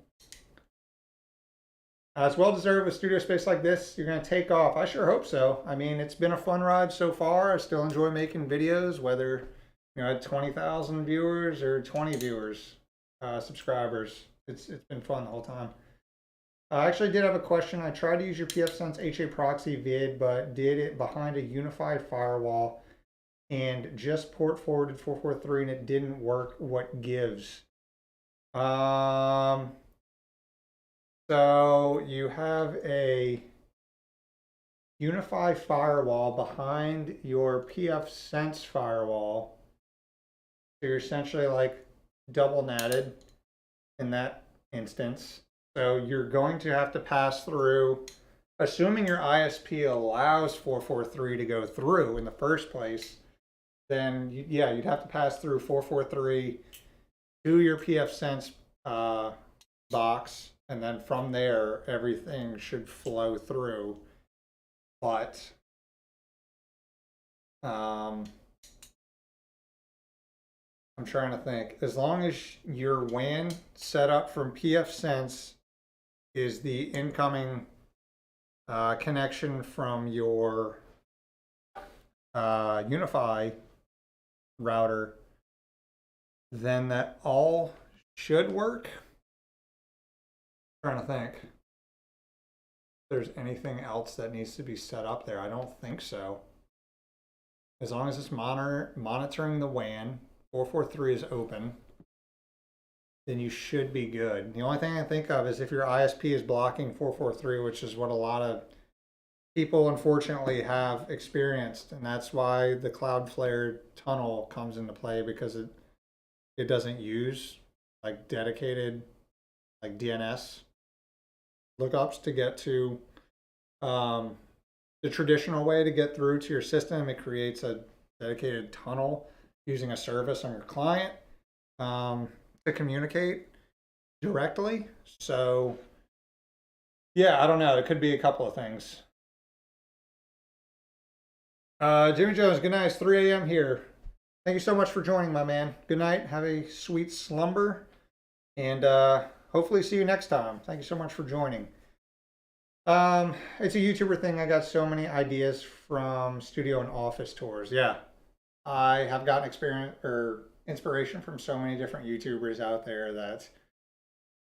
It's well deserved with studio space like this. You're going to take off. I sure hope so. I mean, it's been a fun ride so far. I still enjoy making videos, whether you know, I had 20,000 viewers or 20 viewers, subscribers. It's been fun the whole time. I actually did have a question. I tried to use your pfSense HA proxy vid, but did it behind a unified firewall and just port forwarded 443 and it didn't work. What gives? So you have a Unifi firewall behind your pfSense firewall. So you're essentially like double natted in that instance. So you're going to have to pass through, assuming your ISP allows 443 to go through in the first place, then yeah, you'd have to pass through 443 to your pfSense box, and then from there, everything should flow through. But I'm trying to think. As long as your WAN setup from pfSense is the incoming connection from your Unifi router, then that all should work. I'm trying to think if there's anything else that needs to be set up there. I don't think so. As long as it's monitoring the WAN, 443 is open, then you should be good. The only thing I think of is if your ISP is blocking 443, which is what a lot of people unfortunately have experienced, and that's why the Cloudflare tunnel comes into play, because it doesn't use like dedicated like DNS lookups to get to the traditional way to get through to your system. It creates a dedicated tunnel using a service on your client to communicate directly. So yeah, I don't know. It could be a couple of things. Jimmy Jones, good night. It's 3 a.m. here. Thank you so much for joining, my man. Good night. Have a sweet slumber. And hopefully see you next time. Thank you so much for joining. It's a YouTuber thing. I got so many ideas from studio and office tours. Yeah, I have gotten experience or inspiration from so many different YouTubers out there that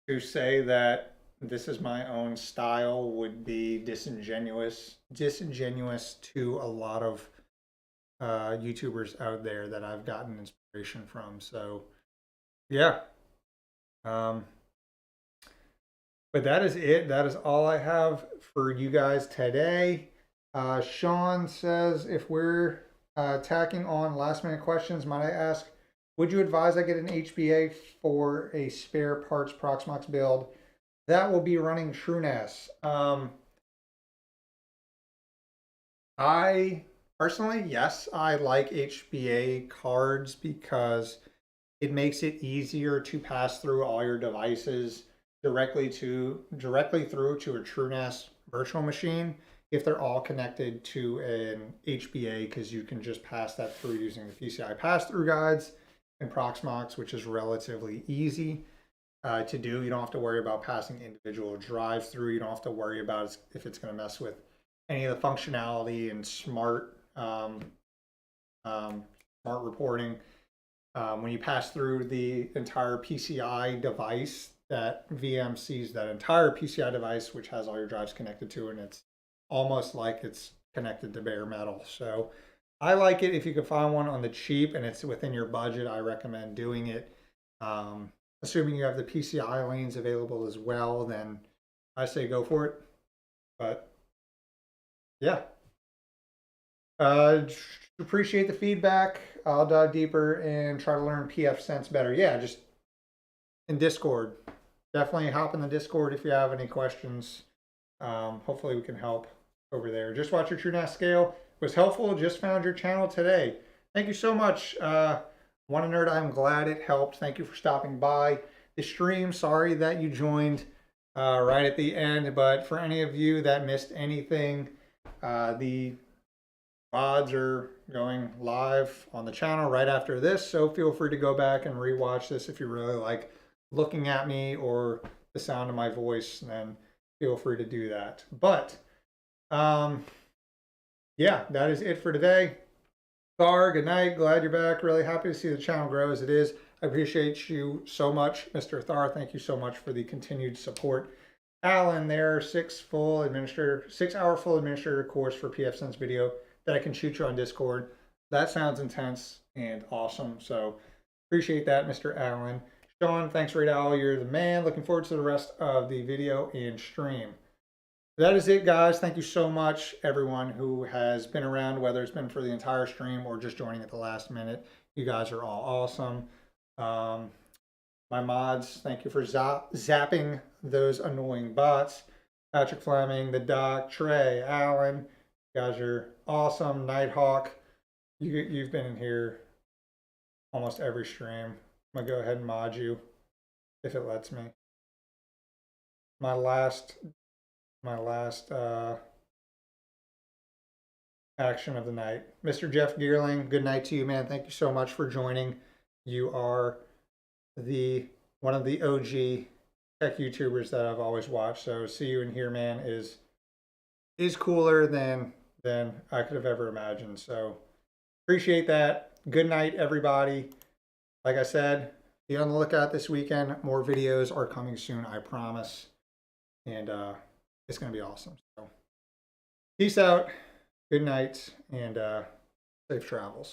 to say that this is my own style would be disingenuous to a lot of YouTubers out there that I've gotten inspiration from. So yeah. Um, but that is it. That is all I have for you guys today. Sean says, if we're tacking on last minute questions, might I ask, would you advise I get an HBA for a spare parts Proxmox build? That will be running TrueNAS. I personally, yes, I like HBA cards because it makes it easier to pass through all your devices directly through to a TrueNAS virtual machine if they're all connected to an HBA, because you can just pass that through using the PCI pass-through guides in Proxmox, which is relatively easy to do. You don't have to worry about passing individual drives through. You don't have to worry about if it's going to mess with any of the functionality and smart reporting. When you pass through the entire PCI device, that VM sees that entire PCI device, which has all your drives connected to it, and it's almost like it's connected to bare metal. So I like it. If you can find one on the cheap and it's within your budget, I recommend doing it. Assuming you have the PCI lanes available as well, then I say go for it. But yeah. Appreciate the feedback. I'll dive deeper and try to learn pfSense better. Yeah, just in Discord. Definitely hop in the Discord if you have any questions. Hopefully we can help over there. Just watch your TrueNAS scale. It was helpful. Just found your channel today. Thank you so much. Wanna Nerd, I'm glad it helped. Thank you for stopping by the stream. Sorry that you joined right at the end, but for any of you that missed anything, the VODs are going live on the channel right after this, so feel free to go back and rewatch this if you really like looking at me or the sound of my voice, then feel free to do that. But yeah, that is it for today. Thar, good night. Glad you're back. Really happy to see the channel grow as it is. I appreciate you so much, Mr. Thar. Thank you so much for the continued support. Alan, there, 6-hour full administrator course for pfSense video that I can shoot you on Discord. That sounds intense and awesome. So appreciate that, Mr. Allen. Sean, thanks, Ray Owl. You're the man. Looking forward to the rest of the video and stream. That is it, guys. Thank you so much, everyone who has been around, whether it's been for the entire stream or just joining at the last minute. You guys are all awesome. My mods, thank you for zapping those annoying bots. Patrick Fleming, the Doc, Trey, Alan, you guys are awesome. Nighthawk, you've been in here almost every stream. I'm gonna go ahead and mod you if it lets me. My last action of the night. Mr. Jeff Geerling, good night to you, man. Thank you so much for joining. You are one of the OG tech YouTubers that I've always watched. So see you in here, man, is cooler than I could have ever imagined. So appreciate that. Good night, everybody. Like I said, be on the lookout this weekend. More videos are coming soon, I promise. And it's going to be awesome. So peace out, good night, and safe travels.